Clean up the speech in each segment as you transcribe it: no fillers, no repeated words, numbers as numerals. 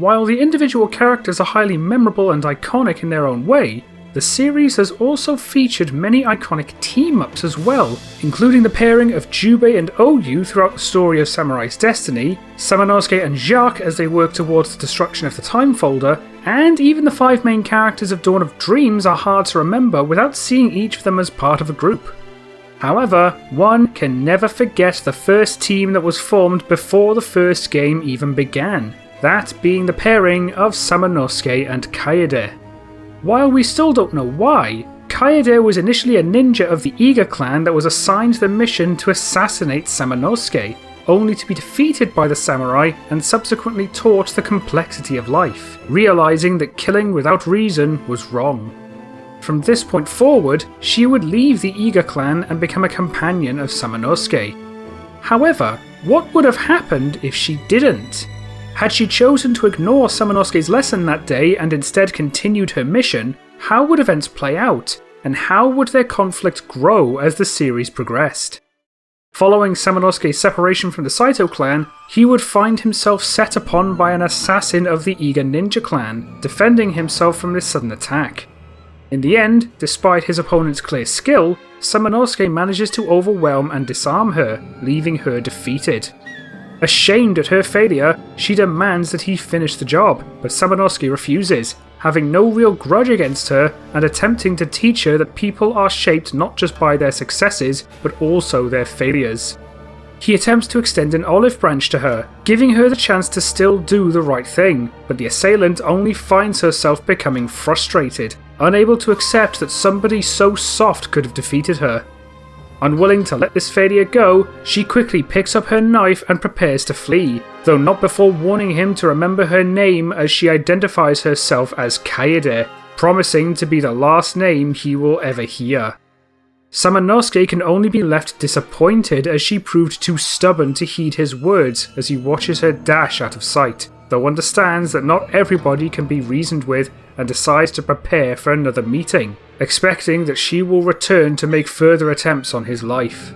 While the individual characters are highly memorable and iconic in their own way, the series has also featured many iconic team-ups as well, including the pairing of Jubei and Oyu throughout the story of Samurai's Destiny, Samanosuke and Jacques as they work towards the destruction of the Time Folder, and even the 5 main characters of Dawn of Dreams are hard to remember without seeing each of them as part of a group. However, one can never forget the first team that was formed before the first game even began, that being the pairing of Samanosuke and Kaede. While we still don't know why, Kaede was initially a ninja of the Iga clan that was assigned the mission to assassinate Samanosuke, only to be defeated by the samurai and subsequently taught the complexity of life, realizing that killing without reason was wrong. From this point forward, she would leave the Iga clan and become a companion of Samanosuke. However, what would have happened if she didn't? Had she chosen to ignore Samanosuke's lesson that day and instead continued her mission, how would events play out, and how would their conflict grow as the series progressed? Following Samanosuke's separation from the Saito clan, he would find himself set upon by an assassin of the Iga ninja clan, defending himself from this sudden attack. In the end, despite his opponent's clear skill, Samanosuke manages to overwhelm and disarm her, leaving her defeated. Ashamed at her failure, she demands that he finish the job, but Samanosuke refuses, having no real grudge against her and attempting to teach her that people are shaped not just by their successes, but also their failures. He attempts to extend an olive branch to her, giving her the chance to still do the right thing, but the assailant only finds herself becoming frustrated, unable to accept that somebody so soft could have defeated her. Unwilling to let this failure go, she quickly picks up her knife and prepares to flee, though not before warning him to remember her name as she identifies herself as Kaede, promising to be the last name he will ever hear. Samanosuke can only be left disappointed as she proved too stubborn to heed his words as he watches her dash out of sight, though understands that not everybody can be reasoned with and decides to prepare for another meeting, expecting that she will return to make further attempts on his life.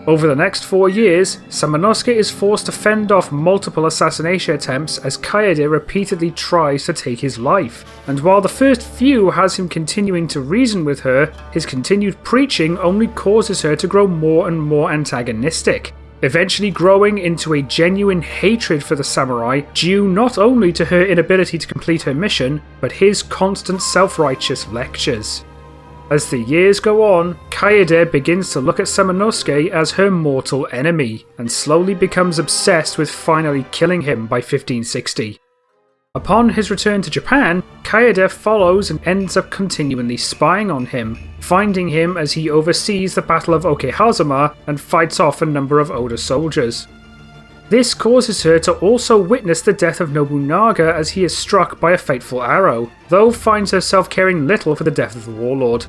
Over the next 4 years, Samanosuke is forced to fend off multiple assassination attempts as Kaede repeatedly tries to take his life, and while the first few has him continuing to reason with her, his continued preaching only causes her to grow more and more antagonistic, eventually growing into a genuine hatred for the samurai due not only to her inability to complete her mission, but his constant self-righteous lectures. As the years go on, Kaede begins to look at Samanosuke as her mortal enemy, and slowly becomes obsessed with finally killing him by 1560. Upon his return to Japan, Kaede follows and ends up continually spying on him, finding him as he oversees the Battle of Okehazama and fights off a number of Oda soldiers. This causes her to also witness the death of Nobunaga as he is struck by a fateful arrow, though finds herself caring little for the death of the warlord.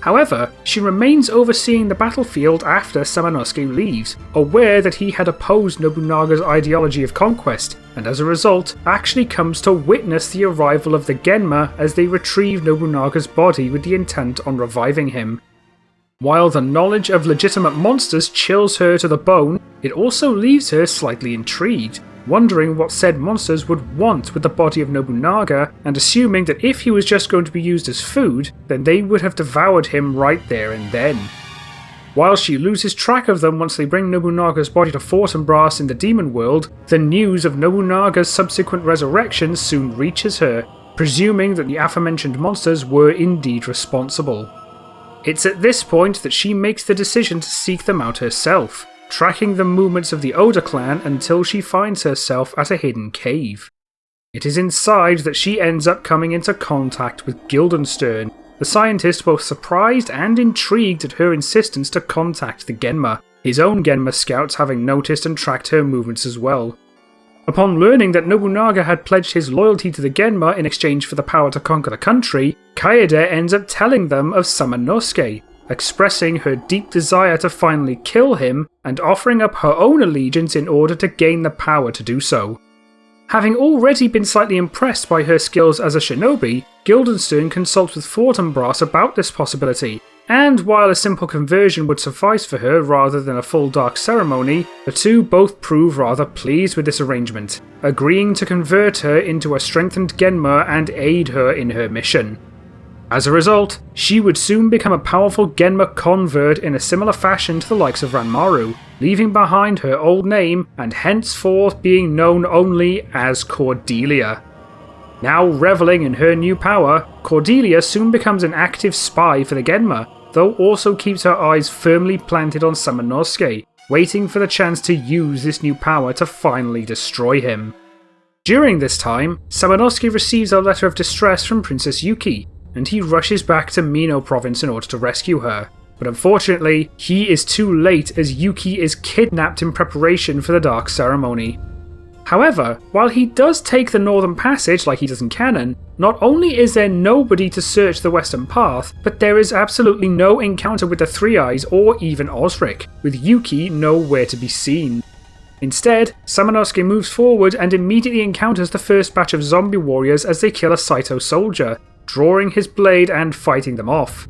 However, she remains overseeing the battlefield after Samanosuke leaves, aware that he had opposed Nobunaga's ideology of conquest, and as a result, actually comes to witness the arrival of the Genma as they retrieve Nobunaga's body with the intent on reviving him. While the knowledge of legitimate monsters chills her to the bone, it also leaves her slightly intrigued, wondering what said monsters would want with the body of Nobunaga, and assuming that if he was just going to be used as food, then they would have devoured him right there and then. While she loses track of them once they bring Nobunaga's body to Fortinbras in the demon world, the news of Nobunaga's subsequent resurrection soon reaches her, presuming that the aforementioned monsters were indeed responsible. It's at this point that she makes the decision to seek them out herself, tracking the movements of the Oda clan until she finds herself at a hidden cave. It is inside that she ends up coming into contact with Guildenstern, the scientist both surprised and intrigued at her insistence to contact the Genma, his own Genma scouts having noticed and tracked her movements as well. Upon learning that Nobunaga had pledged his loyalty to the Genma in exchange for the power to conquer the country, Kaede ends up telling them of Samanosuke, expressing her deep desire to finally kill him and offering up her own allegiance in order to gain the power to do so. Having already been slightly impressed by her skills as a shinobi, Guildenstern consults with Fortinbras about this possibility, And while a simple conversion would suffice for her rather than a full dark ceremony, the two both prove rather pleased with this arrangement, agreeing to convert her into a strengthened Genma and aid her in her mission. As a result, she would soon become a powerful Genma convert in a similar fashion to the likes of Ranmaru, leaving behind her old name and henceforth being known only as Cordelia. Now reveling in her new power, Cordelia soon becomes an active spy for the Genma, though also keeps her eyes firmly planted on Samanosuke, waiting for the chance to use this new power to finally destroy him. During this time, Samanosuke receives a letter of distress from Princess Yuki, and he rushes back to Mino province in order to rescue her. But unfortunately, he is too late as Yuki is kidnapped in preparation for the Dark Ceremony. However, while he does take the Northern Passage like he does in canon, not only is there nobody to search the Western Path, but there is absolutely no encounter with the Three Eyes or even Osric, with Yuki nowhere to be seen. Instead, Samanosuke moves forward and immediately encounters the first batch of zombie warriors as they kill a Saito soldier, drawing his blade and fighting them off.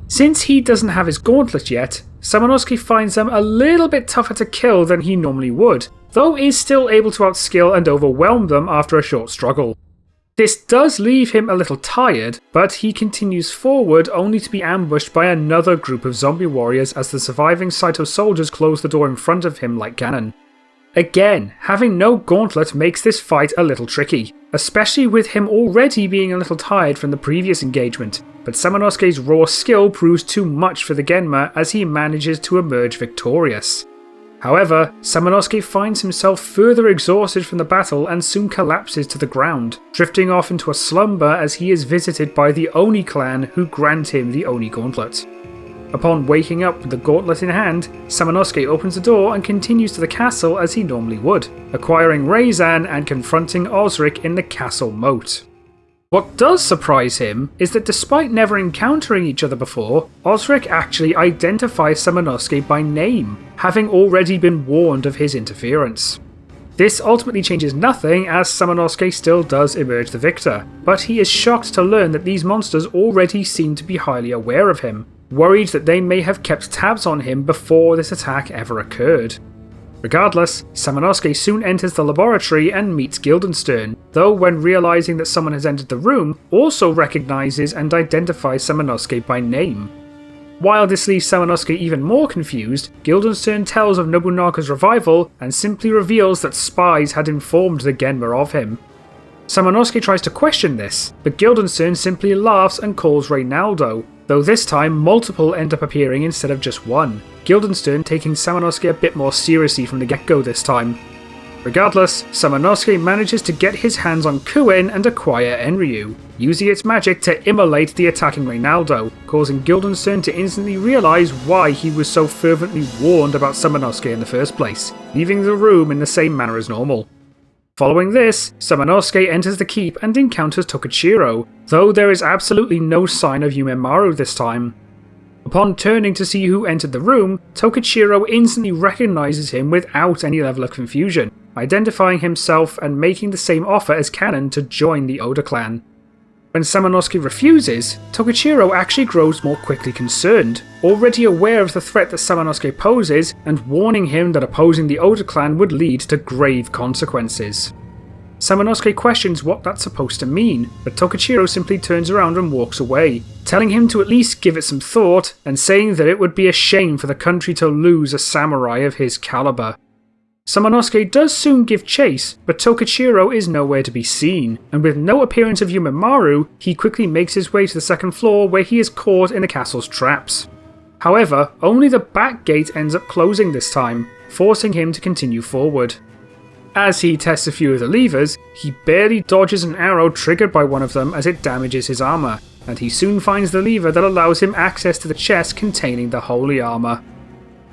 Since he doesn't have his gauntlet yet, Samanosuke finds them a little bit tougher to kill than he normally would, though is still able to outskill and overwhelm them after a short struggle. This does leave him a little tired, but he continues forward only to be ambushed by another group of zombie warriors as the surviving Saito soldiers close the door in front of him like cannon. Again, having no gauntlet makes this fight a little tricky, especially with him already being a little tired from the previous engagement, but Samanosuke's raw skill proves too much for the Genma as he manages to emerge victorious. However, Samanosuke finds himself further exhausted from the battle and soon collapses to the ground, drifting off into a slumber as he is visited by the Oni clan who grant him the Oni gauntlet. Upon waking up with the gauntlet in hand, Samanosuke opens the door and continues to the castle as he normally would, acquiring Reizan and confronting Osric in the castle moat. What does surprise him is that despite never encountering each other before, Osric actually identifies Samanosuke by name, having already been warned of his interference. This ultimately changes nothing as Samanosuke still does emerge the victor, but he is shocked to learn that these monsters already seem to be highly aware of him, worried that they may have kept tabs on him before this attack ever occurred. Regardless, Samanosuke soon enters the laboratory and meets Guildenstern, though when realizing that someone has entered the room, also recognizes and identifies Samanosuke by name. While this leaves Samanosuke even more confused, Guildenstern tells of Nobunaga's revival and simply reveals that spies had informed the Genma of him. Samanosuke tries to question this, but Guildenstern simply laughs and calls Reynaldo, though this time multiple end up appearing instead of just one, Guildenstern taking Samanosuke a bit more seriously from the get-go this time. Regardless, Samanosuke manages to get his hands on Kuen and acquire Enryu, using its magic to immolate the attacking Reynaldo, causing Guildenstern to instantly realise why he was so fervently warned about Samanosuke in the first place, leaving the room in the same manner as normal. Following this, Samanosuke enters the keep and encounters Tokichiro, though there is absolutely no sign of Yumemaru this time. Upon turning to see who entered the room, Tokichiro instantly recognises him without any level of confusion, identifying himself and making the same offer as Kanon to join the Oda clan. When Samanosuke refuses, Tokichiro actually grows more quickly concerned, already aware of the threat that Samanosuke poses and warning him that opposing the Oda clan would lead to grave consequences. Samanosuke questions what that's supposed to mean, but Tokichiro simply turns around and walks away, telling him to at least give it some thought and saying that it would be a shame for the country to lose a samurai of his caliber. Samanosuke does soon give chase, but Tokichiro is nowhere to be seen, and with no appearance of Yumemaru, he quickly makes his way to the second floor where he is caught in the castle's traps. However, only the back gate ends up closing this time, forcing him to continue forward. As he tests a few of the levers, he barely dodges an arrow triggered by one of them as it damages his armour, and he soon finds the lever that allows him access to the chest containing the holy armour.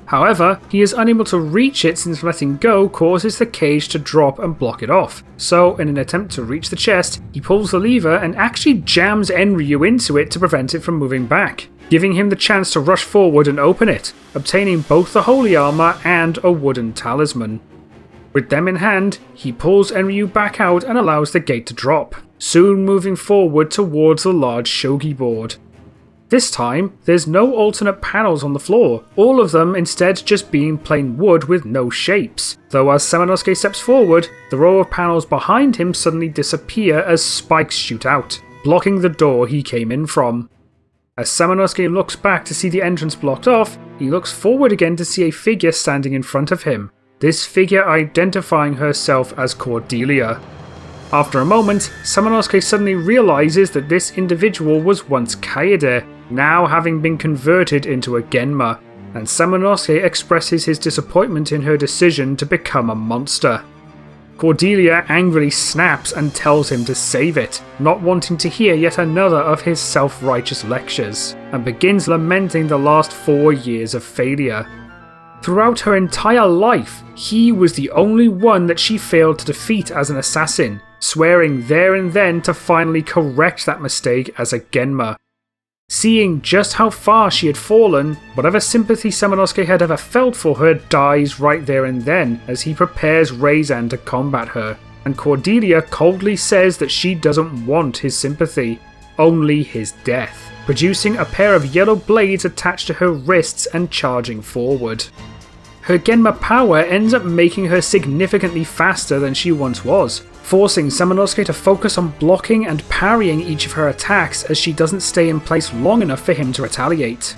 However, he is unable to reach it since letting go causes the cage to drop and block it off, so in an attempt to reach the chest, he pulls the lever and actually jams Enryu into it to prevent it from moving back, giving him the chance to rush forward and open it, obtaining both the holy armour and a wooden talisman. With them in hand, he pulls Enryu back out and allows the gate to drop, soon moving forward towards the large shogi board. This time, there's no alternate panels on the floor, all of them instead just being plain wood with no shapes, though as Samanosuke steps forward, the row of panels behind him suddenly disappear as spikes shoot out, blocking the door he came in from. As Samanosuke looks back to see the entrance blocked off, he looks forward again to see a figure standing in front of him, this figure identifying herself as Cordelia. After a moment, Samanosuke suddenly realizes that this individual was once Kaede, now having been converted into a Genma, and Samanosuke expresses his disappointment in her decision to become a monster. Cordelia angrily snaps and tells him to save it, not wanting to hear yet another of his self-righteous lectures, and begins lamenting the last 4 years of failure. Throughout her entire life, he was the only one that she failed to defeat as an assassin, swearing there and then to finally correct that mistake as a Genma. Seeing just how far she had fallen, whatever sympathy Samanosuke had ever felt for her dies right there and then as he prepares Reizan to combat her, and Cordelia coldly says that she doesn't want his sympathy, only his death, producing a pair of yellow blades attached to her wrists and charging forward. Her Genma power ends up making her significantly faster than she once was, forcing Samanosuke to focus on blocking and parrying each of her attacks as she doesn't stay in place long enough for him to retaliate.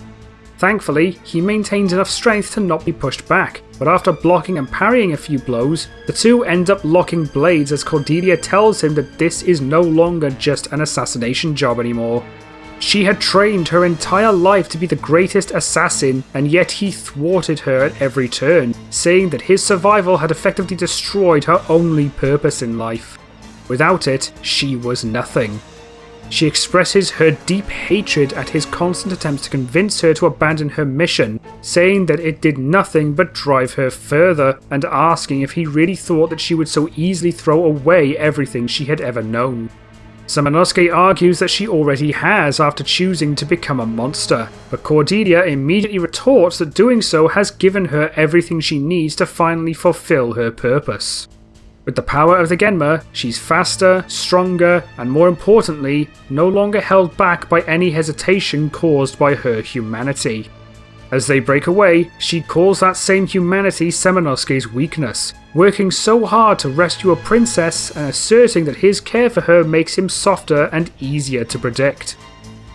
Thankfully, he maintains enough strength to not be pushed back, but after blocking and parrying a few blows, the two end up locking blades as Cordelia tells him that this is no longer just an assassination job anymore. She had trained her entire life to be the greatest assassin, and yet he thwarted her at every turn, saying that his survival had effectively destroyed her only purpose in life. Without it, she was nothing. She expresses her deep hatred at his constant attempts to convince her to abandon her mission, saying that it did nothing but drive her further, and asking if he really thought that she would so easily throw away everything she had ever known. Samanosuke argues that she already has after choosing to become a monster, but Cordelia immediately retorts that doing so has given her everything she needs to finally fulfill her purpose. With the power of the Genma, she's faster, stronger, and more importantly, no longer held back by any hesitation caused by her humanity. As they break away, she calls that same humanity Samanosuke's weakness, working so hard to rescue a princess and asserting that his care for her makes him softer and easier to predict.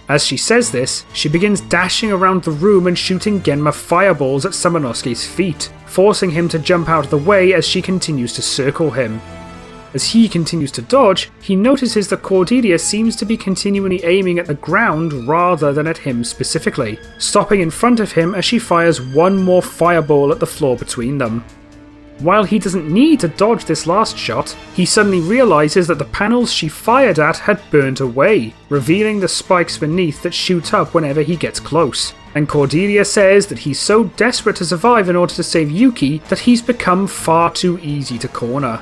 As she says this, she begins dashing around the room and shooting Genma fireballs at Samanosuke's feet, forcing him to jump out of the way as she continues to circle him. As he continues to dodge, he notices that Cordelia seems to be continually aiming at the ground rather than at him specifically, stopping in front of him as she fires one more fireball at the floor between them. While he doesn't need to dodge this last shot, he suddenly realizes that the panels she fired at had burnt away, revealing the spikes beneath that shoot up whenever he gets close. And Cordelia says that he's so desperate to survive in order to save Yuki that he's become far too easy to corner.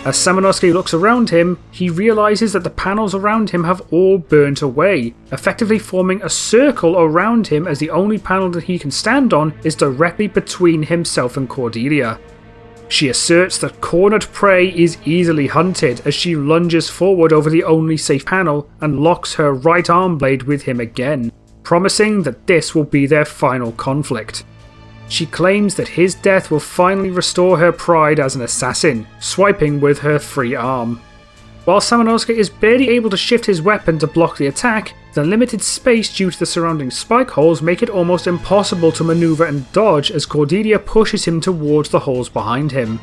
As Samanosuke looks around him, he realizes that the panels around him have all burnt away, effectively forming a circle around him as the only panel that he can stand on is directly between himself and Cordelia. She asserts that cornered prey is easily hunted as she lunges forward over the only safe panel and locks her right arm blade with him again, promising that this will be their final conflict. She claims that his death will finally restore her pride as an assassin, swiping with her free arm. While Samanosuke is barely able to shift his weapon to block the attack, the limited space due to the surrounding spike holes make it almost impossible to maneuver and dodge as Cordelia pushes him towards the holes behind him.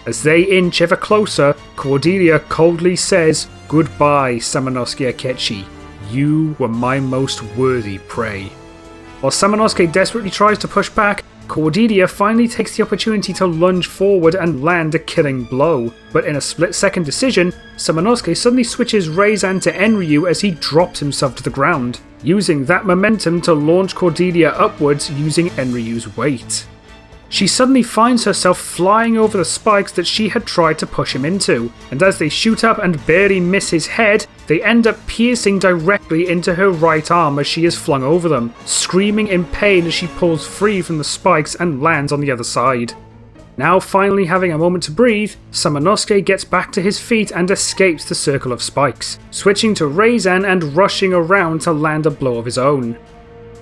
As they inch ever closer, Cordelia coldly says, "Goodbye, Samanosuke Akechi. You were my most worthy prey." While Samanosuke desperately tries to push back, Cordelia finally takes the opportunity to lunge forward and land a killing blow, but in a split-second decision, Samanosuke suddenly switches Reizan to Enryu as he drops himself to the ground, using that momentum to launch Cordelia upwards using Enryu's weight. She suddenly finds herself flying over the spikes that she had tried to push him into, and as they shoot up and barely miss his head, they end up piercing directly into her right arm as she is flung over them, screaming in pain as she pulls free from the spikes and lands on the other side. Now finally having a moment to breathe, Samanosuke gets back to his feet and escapes the circle of spikes, switching to Reizan and rushing around to land a blow of his own.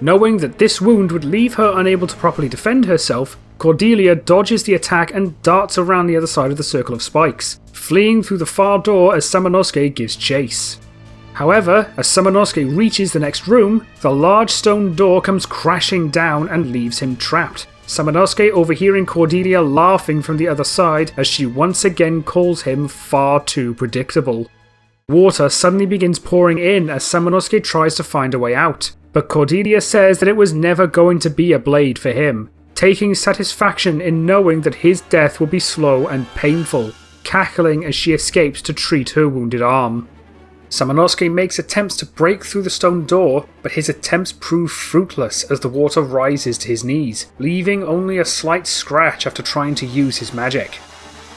Knowing that this wound would leave her unable to properly defend herself, Cordelia dodges the attack and darts around the other side of the circle of spikes, fleeing through the far door as Samanosuke gives chase. However, as Samanosuke reaches the next room, the large stone door comes crashing down and leaves him trapped. Samanosuke overhearing Cordelia laughing from the other side as she once again calls him far too predictable. Water suddenly begins pouring in as Samanosuke tries to find a way out, but Cordelia says that it was never going to be a blade for him, taking satisfaction in knowing that his death will be slow and painful, cackling as she escapes to treat her wounded arm. Samanosuke makes attempts to break through the stone door, but his attempts prove fruitless as the water rises to his knees, leaving only a slight scratch after trying to use his magic.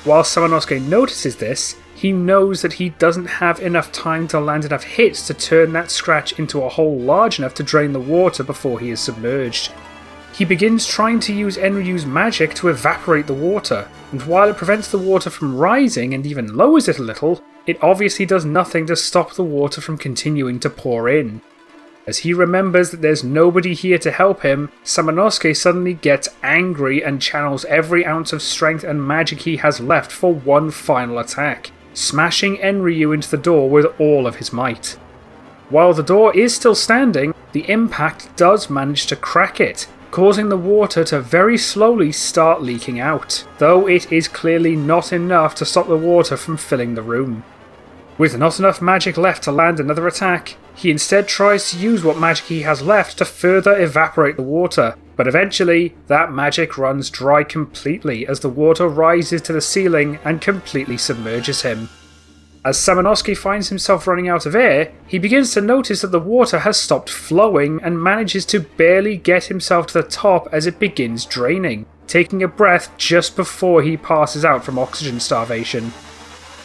While Samanosuke notices this, he knows that he doesn't have enough time to land enough hits to turn that scratch into a hole large enough to drain the water before he is submerged. He begins trying to use Enryu's magic to evaporate the water, and while it prevents the water from rising and even lowers it a little, it obviously does nothing to stop the water from continuing to pour in. As he remembers that there's nobody here to help him, Samanosuke suddenly gets angry and channels every ounce of strength and magic he has left for one final attack, smashing Enryu into the door with all of his might. While the door is still standing, the impact does manage to crack it, causing the water to very slowly start leaking out, though it is clearly not enough to stop the water from filling the room. With not enough magic left to land another attack, he instead tries to use what magic he has left to further evaporate the water, but eventually that magic runs dry completely as the water rises to the ceiling and completely submerges him. As Samanosuke finds himself running out of air, he begins to notice that the water has stopped flowing and manages to barely get himself to the top as it begins draining, taking a breath just before he passes out from oxygen starvation.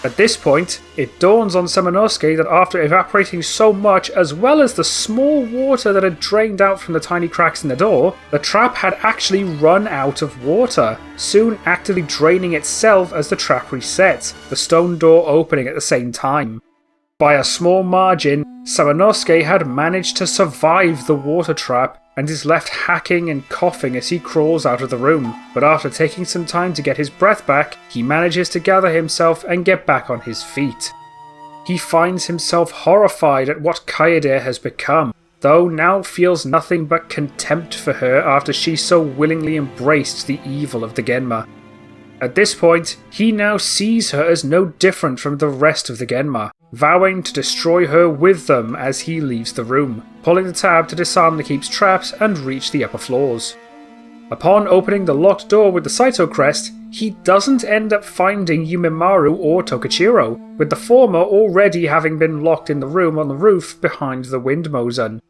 At this point, it dawns on Samanosuke that after evaporating so much as well as the small water that had drained out from the tiny cracks in the door, the trap had actually run out of water, soon actively draining itself as the trap resets, the stone door opening at the same time. By a small margin, Samanosuke had managed to survive the water trap and is left hacking and coughing as he crawls out of the room, but after taking some time to get his breath back, he manages to gather himself and get back on his feet. He finds himself horrified at what Kaede has become, though now feels nothing but contempt for her after she so willingly embraced the evil of the Genma. At this point, he now sees her as no different from the rest of the Genma, vowing to destroy her with them as he leaves the room, pulling the tab to disarm the keep's traps and reach the upper floors. Upon opening the locked door with the Saito crest, he doesn't end up finding Yumemaru or Tokichiro, with the former already having been locked in the room on the roof behind the wind Mosen.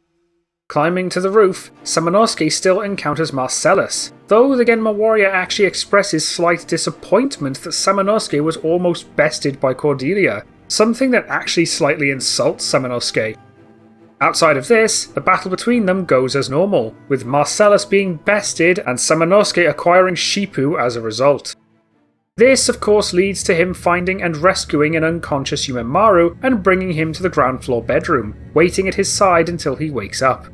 Climbing to the roof, Samanosuke still encounters Marcellus, though the Genma warrior actually expresses slight disappointment that Samanosuke was almost bested by Cordelia, something that actually slightly insults Samanosuke. Outside of this, the battle between them goes as normal, with Marcellus being bested and Samanosuke acquiring Shippu as a result. This of course leads to him finding and rescuing an unconscious Yumemaru and bringing him to the ground floor bedroom, waiting at his side until he wakes up.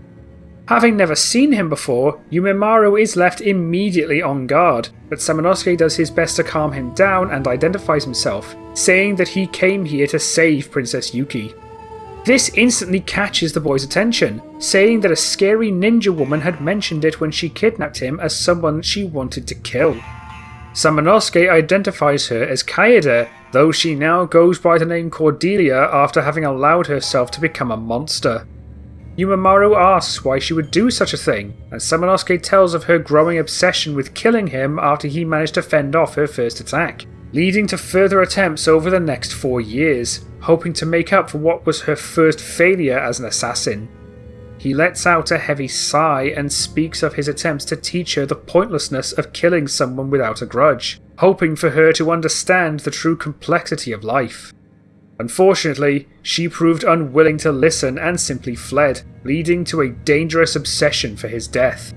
Having never seen him before, Yumemaru is left immediately on guard, but Samanosuke does his best to calm him down and identifies himself, saying that he came here to save Princess Yuki. This instantly catches the boy's attention, saying that a scary ninja woman had mentioned it when she kidnapped him as someone she wanted to kill. Samanosuke identifies her as Kaede, though she now goes by the name Cordelia after having allowed herself to become a monster. Yumemaru asks why she would do such a thing, and Samanosuke tells of her growing obsession with killing him after he managed to fend off her first attack, leading to further attempts over the next 4 years, hoping to make up for what was her first failure as an assassin. He lets out a heavy sigh and speaks of his attempts to teach her the pointlessness of killing someone without a grudge, hoping for her to understand the true complexity of life. Unfortunately, she proved unwilling to listen and simply fled, leading to a dangerous obsession for his death.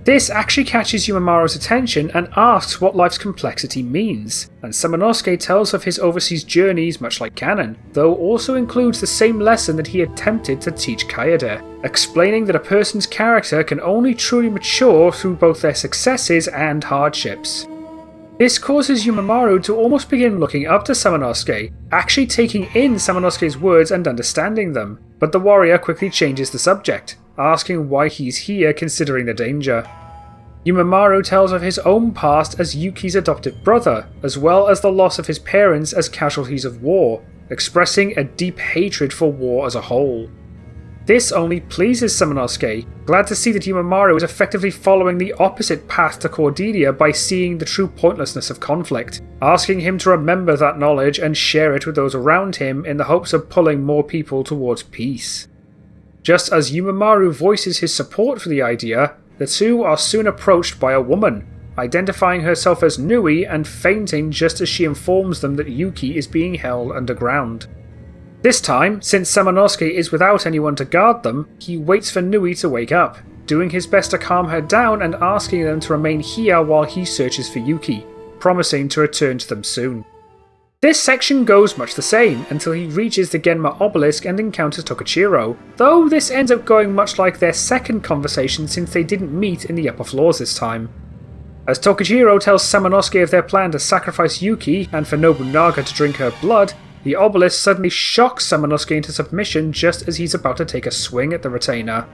This actually catches Yumemaru's attention and asks what life's complexity means, and Samanosuke tells of his overseas journeys much like canon, though also includes the same lesson that he attempted to teach Kaede, explaining that a person's character can only truly mature through both their successes and hardships. This causes Yumemaru to almost begin looking up to Samanosuke, actually taking in Samanosuke's words and understanding them, but the warrior quickly changes the subject, asking why he's here considering the danger. Yumemaru tells of his own past as Yuki's adopted brother, as well as the loss of his parents as casualties of war, expressing a deep hatred for war as a whole. This only pleases Samanosuke, glad to see that Yumemaru is effectively following the opposite path to Cordelia by seeing the true pointlessness of conflict, asking him to remember that knowledge and share it with those around him in the hopes of pulling more people towards peace. Just as Yumemaru voices his support for the idea, the two are soon approached by a woman, identifying herself as Nui and fainting just as she informs them that Yuki is being held underground. This time, since Samanosuke is without anyone to guard them, he waits for Nui to wake up, doing his best to calm her down and asking them to remain here while he searches for Yuki, promising to return to them soon. This section goes much the same until he reaches the Genma obelisk and encounters Tokichiro, though this ends up going much like their second conversation since they didn't meet in the upper floors this time. As Tokichiro tells Samanosuke of their plan to sacrifice Yuki and for Nobunaga to drink her blood, the obelisk suddenly shocks Samanosuke into submission just as he's about to take a swing at the retainer.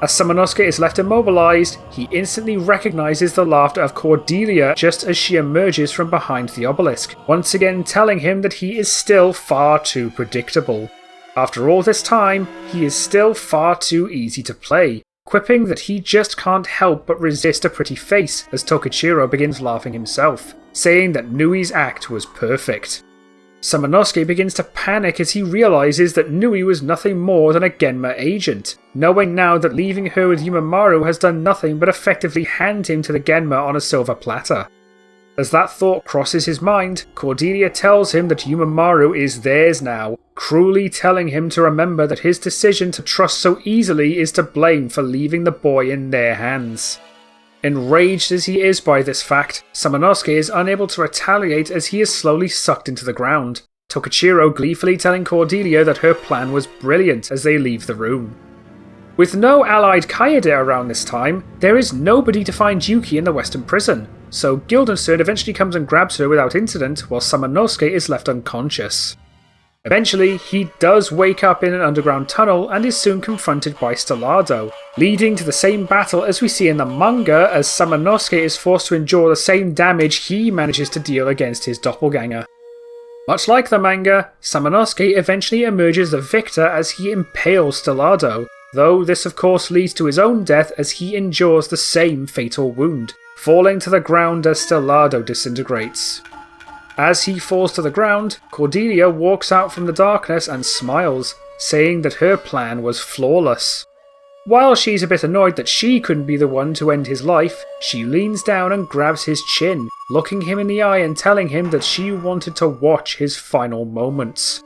As Samanosuke is left immobilized, he instantly recognizes the laughter of Cordelia just as she emerges from behind the obelisk, once again telling him that he is still far too predictable. After all this time, he is still far too easy to play, quipping that he just can't help but resist a pretty face as Tokichiro begins laughing himself, saying that Nui's act was perfect. Samanosuke begins to panic as he realizes that Nui was nothing more than a Genma agent, knowing now that leaving her with Yumemaru has done nothing but effectively hand him to the Genma on a silver platter. As that thought crosses his mind, Cordelia tells him that Yumemaru is theirs now, cruelly telling him to remember that his decision to trust so easily is to blame for leaving the boy in their hands. Enraged as he is by this fact, Samanosuke is unable to retaliate as he is slowly sucked into the ground, Tokichiro gleefully telling Cordelia that her plan was brilliant as they leave the room. With no allied Kaede around this time, there is nobody to find Yuki in the western prison, so Guildenstern eventually comes and grabs her without incident while Samanosuke is left unconscious. Eventually, he does wake up in an underground tunnel and is soon confronted by Stellardo, leading to the same battle as we see in the manga as Samanosuke is forced to endure the same damage he manages to deal against his doppelganger. Much like the manga, Samanosuke eventually emerges the victor as he impales Stellardo, though this of course leads to his own death as he endures the same fatal wound, falling to the ground as Stellardo disintegrates. As he falls to the ground, Cordelia walks out from the darkness and smiles, saying that her plan was flawless. While she's a bit annoyed that she couldn't be the one to end his life, she leans down and grabs his chin, looking him in the eye and telling him that she wanted to watch his final moments.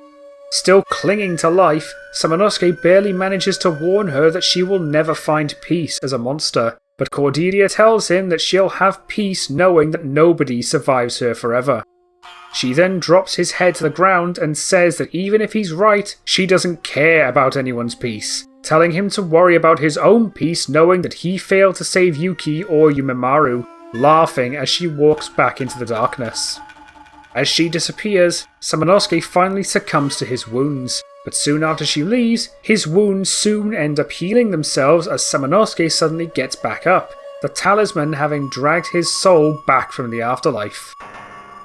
Still clinging to life, Samanosuke barely manages to warn her that she will never find peace as a monster, but Cordelia tells him that she'll have peace knowing that nobody survives her forever. She then drops his head to the ground and says that even if he's right, she doesn't care about anyone's peace, telling him to worry about his own peace knowing that he failed to save Yuki or Yumemaru, laughing as she walks back into the darkness. As she disappears, Samanosuke finally succumbs to his wounds, but soon after she leaves, his wounds soon end up healing themselves as Samanosuke suddenly gets back up, the talisman having dragged his soul back from the afterlife.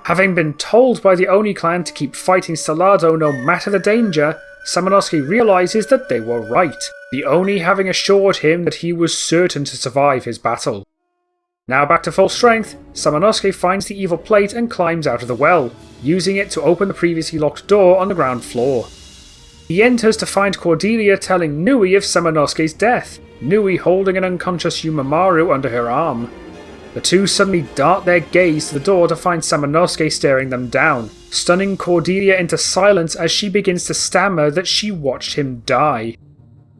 Having been told by the Oni clan to keep fighting Stellardo no matter the danger, Samanosuke realizes that they were right, the Oni having assured him that he was certain to survive his battle. Now back to full strength, Samanosuke finds the evil plate and climbs out of the well, using it to open the previously locked door on the ground floor. He enters to find Cordelia telling Nui of Samanosuke's death, Nui holding an unconscious Yumemaru under her arm. The two suddenly dart their gaze to the door to find Samanosuke staring them down, stunning Cordelia into silence as she begins to stammer that she watched him die.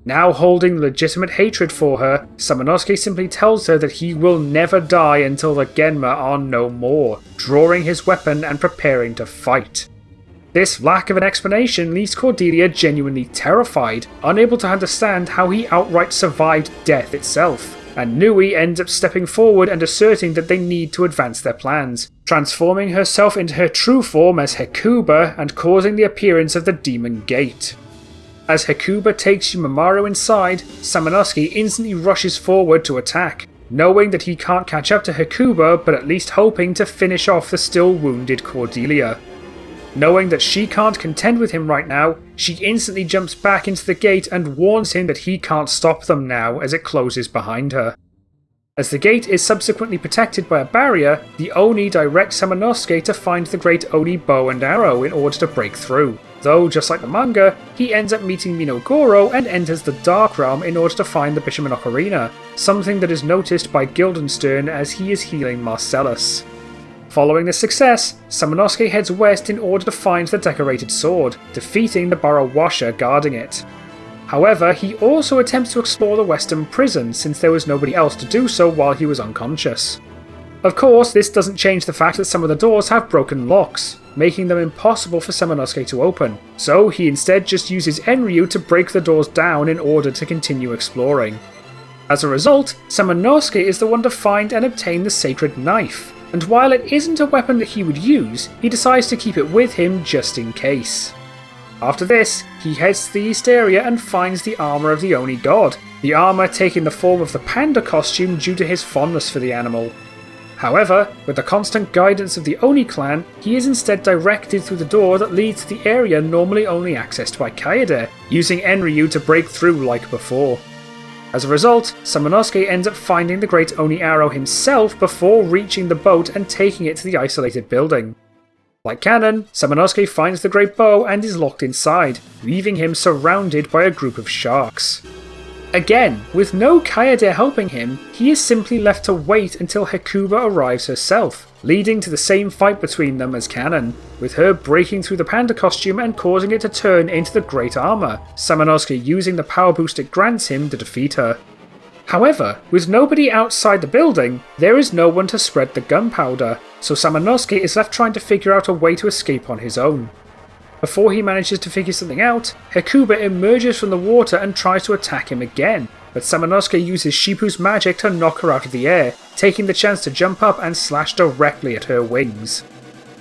Now holding legitimate hatred for her, Samanosuke simply tells her that he will never die until the Genma are no more, drawing his weapon and preparing to fight. This lack of an explanation leaves Cordelia genuinely terrified, unable to understand how he outright survived death itself, and Nui ends up stepping forward and asserting that they need to advance their plans, transforming herself into her true form as Hekuba and causing the appearance of the Demon Gate. As Hekuba takes Yumemaru inside, Samanosuke instantly rushes forward to attack, knowing that he can't catch up to Hekuba but at least hoping to finish off the still wounded Cordelia. Knowing that she can't contend with him right now, she instantly jumps back into the gate and warns him that he can't stop them now as it closes behind her. As the gate is subsequently protected by a barrier, the Oni direct Samanosuke to find the great Oni bow and arrow in order to break through, though just like the manga, he ends up meeting Minogoro and enters the Dark Realm in order to find the Bishamon Ocarina, something that is noticed by Guildenstern as he is healing Marcellus. Following this success, Samanosuke heads west in order to find the decorated sword, defeating the Barawasha guarding it. However, he also attempts to explore the western prison since there was nobody else to do so while he was unconscious. Of course, this doesn't change the fact that some of the doors have broken locks, making them impossible for Samanosuke to open, so he instead just uses Enryu to break the doors down in order to continue exploring. As a result, Samanosuke is the one to find and obtain the sacred knife, and while it isn't a weapon that he would use, he decides to keep it with him just in case. After this, he heads to the east area and finds the armour of the Oni god, the armour taking the form of the panda costume due to his fondness for the animal. However, with the constant guidance of the Oni clan, he is instead directed through the door that leads to the area normally only accessed by Kaede, using Enryu to break through like before. As a result, Samanosuke ends up finding the Great Oni Arrow himself before reaching the boat and taking it to the isolated building. Like Kanon, Samanosuke finds the Great Bow and is locked inside, leaving him surrounded by a group of sharks. Again, with no Kaede helping him, he is simply left to wait until Hekuba arrives herself, leading to the same fight between them as Kanon, with her breaking through the panda costume and causing it to turn into the Great Armour, Samanosuke using the power boost it grants him to defeat her. However, with nobody outside the building, there is no one to spread the gunpowder, so Samanosuke is left trying to figure out a way to escape on his own. Before he manages to figure something out, Hekuba emerges from the water and tries to attack him again, but Samanosuke uses Shipu's magic to knock her out of the air, taking the chance to jump up and slash directly at her wings.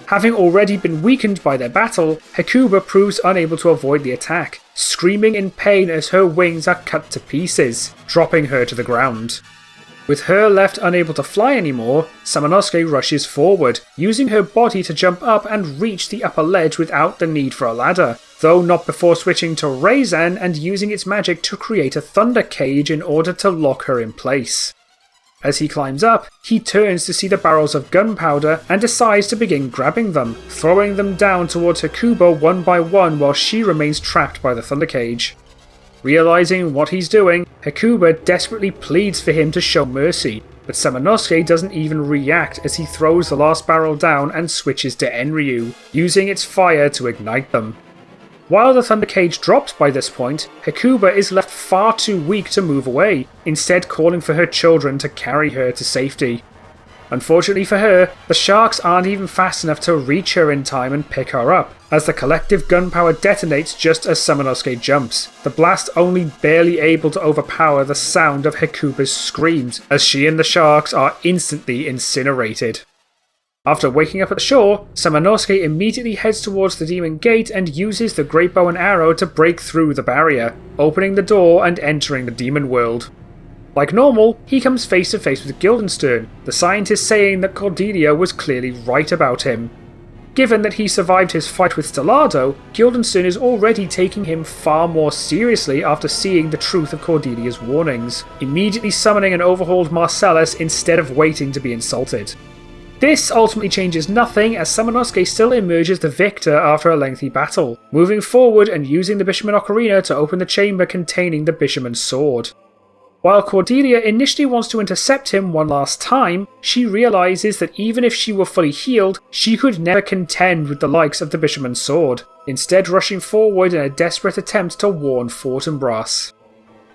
Having already been weakened by their battle, Hekuba proves unable to avoid the attack, screaming in pain as her wings are cut to pieces, dropping her to the ground. With her left unable to fly anymore, Samanosuke rushes forward, using her body to jump up and reach the upper ledge without the need for a ladder, though not before switching to Reizan and using its magic to create a thunder cage in order to lock her in place. As he climbs up, he turns to see the barrels of gunpowder and decides to begin grabbing them, throwing them down towards Hekuba one by one while she remains trapped by the thunder cage. Realizing what he's doing, Hekuba desperately pleads for him to show mercy, but Samanosuke doesn't even react as he throws the last barrel down and switches to Enryu, using its fire to ignite them. While the thunder cage drops by this point, Hekuba is left far too weak to move away, instead calling for her children to carry her to safety. Unfortunately for her, the sharks aren't even fast enough to reach her in time and pick her up, as the collective gunpowder detonates just as Samanosuke jumps, the blast only barely able to overpower the sound of Hekuba's screams, as she and the sharks are instantly incinerated. After waking up at the shore, Samanosuke immediately heads towards the Demon Gate and uses the Great Bow and Arrow to break through the barrier, opening the door and entering the demon world. Like normal, he comes face to face with Guildenstern, the scientist saying that Cordelia was clearly right about him. Given that he survived his fight with Stellardo, Guildenstern is already taking him far more seriously after seeing the truth of Cordelia's warnings, immediately summoning an overhauled Marcellus instead of waiting to be insulted. This ultimately changes nothing as Samanosuke still emerges the victor after a lengthy battle, moving forward and using the Bishamon Ocarina to open the chamber containing the Bishamon sword. While Cordelia initially wants to intercept him one last time, she realizes that even if she were fully healed, she could never contend with the likes of the Bishamon sword, instead rushing forward in a desperate attempt to warn Fortinbras.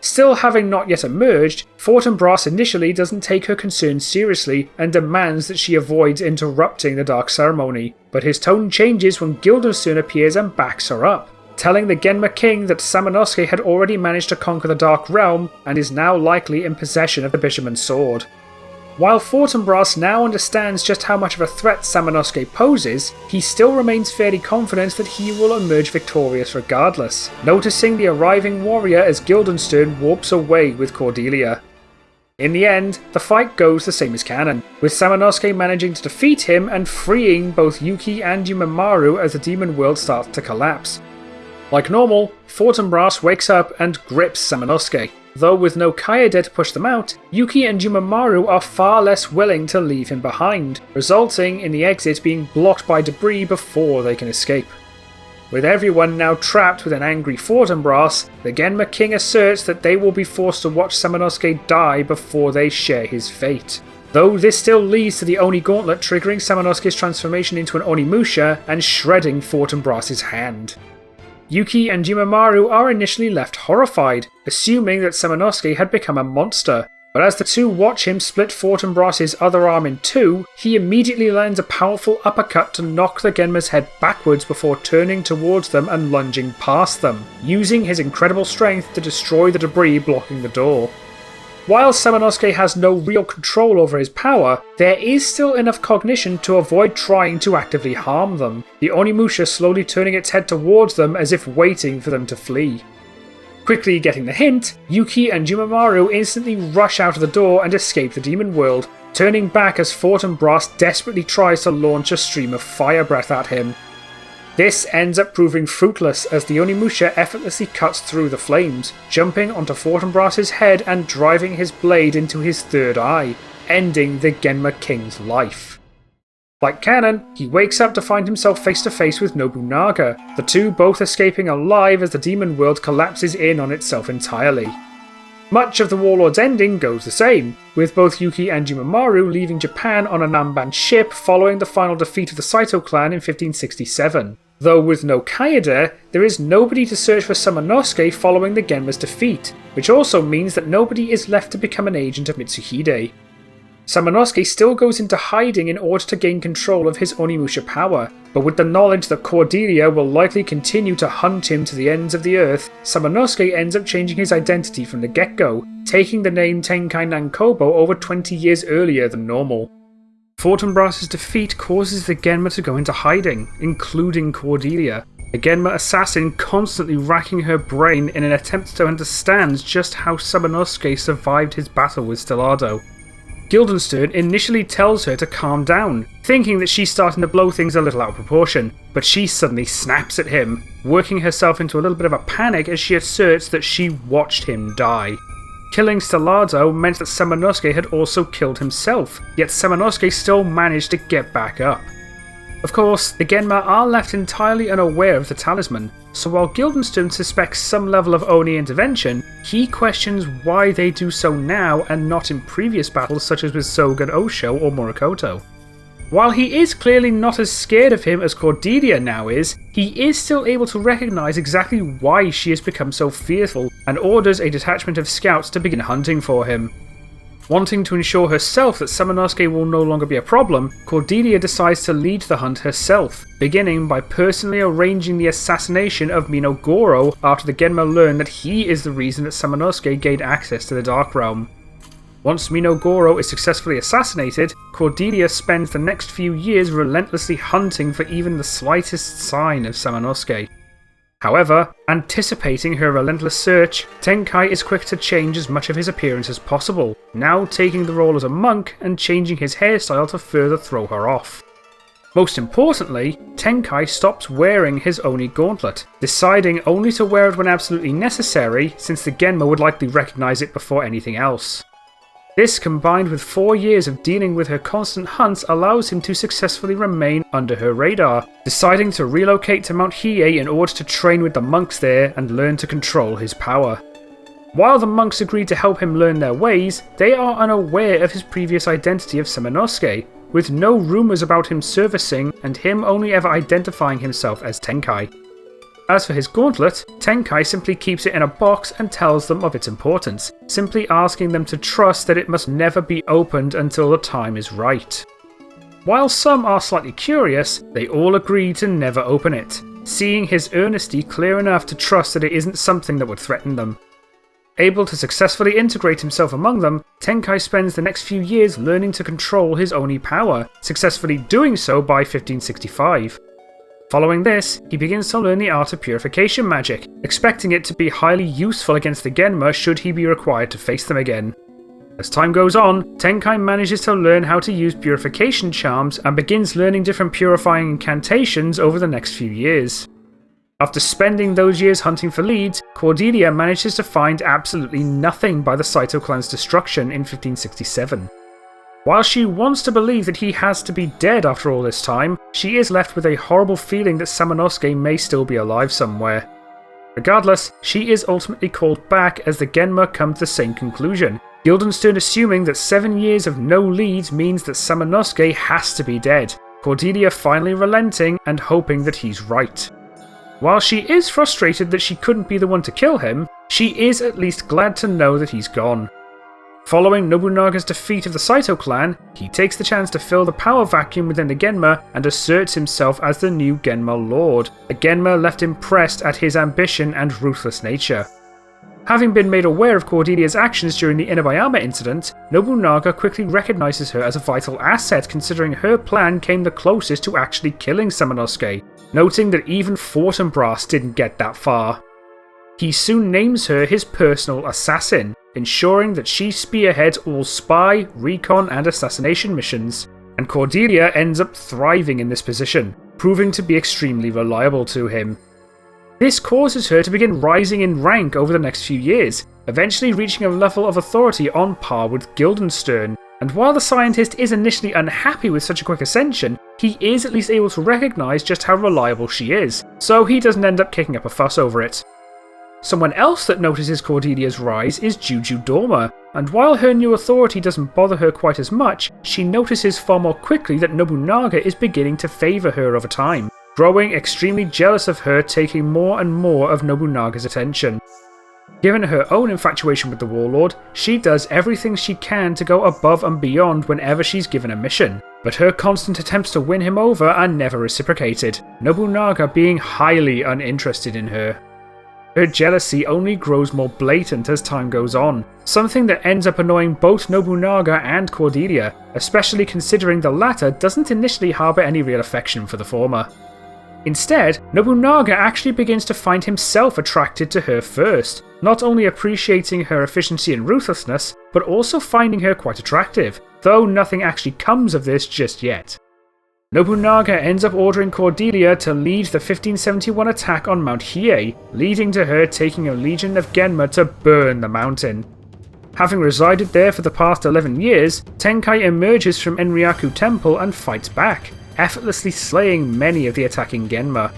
Still having not yet emerged, Fortinbras initially doesn't take her concerns seriously and demands that she avoids interrupting the dark ceremony, but his tone changes when Guildenstern appears and backs her up, telling the Genma King that Samanosuke had already managed to conquer the Dark Realm and is now likely in possession of the Bishaman's sword. While Fortinbras now understands just how much of a threat Samanosuke poses, he still remains fairly confident that he will emerge victorious regardless, noticing the arriving warrior as Guildenstern warps away with Cordelia. In the end, the fight goes the same as canon, with Samanosuke managing to defeat him and freeing both Yuki and Yumemaru as the demon world starts to collapse. Like normal, Fortinbras wakes up and grips Samanosuke. Though with no Kaede to push them out, Yuki and Yumemaru are far less willing to leave him behind, resulting in the exit being blocked by debris before they can escape. With everyone now trapped with an angry Fortinbras, the Genma King asserts that they will be forced to watch Samanosuke die before they share his fate. Though this still leads to the Oni Gauntlet triggering Samanosuke's transformation into an Onimusha and shredding Fortinbras' hand. Yuki and Yumemaru are initially left horrified, assuming that Samanosuke had become a monster, but as the two watch him split Fortinbras' other arm in two, he immediately lands a powerful uppercut to knock the Genma's head backwards before turning towards them and lunging past them, using his incredible strength to destroy the debris blocking the door. While Samanosuke has no real control over his power, there is still enough cognition to avoid trying to actively harm them, the Onimusha slowly turning its head towards them as if waiting for them to flee. Quickly getting the hint, Yuki and Yumemaru instantly rush out of the door and escape the demon world, turning back as Fortinbras desperately tries to launch a stream of fire breath at him. This ends up proving fruitless as the Onimusha effortlessly cuts through the flames, jumping onto Fortinbras' head and driving his blade into his third eye, ending the Genma King's life. Like canon, he wakes up to find himself face to face with Nobunaga, the two both escaping alive as the demon world collapses in on itself entirely. Much of the Warlord's ending goes the same, with both Yuki and Yumemaru leaving Japan on a Namban ship following the final defeat of the Saito clan in 1567. Though with no Kaede, there is nobody to search for Samanosuke following the Genma's defeat, which also means that nobody is left to become an agent of Mitsuhide. Samanosuke still goes into hiding in order to gain control of his Onimusha power, but with the knowledge that Cordelia will likely continue to hunt him to the ends of the earth, Samanosuke ends up changing his identity from the get-go, taking the name Tenkai Nankobo over 20 years earlier than normal. Fortinbras' defeat causes the Genma to go into hiding, including Cordelia, a Genma assassin constantly racking her brain in an attempt to understand just how Samanosuke survived his battle with Stellardo. Guildenstern initially tells her to calm down, thinking that she's starting to blow things a little out of proportion, but she suddenly snaps at him, working herself into a little bit of a panic as she asserts that she watched him die. Killing Stellardo meant that Samanosuke had also killed himself, yet Samanosuke still managed to get back up. Of course, the Genma are left entirely unaware of the talisman, so while Guildenstern suspects some level of Oni intervention, he questions why they do so now and not in previous battles such as with Sogen Osho or Murakoto. While he is clearly not as scared of him as Cordelia now is, he is still able to recognise exactly why she has become so fearful and orders a detachment of scouts to begin hunting for him. Wanting to ensure herself that Samanosuke will no longer be a problem, Cordelia decides to lead the hunt herself, beginning by personally arranging the assassination of Minogoro after the Genma learn that he is the reason that Samanosuke gained access to the Dark Realm. Once Minogoro is successfully assassinated, Cordelia spends the next few years relentlessly hunting for even the slightest sign of Samanosuke. However, anticipating her relentless search, Tenkai is quick to change as much of his appearance as possible, now taking the role as a monk and changing his hairstyle to further throw her off. Most importantly, Tenkai stops wearing his Oni gauntlet, deciding only to wear it when absolutely necessary since the Genma would likely recognise it before anything else. This, combined with 4 years of dealing with her constant hunts, allows him to successfully remain under her radar, deciding to relocate to Mount Hiei in order to train with the monks there and learn to control his power. While the monks agree to help him learn their ways, they are unaware of his previous identity of Samanosuke, with no rumours about him servicing and him only ever identifying himself as Tenkai. As for his gauntlet, Tenkai simply keeps it in a box and tells them of its importance, simply asking them to trust that it must never be opened until the time is right. While some are slightly curious, they all agree to never open it, seeing his earnesty clear enough to trust that it isn't something that would threaten them. Able to successfully integrate himself among them, Tenkai spends the next few years learning to control his Oni power, successfully doing so by 1565. Following this, he begins to learn the art of purification magic, expecting it to be highly useful against the Genma should he be required to face them again. As time goes on, Tenkai manages to learn how to use purification charms and begins learning different purifying incantations over the next few years. After spending those years hunting for leads, Cordelia manages to find absolutely nothing by the Saito clan's destruction in 1567. While she wants to believe that he has to be dead after all this time, she is left with a horrible feeling that Samanosuke may still be alive somewhere. Regardless, she is ultimately called back as the Genma come to the same conclusion, Guildenstern assuming that 7 years of no leads means that Samanosuke has to be dead, Cordelia finally relenting and hoping that he's right. While she is frustrated that she couldn't be the one to kill him, she is at least glad to know that he's gone. Following Nobunaga's defeat of the Saito clan, he takes the chance to fill the power vacuum within the Genma and asserts himself as the new Genma Lord, a Genma left impressed at his ambition and ruthless nature. Having been made aware of Cordelia's actions during the Inabayama incident, Nobunaga quickly recognizes her as a vital asset considering her plan came the closest to actually killing Samanosuke, noting that even Fortinbras didn't get that far. He soon names her his personal assassin, ensuring that she spearheads all spy, recon and assassination missions, and Cordelia ends up thriving in this position, proving to be extremely reliable to him. This causes her to begin rising in rank over the next few years, eventually reaching a level of authority on par with Guildenstern, and while the scientist is initially unhappy with such a quick ascension, he is at least able to recognise just how reliable she is, so he doesn't end up kicking up a fuss over it. Someone else that notices Cordelia's rise is Juju Dorma, and while her new authority doesn't bother her quite as much, she notices far more quickly that Nobunaga is beginning to favour her over time, growing extremely jealous of her taking more and more of Nobunaga's attention. Given her own infatuation with the warlord, she does everything she can to go above and beyond whenever she's given a mission, but her constant attempts to win him over are never reciprocated, Nobunaga being highly uninterested in her. Her jealousy only grows more blatant as time goes on, something that ends up annoying both Nobunaga and Cordelia, especially considering the latter doesn't initially harbour any real affection for the former. Instead, Nobunaga actually begins to find himself attracted to her first, not only appreciating her efficiency and ruthlessness, but also finding her quite attractive, though nothing actually comes of this just yet. Nobunaga ends up ordering Cordelia to lead the 1571 attack on Mount Hiei, leading to her taking a legion of Genma to burn the mountain. Having resided there for the past 11 years, Tenkai emerges from Enryaku Temple and fights back, effortlessly slaying many of the attacking Genma.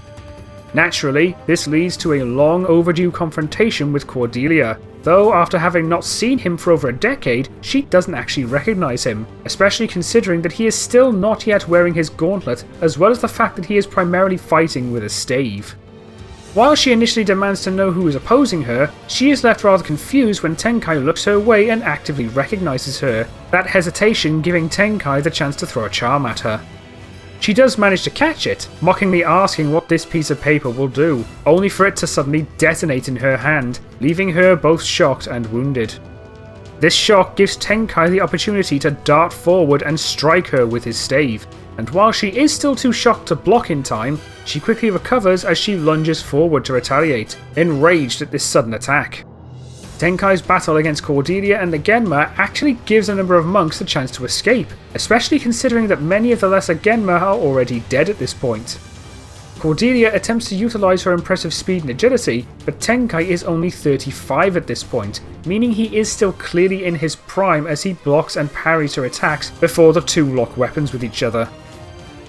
Naturally, this leads to a long overdue confrontation with Cordelia, though after having not seen him for over a decade, she doesn't actually recognise him, especially considering that he is still not yet wearing his gauntlet, as well as the fact that he is primarily fighting with a stave. While she initially demands to know who is opposing her, she is left rather confused when Tenkai looks her way and actively recognises her, that hesitation giving Tenkai the chance to throw a charm at her. She does manage to catch it, mockingly asking what this piece of paper will do, only for it to suddenly detonate in her hand, leaving her both shocked and wounded. This shock gives Tenkai the opportunity to dart forward and strike her with his stave, and while she is still too shocked to block in time, she quickly recovers as she lunges forward to retaliate, enraged at this sudden attack. Tenkai's battle against Cordelia and the Genma actually gives a number of monks the chance to escape, especially considering that many of the lesser Genma are already dead at this point. Cordelia attempts to utilise her impressive speed and agility, but Tenkai is only 35 at this point, meaning he is still clearly in his prime as he blocks and parries her attacks before the two lock weapons with each other.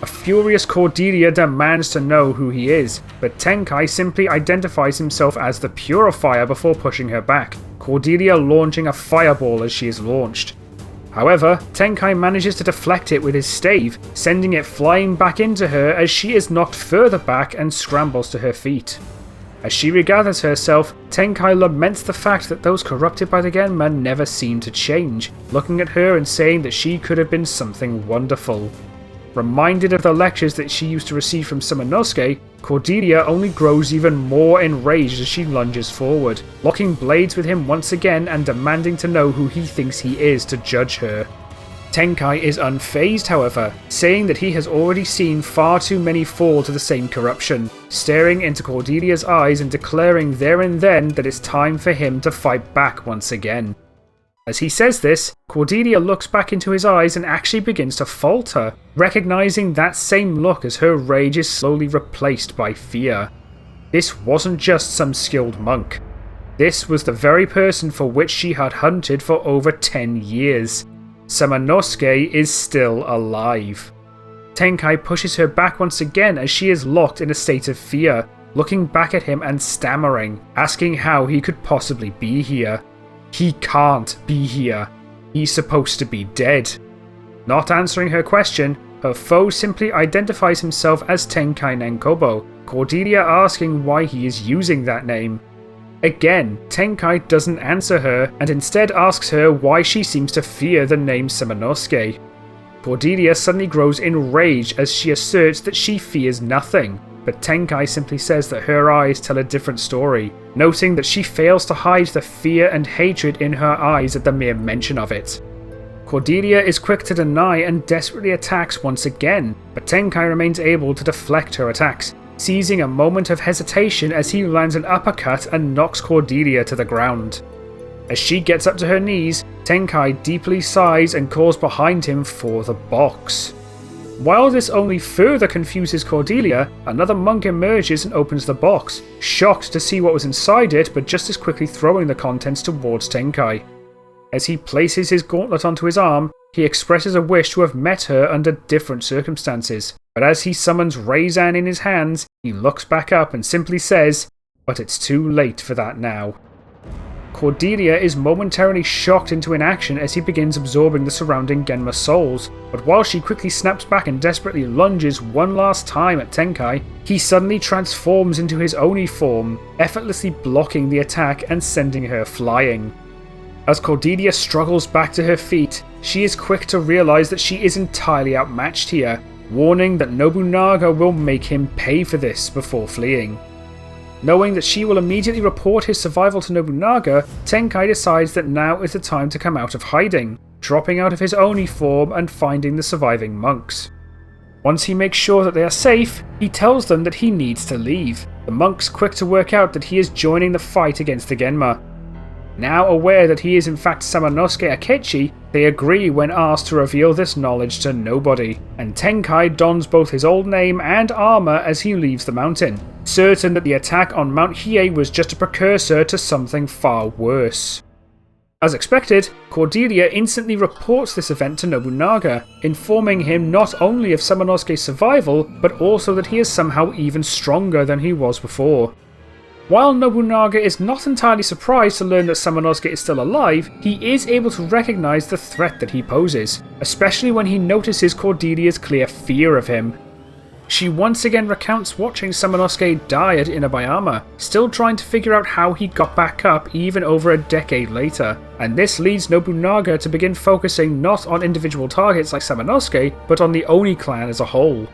A furious Cordelia demands to know who he is, but Tenkai simply identifies himself as the Purifier before pushing her back, Cordelia launching a fireball as she is launched. However, Tenkai manages to deflect it with his stave, sending it flying back into her as she is knocked further back and scrambles to her feet. As she regathers herself, Tenkai laments the fact that those corrupted by the Genma never seem to change, looking at her and saying that she could have been something wonderful. Reminded of the lectures that she used to receive from Samanosuke, Cordelia only grows even more enraged as she lunges forward, locking blades with him once again and demanding to know who he thinks he is to judge her. Tenkai is unfazed, however, saying that he has already seen far too many fall to the same corruption, staring into Cordelia's eyes and declaring there and then that it's time for him to fight back once again. As he says this, Cordelia looks back into his eyes and actually begins to falter, recognizing that same look as her rage is slowly replaced by fear. This wasn't just some skilled monk. This was the very person for which she had hunted for over 10 years. Samanosuke is still alive. Tenkai pushes her back once again as she is locked in a state of fear, looking back at him and stammering, asking how he could possibly be here. He can't be here. He's supposed to be dead. Not answering her question, her foe simply identifies himself as Tenkai Nenkobo, Cordelia asking why he is using that name. Again, Tenkai doesn't answer her and instead asks her why she seems to fear the name Samanosuke. Cordelia suddenly grows enraged as she asserts that she fears nothing, but Tenkai simply says that her eyes tell a different story, noting that she fails to hide the fear and hatred in her eyes at the mere mention of it. Cordelia is quick to deny and desperately attacks once again, but Tenkai remains able to deflect her attacks, seizing a moment of hesitation as he lands an uppercut and knocks Cordelia to the ground. As she gets up to her knees, Tenkai deeply sighs and calls behind him for the box. While this only further confuses Cordelia, another monk emerges and opens the box, shocked to see what was inside it but just as quickly throwing the contents towards Tenkai. As he places his gauntlet onto his arm, he expresses a wish to have met her under different circumstances, but as he summons Reizan in his hands, he looks back up and simply says, "But it's too late for that now." Cordelia is momentarily shocked into inaction as he begins absorbing the surrounding Genma souls, but while she quickly snaps back and desperately lunges one last time at Tenkai, he suddenly transforms into his Oni form, effortlessly blocking the attack and sending her flying. As Cordelia struggles back to her feet, she is quick to realize that she is entirely outmatched here, warning that Nobunaga will make him pay for this before fleeing. Knowing that she will immediately report his survival to Nobunaga, Tenkai decides that now is the time to come out of hiding, dropping out of his Oni form and finding the surviving monks. Once he makes sure that they are safe, he tells them that he needs to leave, the monks quick to work out that he is joining the fight against the Genma. Now aware that he is in fact Samanosuke Akechi, they agree when asked to reveal this knowledge to nobody, and Tenkai dons both his old name and armor as he leaves the mountain, certain that the attack on Mount Hiei was just a precursor to something far worse. As expected, Cordelia instantly reports this event to Nobunaga, informing him not only of Samanosuke's survival, but also that he is somehow even stronger than he was before. While Nobunaga is not entirely surprised to learn that Samanosuke is still alive, he is able to recognize the threat that he poses, especially when he notices Cordelia's clear fear of him. She once again recounts watching Samanosuke die at Inabayama, still trying to figure out how he got back up even over a decade later, and this leads Nobunaga to begin focusing not on individual targets like Samanosuke, but on the Oni clan as a whole.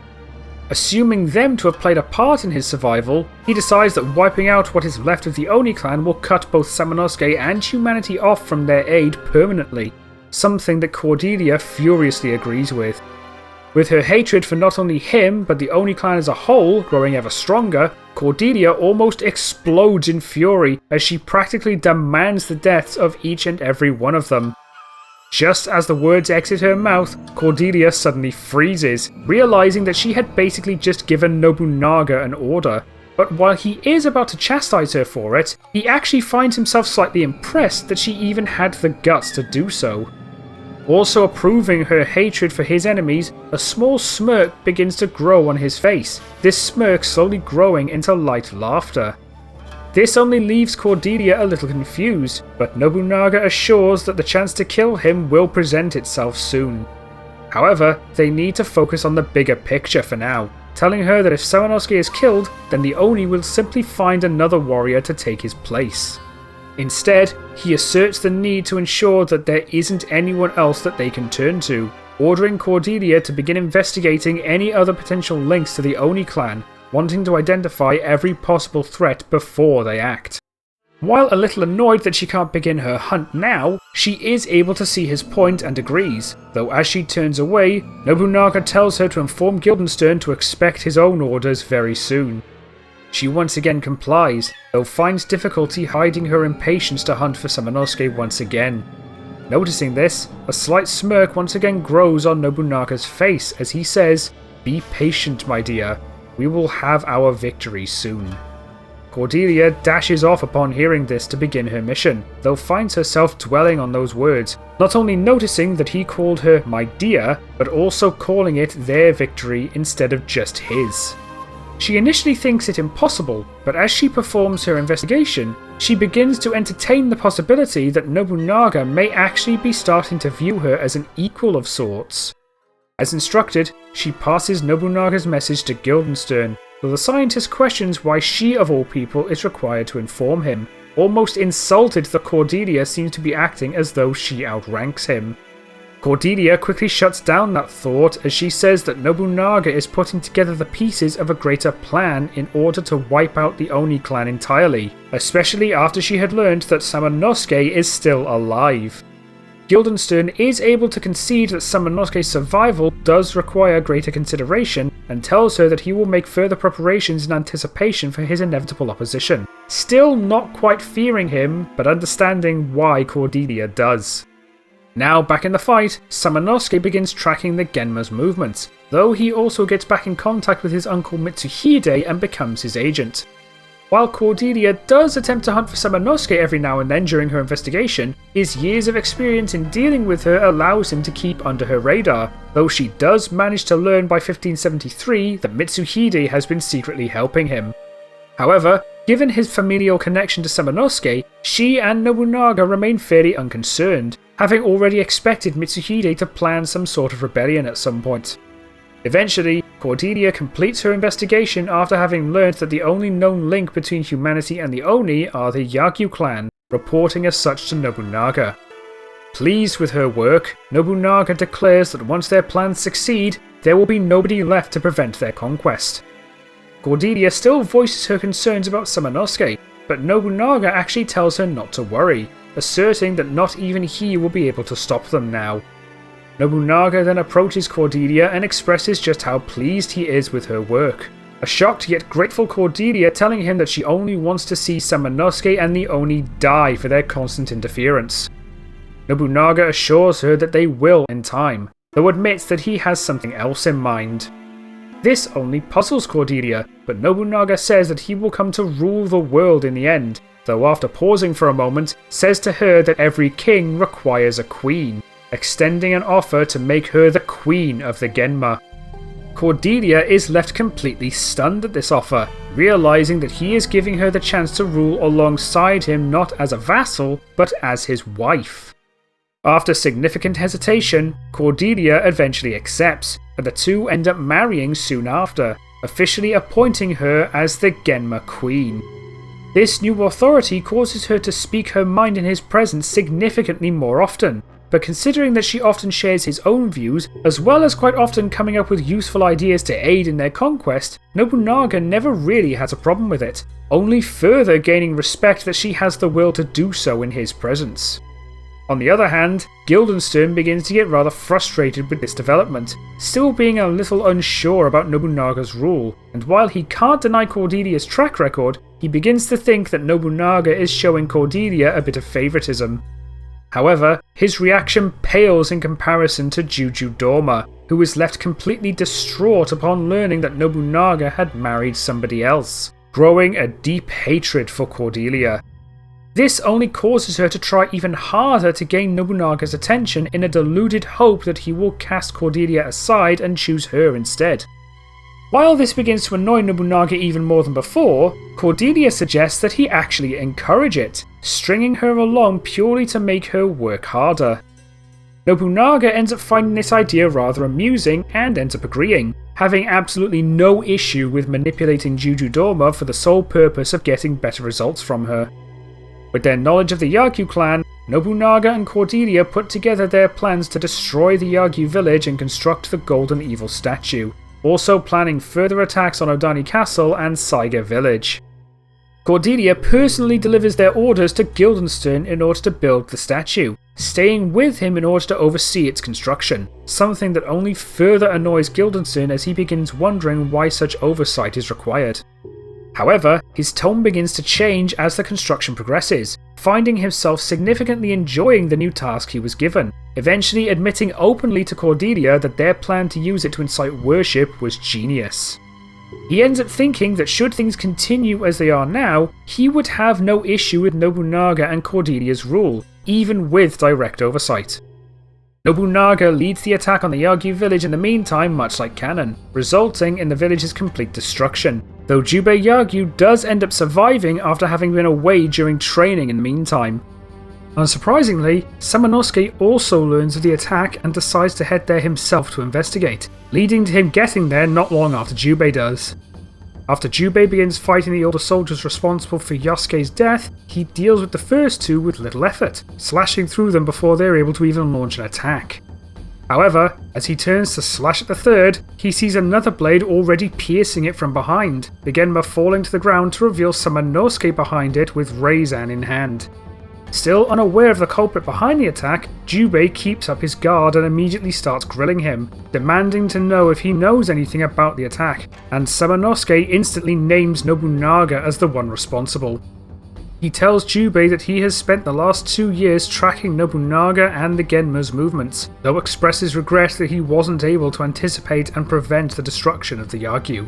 Assuming them to have played a part in his survival, he decides that wiping out what is left of the Oni clan will cut both Samanosuke and humanity off from their aid permanently, something that Cordelia furiously agrees with. With her hatred for not only him, but the Oni clan as a whole growing ever stronger, Cordelia almost explodes in fury as she practically demands the deaths of each and every one of them. Just as the words exit her mouth, Cordelia suddenly freezes, realizing that she had basically just given Nobunaga an order. But while he is about to chastise her for it, he actually finds himself slightly impressed that she even had the guts to do so. Also approving her hatred for his enemies, a small smirk begins to grow on his face, this smirk slowly growing into light laughter. This only leaves Cordelia a little confused, but Nobunaga assures that the chance to kill him will present itself soon. However, they need to focus on the bigger picture for now. telling her that if Samanosuke is killed, then the Oni will simply find another warrior to take his place. Instead, he asserts the need to ensure that there isn't anyone else that they can turn to, ordering Cordelia to begin investigating any other potential links to the Oni clan, wanting to identify every possible threat before they act. While a little annoyed that she can't begin her hunt now, she is able to see his point and agrees, though as she turns away, Nobunaga tells her to inform Guildenstern to expect his own orders very soon. She once again complies, though finds difficulty hiding her impatience to hunt for Samanosuke once again. Noticing this, a slight smirk once again grows on Nobunaga's face as he says, "Be patient, my dear. We will have our victory soon." Cordelia dashes off upon hearing this to begin her mission, though finds herself dwelling on those words, not only noticing that he called her "my dear", but also calling it their victory instead of just his. She initially thinks it impossible, but as she performs her investigation, she begins to entertain the possibility that Nobunaga may actually be starting to view her as an equal of sorts. As instructed, she passes Nobunaga's message to Guildenstern, though the scientist questions why she of all people is required to inform him, almost insulted that Cordelia seems to be acting as though she outranks him. Cordelia quickly shuts down that thought as she says that Nobunaga is putting together the pieces of a greater plan in order to wipe out the Oni clan entirely, especially after she had learned that Samanosuke is still alive. Guildenstern is able to concede that Samanosuke's survival does require greater consideration and tells her that he will make further preparations in anticipation for his inevitable opposition, still not quite fearing him, but understanding why Cordelia does. Now back in the fight, Samanosuke begins tracking the Genma's movements, though he also gets back in contact with his uncle Mitsuhide and becomes his agent. While Cordelia does attempt to hunt for Samanosuke every now and then during her investigation, his years of experience in dealing with her allows him to keep under her radar, though she does manage to learn by 1573 that Mitsuhide has been secretly helping him. However, given his familial connection to Samanosuke, she and Nobunaga remain fairly unconcerned, having already expected Mitsuhide to plan some sort of rebellion at some point. Eventually, Cordelia completes her investigation after having learned that the only known link between humanity and the Oni are the Yagyu clan, reporting as such to Nobunaga. Pleased with her work, Nobunaga declares that once their plans succeed, there will be nobody left to prevent their conquest. Cordelia still voices her concerns about Samanosuke, but Nobunaga actually tells her not to worry, asserting that not even he will be able to stop them now. Nobunaga then approaches Cordelia and expresses just how pleased he is with her work. A shocked yet grateful Cordelia telling him that she only wants to see Samanosuke and the Oni die for their constant interference. Nobunaga assures her that they will in time, though admits that he has something else in mind. This only puzzles Cordelia, but Nobunaga says that he will come to rule the world in the end, though after pausing for a moment, says to her that every king requires a queen, extending an offer to make her the queen of the Genma. Cordelia is left completely stunned at this offer, realizing that he is giving her the chance to rule alongside him not as a vassal, but as his wife. After significant hesitation, Cordelia eventually accepts, and the two end up marrying soon after, officially appointing her as the Genma Queen. This new authority causes her to speak her mind in his presence significantly more often, but considering that she often shares his own views, as well as quite often coming up with useful ideas to aid in their conquest, Nobunaga never really has a problem with it, only further gaining respect that she has the will to do so in his presence. On the other hand, Guildenstern begins to get rather frustrated with this development, still being a little unsure about Nobunaga's rule, and while he can't deny Cordelia's track record, he begins to think that Nobunaga is showing Cordelia a bit of favoritism. However, his reaction pales in comparison to Juju Dorma, who was left completely distraught upon learning that Nobunaga had married somebody else, growing a deep hatred for Cordelia. This only causes her to try even harder to gain Nobunaga's attention in a deluded hope that he will cast Cordelia aside and choose her instead. While this begins to annoy Nobunaga even more than before, Cordelia suggests that he actually encourage it, stringing her along purely to make her work harder. Nobunaga ends up finding this idea rather amusing and ends up agreeing, having absolutely no issue with manipulating Jujudoma for the sole purpose of getting better results from her. With their knowledge of the Yagyu clan, Nobunaga and Cordelia put together their plans to destroy the Yagyu village and construct the Golden Evil statue, also planning further attacks on Odani Castle and Saiga village. Cordelia personally delivers their orders to Guildenstern in order to build the statue, staying with him in order to oversee its construction, something that only further annoys Guildenstern as he begins wondering why such oversight is required. However, his tone begins to change as the construction progresses, finding himself significantly enjoying the new task he was given, eventually admitting openly to Cordelia that their plan to use it to incite worship was genius. He ends up thinking that should things continue as they are now, he would have no issue with Nobunaga and Cordelia's rule, even with direct oversight. Nobunaga leads the attack on the Yagyu village in the meantime, much like canon, resulting in the village's complete destruction, though Jubei Yagyu does end up surviving after having been away during training in the meantime. Unsurprisingly, Samanosuke also learns of the attack and decides to head there himself to investigate, leading to him getting there not long after Jubei does. After Jubei begins fighting the older soldiers responsible for Yosuke's death, he deals with the first two with little effort, slashing through them before they're able to even launch an attack. However, as he turns to slash at the third, he sees another blade already piercing it from behind, the Genma falling to the ground to reveal Samanosuke behind it with Reizan in hand. Still unaware of the culprit behind the attack, Jubei keeps up his guard and immediately starts grilling him, demanding to know if he knows anything about the attack, and Samanosuke instantly names Nobunaga as the one responsible. He tells Jubei that he has spent the last 2 years tracking Nobunaga and the Genma's movements, though expresses regret that he wasn't able to anticipate and prevent the destruction of the Yagyu.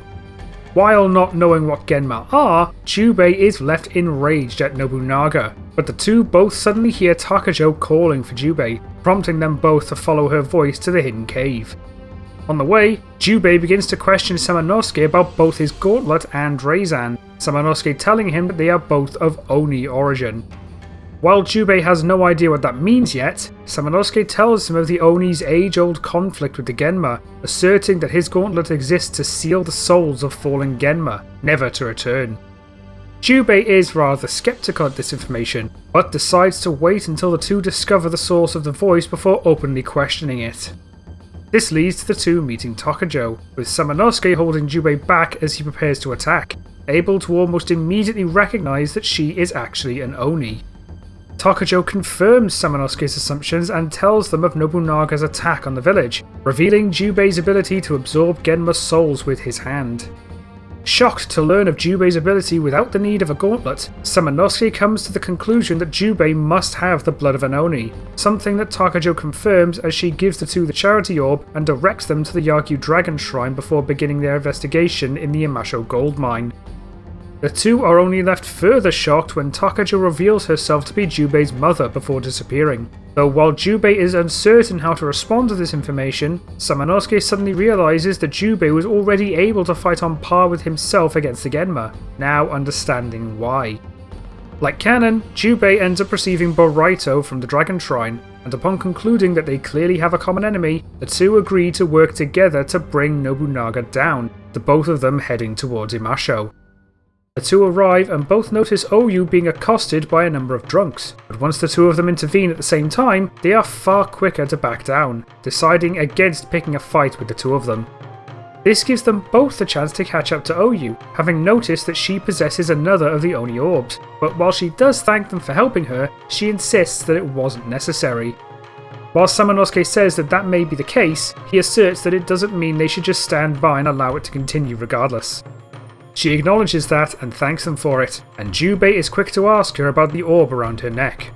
While not knowing what Genma are, Jubei is left enraged at Nobunaga, but the two both suddenly hear Takajo calling for Jubei, prompting them both to follow her voice to the hidden cave. On the way, Jubei begins to question Samanosuke about both his gauntlet and Reizan, Samanosuke telling him that they are both of Oni origin. While Jubei has no idea what that means yet, Samanosuke tells him of the Oni's age-old conflict with the Genma, asserting that his gauntlet exists to seal the souls of fallen Genma, never to return. Jubei is rather skeptical at this information, but decides to wait until the two discover the source of the voice before openly questioning it. This leads to the two meeting Takajo, with Samanosuke holding Jubei back as he prepares to attack, able to almost immediately recognize that she is actually an Oni. Takajo confirms Samanosuke's assumptions and tells them of Nobunaga's attack on the village, revealing Jubei's ability to absorb Genma's souls with his hand. Shocked to learn of Jubei's ability without the need of a gauntlet, Samanosuke comes to the conclusion that Jubei must have the blood of an Oni, something that Takajo confirms as she gives the two the charity orb and directs them to the Yagyu Dragon Shrine before beginning their investigation in the Imasho gold mine. The two are only left further shocked when Takajo reveals herself to be Jubei's mother before disappearing. Though while Jubei is uncertain how to respond to this information, Samanosuke suddenly realizes that Jubei was already able to fight on par with himself against the Genma, now understanding why. Like canon, Jubei ends up receiving Boraito from the Dragon Shrine, and upon concluding that they clearly have a common enemy, the two agree to work together to bring Nobunaga down, the both of them heading towards Imasho. The two arrive and both notice Oyu being accosted by a number of drunks, but once the two of them intervene at the same time, they are far quicker to back down, deciding against picking a fight with the two of them. This gives them both the chance to catch up to Oyu, having noticed that she possesses another of the Oni orbs, but while she does thank them for helping her, she insists that it wasn't necessary. While Samanosuke says that that may be the case, he asserts that it doesn't mean they should just stand by and allow it to continue regardless. She acknowledges that and thanks them for it, and Jubei is quick to ask her about the orb around her neck.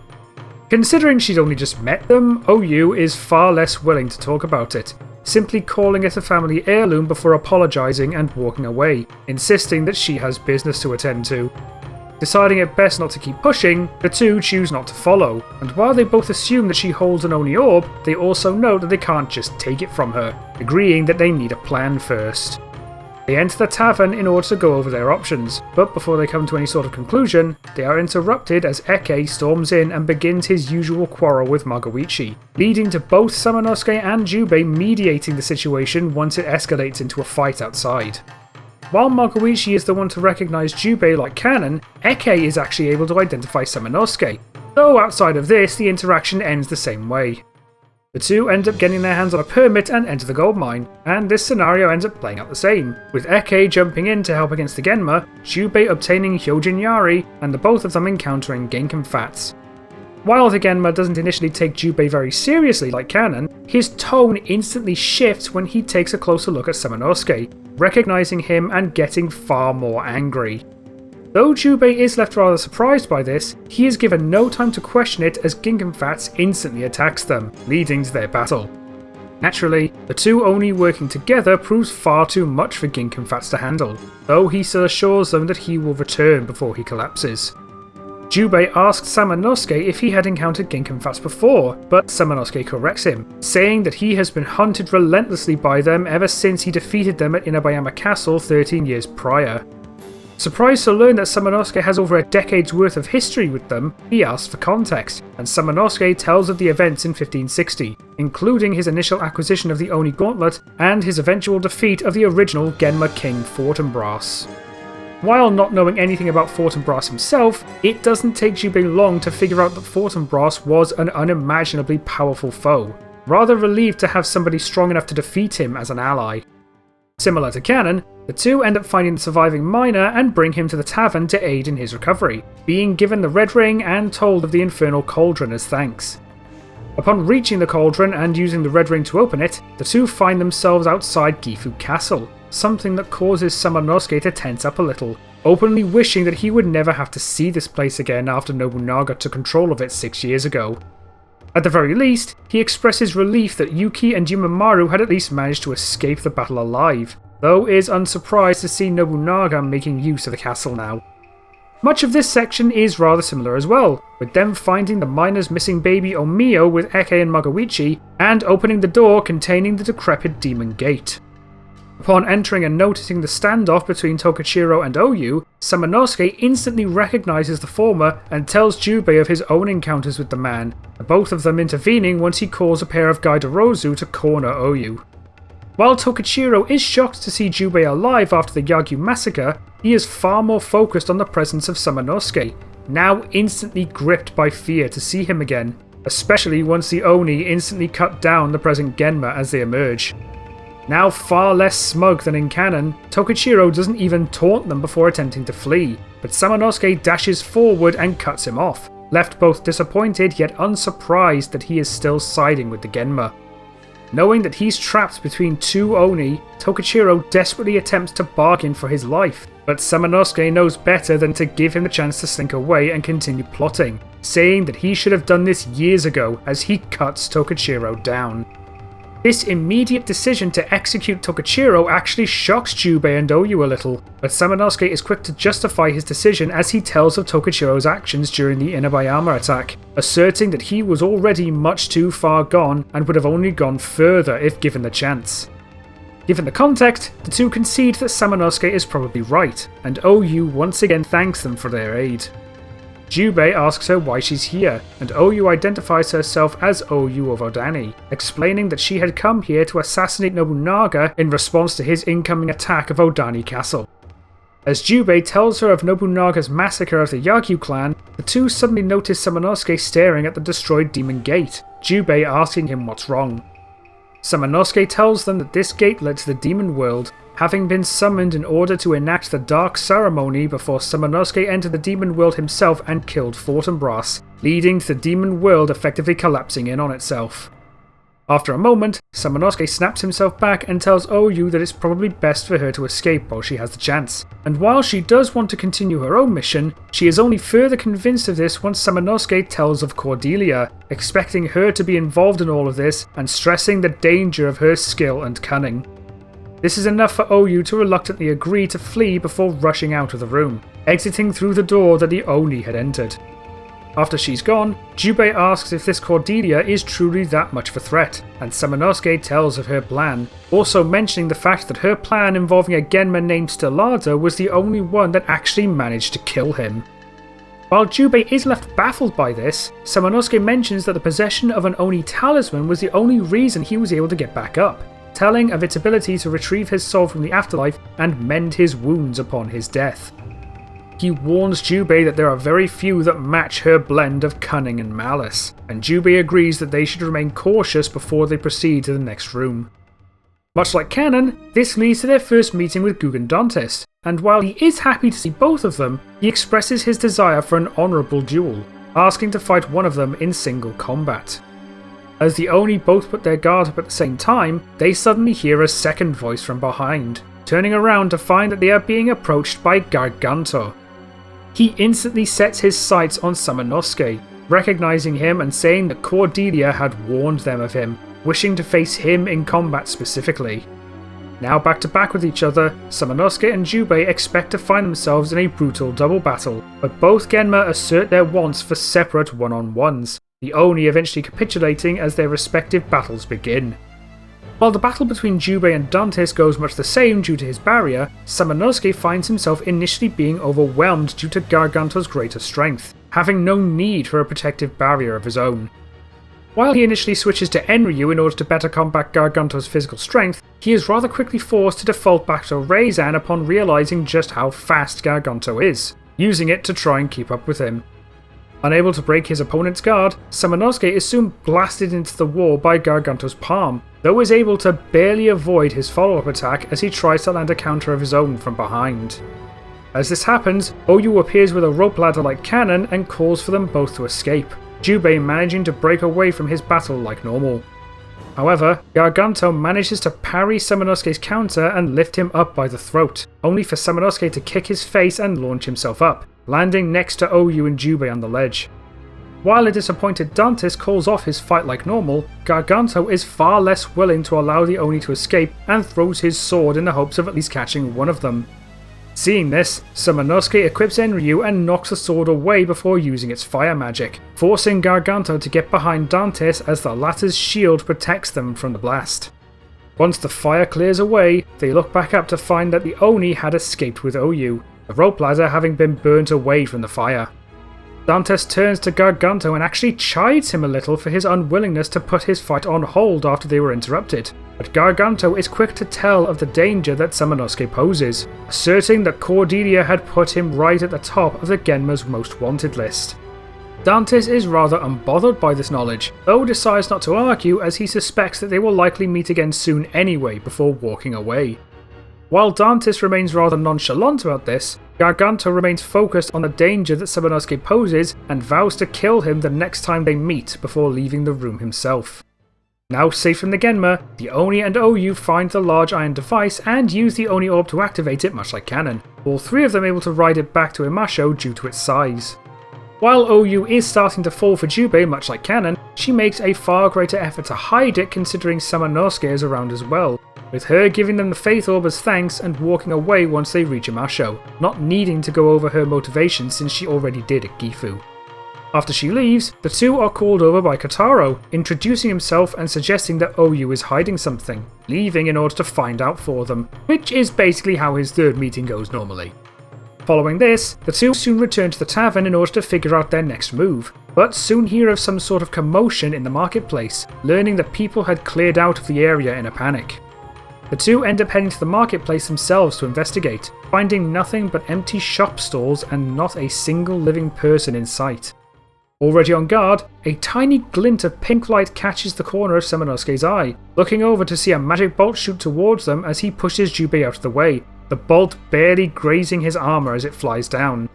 Considering she'd only just met them, Oyu is far less willing to talk about it, simply calling it a family heirloom before apologising and walking away, insisting that she has business to attend to. Deciding it best not to keep pushing, the two choose not to follow, and while they both assume that she holds an Oni orb, they also know that they can't just take it from her, agreeing that they need a plan first. They enter the tavern in order to go over their options, but before they come to any sort of conclusion, they are interrupted as Eke storms in and begins his usual quarrel with Magoichi, leading to both Samanosuke and Jubei mediating the situation once it escalates into a fight outside. While Magoichi is the one to recognise Jubei like canon, Eke is actually able to identify Samanosuke, though outside of this the interaction ends the same way. The two end up getting their hands on a permit and enter the gold mine, and this scenario ends up playing out the same, with Eke jumping in to help against the Genma, Jubei obtaining Hyojin Yari, and the both of them encountering Genkan Fats. While the Genma doesn't initially take Jubei very seriously like canon, his tone instantly shifts when he takes a closer look at Samanosuke, recognising him and getting far more angry. Though Jubei is left rather surprised by this, he is given no time to question it as Ginkan Fats instantly attacks them, leading to their battle. Naturally, the two only working together proves far too much for Ginkan Fats to handle, though he still assures them that he will return before he collapses. Jubei asks Samanosuke if he had encountered Ginkan Fats before, but Samanosuke corrects him, saying that he has been hunted relentlessly by them ever since he defeated them at Inabayama Castle 13 years prior. Surprised to learn that Samanosuke has over a decade's worth of history with them, he asks for context, and Samanosuke tells of the events in 1560, including his initial acquisition of the Oni Gauntlet and his eventual defeat of the original Genma King Fortinbras. While not knowing anything about Fortinbras himself, it doesn't take Jubei long to figure out that Fortinbras was an unimaginably powerful foe, rather relieved to have somebody strong enough to defeat him as an ally. Similar to canon, the two end up finding the surviving miner and bring him to the tavern to aid in his recovery, being given the red ring and told of the infernal cauldron as thanks. Upon reaching the cauldron and using the red ring to open it, the two find themselves outside Gifu Castle, something that causes Samanosuke to tense up a little, openly wishing that he would never have to see this place again after Nobunaga took control of it 6 years ago. At the very least, he expresses relief that Yuki and Yumemaru had at least managed to escape the battle alive, though is unsurprised to see Nobunaga making use of the castle now. Much of this section is rather similar as well, with them finding the miner's missing baby Omiyo with Eke and Magoichi, and opening the door containing the decrepit demon gate. Upon entering and noticing the standoff between Tokichiro and Oyu, Samanosuke instantly recognises the former and tells Jubei of his own encounters with the man, both of them intervening once he calls a pair of Gaidorozu to corner Oyu. While Tokichiro is shocked to see Jubei alive after the Yagyu massacre, he is far more focused on the presence of Samanosuke, now instantly gripped by fear to see him again, especially once the Oni instantly cut down the present Genma as they emerge. Now far less smug than in canon, Tokichiro doesn't even taunt them before attempting to flee, but Samanosuke dashes forward and cuts him off, left both disappointed yet unsurprised that he is still siding with the Genma. Knowing that he's trapped between two Oni, Tokichiro desperately attempts to bargain for his life, but Samanosuke knows better than to give him the chance to slink away and continue plotting, saying that he should have done this years ago as he cuts Tokichiro down. This immediate decision to execute Tokichiro actually shocks Jubei and Oyu a little, but Samanosuke is quick to justify his decision as he tells of Tokichiro's actions during the Inabayama attack, asserting that he was already much too far gone and would have only gone further if given the chance. Given the context, the two concede that Samanosuke is probably right, and Oyu once again thanks them for their aid. Jubei asks her why she's here, and Oyu identifies herself as Oyu of Odani, explaining that she had come here to assassinate Nobunaga in response to his incoming attack of Odani Castle. As Jubei tells her of Nobunaga's massacre of the Yagyu clan, the two suddenly notice Samanosuke staring at the destroyed demon gate, Jubei asking him what's wrong. Samanosuke tells them that this gate led to the demon world, having been summoned in order to enact the dark ceremony before Samanosuke entered the demon world himself and killed Fortinbras, leading to the demon world effectively collapsing in on itself. After a moment, Samanosuke snaps himself back and tells Oyu that it's probably best for her to escape while she has the chance, and while she does want to continue her own mission, she is only further convinced of this once Samanosuke tells of Cordelia, expecting her to be involved in all of this and stressing the danger of her skill and cunning. This is enough for Oyu to reluctantly agree to flee before rushing out of the room, exiting through the door that the Oni had entered. After she's gone, Jubei asks if this Cordelia is truly that much of a threat, and Samanosuke tells of her plan, also mentioning the fact that her plan involving a Genma named Stellada was the only one that actually managed to kill him. While Jubei is left baffled by this, Samanosuke mentions that the possession of an Oni talisman was the only reason he was able to get back up, telling of its ability to retrieve his soul from the afterlife and mend his wounds upon his death. He warns Jubei that there are very few that match her blend of cunning and malice, and Jubei agrees that they should remain cautious before they proceed to the next room. Much like canon, this leads to their first meeting with Gugen Dantes, and while he is happy to see both of them, he expresses his desire for an honourable duel, asking to fight one of them in single combat. As the Oni both put their guard up at the same time, they suddenly hear a second voice from behind, turning around to find that they are being approached by Garganto. He instantly sets his sights on Samanosuke, recognizing him and saying that Cordelia had warned them of him, wishing to face him in combat specifically. Now back to back with each other, Samanosuke and Jubei expect to find themselves in a brutal double battle, but both Genma assert their wants for separate one-on-ones, the Oni eventually capitulating as their respective battles begin. While the battle between Jubei and Dantes goes much the same due to his barrier, Samanosuke finds himself initially being overwhelmed due to Garganto's greater strength, having no need for a protective barrier of his own. While he initially switches to Enryu in order to better combat Garganto's physical strength, he is rather quickly forced to default back to Reizan upon realizing just how fast Garganto is, using it to try and keep up with him. Unable to break his opponent's guard, Samanosuke is soon blasted into the wall by Garganto's palm, though is able to barely avoid his follow-up attack as he tries to land a counter of his own from behind. As this happens, Oyu appears with a rope ladder like cannon and calls for them both to escape, Jubei managing to break away from his battle like normal. However, Garganto manages to parry Samanosuke's counter and lift him up by the throat, only for Samanosuke to kick his face and launch himself up, landing next to Oyu and Jubei on the ledge. While a disappointed Dantes calls off his fight like normal, Garganto is far less willing to allow the Oni to escape and throws his sword in the hopes of at least catching one of them. Seeing this, Samanosuke equips Enryu and knocks the sword away before using its fire magic, forcing Garganto to get behind Dantes as the latter's shield protects them from the blast. Once the fire clears away, they look back up to find that the Oni had escaped with Oyu, the rope ladder having been burnt away from the fire. Dantes turns to Garganto and actually chides him a little for his unwillingness to put his fight on hold after they were interrupted, but Garganto is quick to tell of the danger that Samanosuke poses, asserting that Cordelia had put him right at the top of the Genma's most wanted list. Dantes is rather unbothered by this knowledge, though decides not to argue as he suspects that they will likely meet again soon anyway before walking away. While Dantes remains rather nonchalant about this, Garganto remains focused on the danger that Samanosuke poses and vows to kill him the next time they meet before leaving the room himself. Now safe from the Genma, the Oni and Oyu find the large iron device and use the Oni orb to activate it much like canon, all three of them able to ride it back to Imasho due to its size. While Oyu is starting to fall for Jubei much like canon, she makes a far greater effort to hide it considering Samanosuke is around as well, with her giving them the Faith Orb as thanks and walking away once they reach Imasho, not needing to go over her motivation since she already did at Gifu. After she leaves, the two are called over by Kotaro, introducing himself and suggesting that Oyu is hiding something, leaving in order to find out for them, which is basically how his third meeting goes normally. Following this, the two soon return to the tavern in order to figure out their next move, but soon hear of some sort of commotion in the marketplace, learning that people had cleared out of the area in a panic. The two end up heading to the marketplace themselves to investigate, finding nothing but empty shop stalls and not a single living person in sight. Already on guard, a tiny glint of pink light catches the corner of Samanosuke's eye, looking over to see a magic bolt shoot towards them as he pushes Jubei out of the way, the bolt barely grazing his armor as it flies down.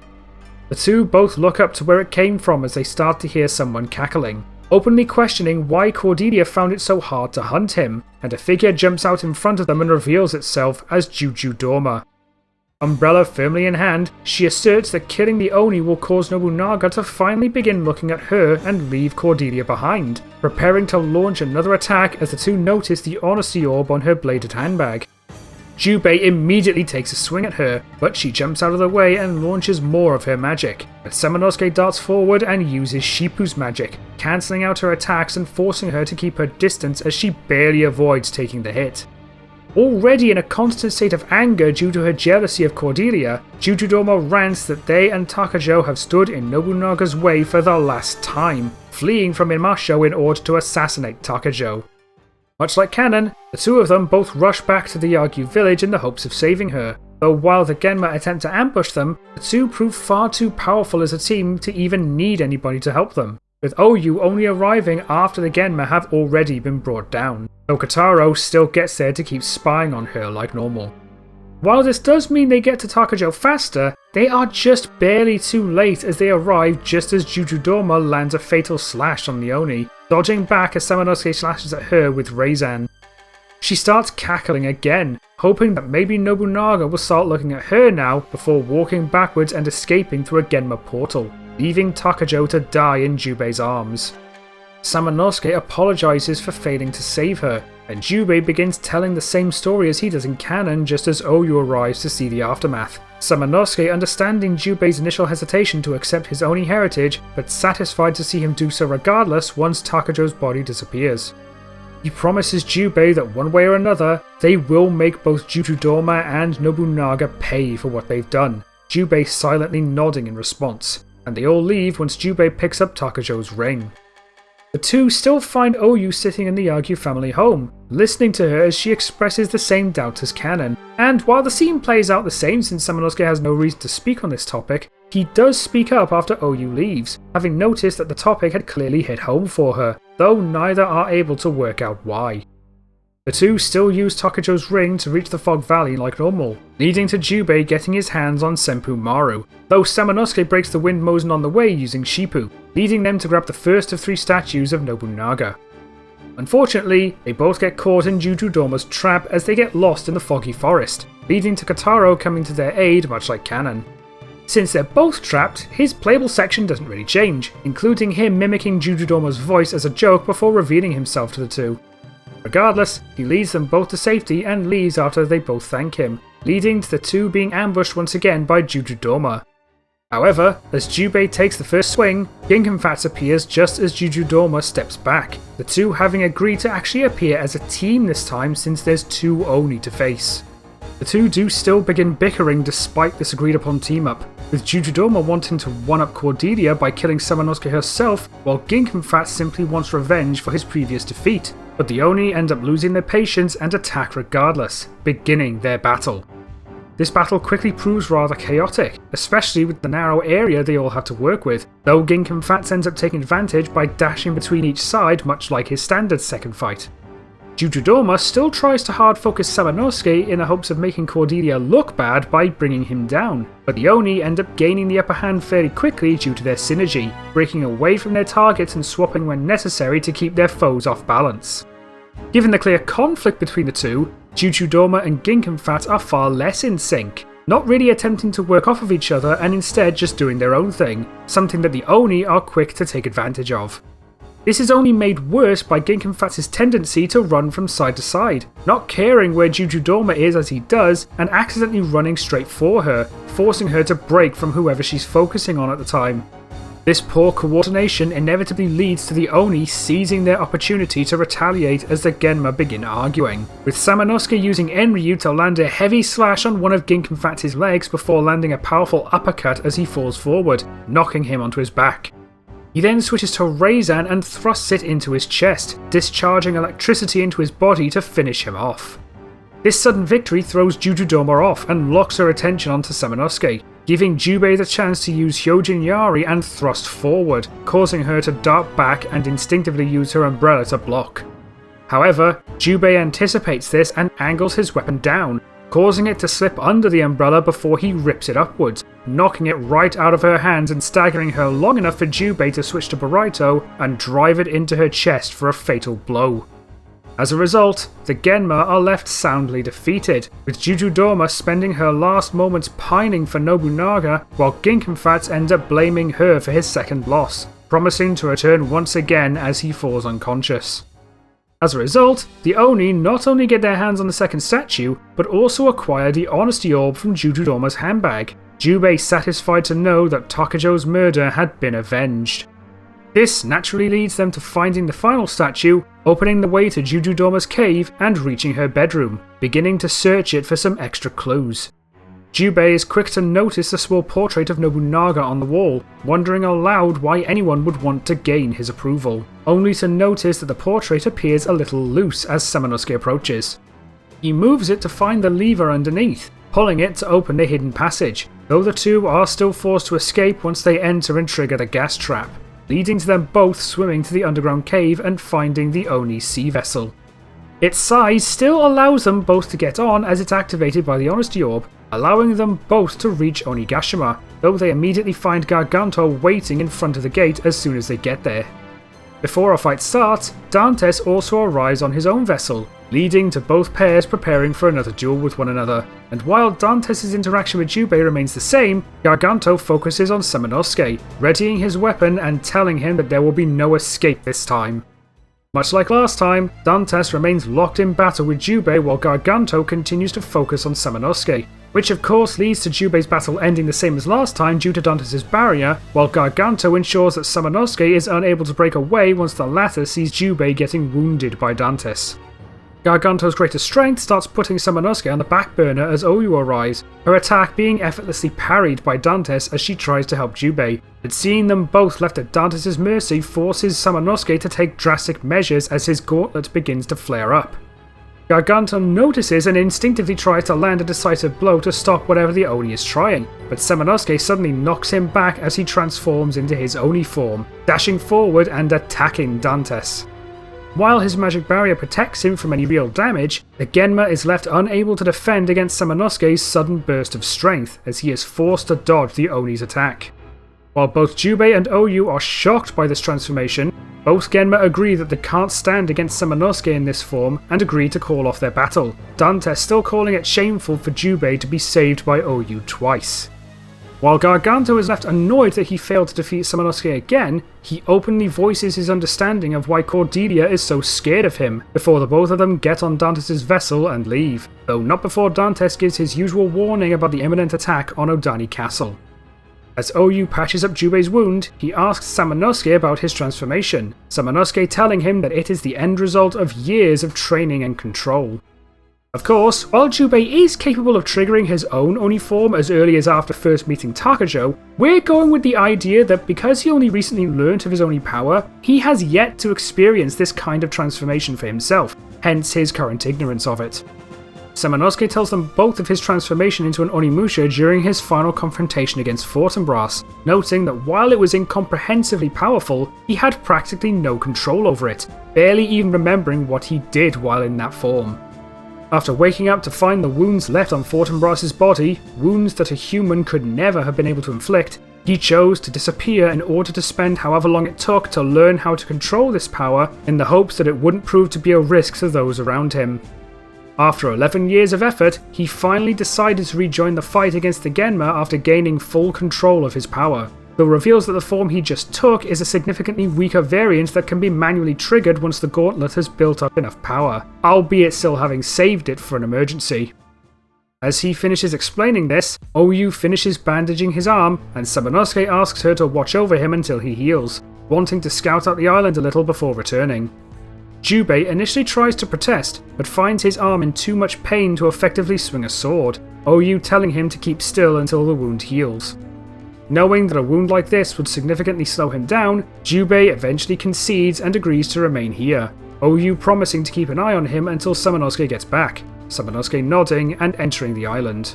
The two both look up to where it came from as they start to hear someone cackling, openly questioning why Cordelia found it so hard to hunt him, and a figure jumps out in front of them and reveals itself as Juju Dorma. Umbrella firmly in hand, she asserts that killing the Oni will cause Nobunaga to finally begin looking at her and leave Cordelia behind, preparing to launch another attack as the two notice the Honesty Orb on her bladed handbag. Jubei immediately takes a swing at her, but she jumps out of the way and launches more of her magic. But Samanosuke darts forward and uses Shippu's magic, cancelling out her attacks and forcing her to keep her distance as she barely avoids taking the hit. Already in a constant state of anger due to her jealousy of Cordelia, Jutodoma rants that they and Takajo have stood in Nobunaga's way for the last time, fleeing from Imasho in order to assassinate Takajo. Much like canon, the two of them both rush back to the Yagyu village in the hopes of saving her, though while the Genma attempt to ambush them, the two prove far too powerful as a team to even need anybody to help them, with Oyu only arriving after the Genma have already been brought down, though Kotaro still gets there to keep spying on her like normal. While this does mean they get to Takajo faster, they are just barely too late as they arrive just as Jutodoma lands a fatal slash on Leone, dodging back as Samanosuke slashes at her with Reizan. She starts cackling again, hoping that maybe Nobunaga will start looking at her now before walking backwards and escaping through a Genma portal, leaving Takajo to die in Jubei's arms. Samanosuke apologizes for failing to save her, and Jubei begins telling the same story as he does in canon just as Oyu arrives to see the aftermath. Samanosuke understanding Jubei's initial hesitation to accept his Oni heritage, but satisfied to see him do so regardless once Takajo's body disappears. He promises Jubei that one way or another, they will make both Jutodoma and Nobunaga pay for what they've done, Jubei silently nodding in response, and they all leave once Jubei picks up Takajo's ring. The two still find Oyu sitting in the Yagyu family home, listening to her as she expresses the same doubts as canon, and while the scene plays out the same since Samanosuke has no reason to speak on this topic, he does speak up after Oyu leaves, having noticed that the topic had clearly hit home for her, though neither are able to work out why. The two still use Takajo's ring to reach the Fog Valley like normal, leading to Jubei getting his hands on Senpu Maru, though Samanosuke breaks the Wind Mosen on the way using Shippu, leading them to grab the first of 3 statues of Nobunaga. Unfortunately, they both get caught in Jutodoma's trap as they get lost in the foggy forest, leading to Kotaro coming to their aid much like canon. Since they're both trapped, his playable section doesn't really change, including him mimicking Jutodoma's voice as a joke before revealing himself to the two. Regardless, he leads them both to safety and leaves after they both thank him, leading to the two being ambushed once again by Jutodoma. However, as Jubei takes the first swing, Ginkenfatz appears just as Jutodoma steps back, the two having agreed to actually appear as a team this time since there's 2 Oni to face. The two do still begin bickering despite this agreed upon team up, with Jutodoma wanting to one-up Cordelia by killing Samanosuke herself, while Ginkenfatz simply wants revenge for his previous defeat, but the Oni end up losing their patience and attack regardless, beginning their battle. This battle quickly proves rather chaotic, especially with the narrow area they all have to work with, though Ginkenfatz ends up taking advantage by dashing between each side much like his standard second fight. Jutodoma still tries to hard focus Samanosuke in the hopes of making Cordelia look bad by bringing him down, but the Oni end up gaining the upper hand fairly quickly due to their synergy, breaking away from their targets and swapping when necessary to keep their foes off balance. Given the clear conflict between the two, Jutodoma and Ginkenfatz are far less in sync, not really attempting to work off of each other and instead just doing their own thing, something that the Oni are quick to take advantage of. This is only made worse by Ginkenfatz's tendency to run from side to side, not caring where Jutodoma is as he does, and accidentally running straight for her, forcing her to break from whoever she's focusing on at the time. This poor coordination inevitably leads to the Oni seizing their opportunity to retaliate as the Genma begin arguing, with Samanosuke using Enryu to land a heavy slash on one of Ginkenfatz's legs before landing a powerful uppercut as he falls forward, knocking him onto his back. He then switches to Reizan and thrusts it into his chest, discharging electricity into his body to finish him off. This sudden victory throws Jutodoma off and locks her attention onto Samanosuke, giving Jubei the chance to use Hyojin Yari and thrust forward, causing her to dart back and instinctively use her umbrella to block. However, Jubei anticipates this and angles his weapon down, causing it to slip under the umbrella before he rips it upwards, knocking it right out of her hands and staggering her long enough for Jubei to switch to Boruto and drive it into her chest for a fatal blow. As a result, the Genma are left soundly defeated, with Jutodoma spending her last moments pining for Nobunaga, while Ginkenfatz ends up blaming her for his second loss, promising to return once again as he falls unconscious. As a result, the Oni not only get their hands on the second statue, but also acquire the Honesty Orb from Judodoma's handbag, Jubei satisfied to know that Takajo's murder had been avenged. This naturally leads them to finding the final statue, opening the way to Judodoma's cave and reaching her bedroom, beginning to search it for some extra clues. Jubei is quick to notice the small portrait of Nobunaga on the wall, wondering aloud why anyone would want to gain his approval, only to notice that the portrait appears a little loose as Samanosuke approaches. He moves it to find the lever underneath, pulling it to open the hidden passage, though the two are still forced to escape once they enter and trigger the gas trap, leading to them both swimming to the underground cave and finding the Oni sea vessel. Its size still allows them both to get on as it's activated by the Honesty Orb, allowing them both to reach Onigashima, though they immediately find Garganto waiting in front of the gate as soon as they get there. Before our fight starts, Dantes also arrives on his own vessel, leading to both pairs preparing for another duel with one another, and while Dantes' interaction with Jubei remains the same, Garganto focuses on Samanosuke, readying his weapon and telling him that there will be no escape this time. Much like last time, Dantes remains locked in battle with Jubei while Garganto continues to focus on Samanosuke, which of course leads to Jubei's battle ending the same as last time due to Dantes' barrier, while Garganto ensures that Samanosuke is unable to break away once the latter sees Jubei getting wounded by Dantes. Garganto's greater strength starts putting Samanosuke on the back burner as Oyu arrives, her attack being effortlessly parried by Dantes as she tries to help Jubei, but seeing them both left at Dantes' mercy forces Samanosuke to take drastic measures as his gauntlet begins to flare up. Garganto notices and instinctively tries to land a decisive blow to stop whatever the Oni is trying, but Samanosuke suddenly knocks him back as he transforms into his Oni form, dashing forward and attacking Dantes. While his magic barrier protects him from any real damage, the Genma is left unable to defend against Samanosuke's sudden burst of strength as he is forced to dodge the Oni's attack. While both Jubei and Oyu are shocked by this transformation, both Genma agree that they can't stand against Samanosuke in this form and agree to call off their battle, Dantes still calling it shameful for Jubei to be saved by Oyu twice. While Garganto is left annoyed that he failed to defeat Samanosuke again, he openly voices his understanding of why Cordelia is so scared of him, before the both of them get on Dantes' vessel and leave, though not before Dantes gives his usual warning about the imminent attack on Odani Castle. As Oyu patches up Jubei's wound, he asks Samanosuke about his transformation, Samanosuke telling him that it is the end result of years of training and control. Of course, while Jubei is capable of triggering his own Oni form as early as after first meeting Takajo, we're going with the idea that because he only recently learnt of his Oni power, he has yet to experience this kind of transformation for himself, hence his current ignorance of it. Samanosuke tells them both of his transformation into an Onimusha during his final confrontation against Fortinbras, noting that while it was incomprehensibly powerful, he had practically no control over it, barely even remembering what he did while in that form. After waking up to find the wounds left on Fortinbras' body, wounds that a human could never have been able to inflict, he chose to disappear in order to spend however long it took to learn how to control this power in the hopes that it wouldn't prove to be a risk to those around him. After 11 years of effort, he finally decided to rejoin the fight against the Genma after gaining full control of his power, though reveals that the form he just took is a significantly weaker variant that can be manually triggered once the gauntlet has built up enough power, albeit still having saved it for an emergency. As he finishes explaining this, Oyu finishes bandaging his arm, and Samanosuke asks her to watch over him until he heals, wanting to scout out the island a little before returning. Jubei initially tries to protest, but finds his arm in too much pain to effectively swing a sword, Oyu telling him to keep still until the wound heals. Knowing that a wound like this would significantly slow him down, Jubei eventually concedes and agrees to remain here, Oyu promising to keep an eye on him until Samanosuke gets back, Samanosuke nodding and entering the island.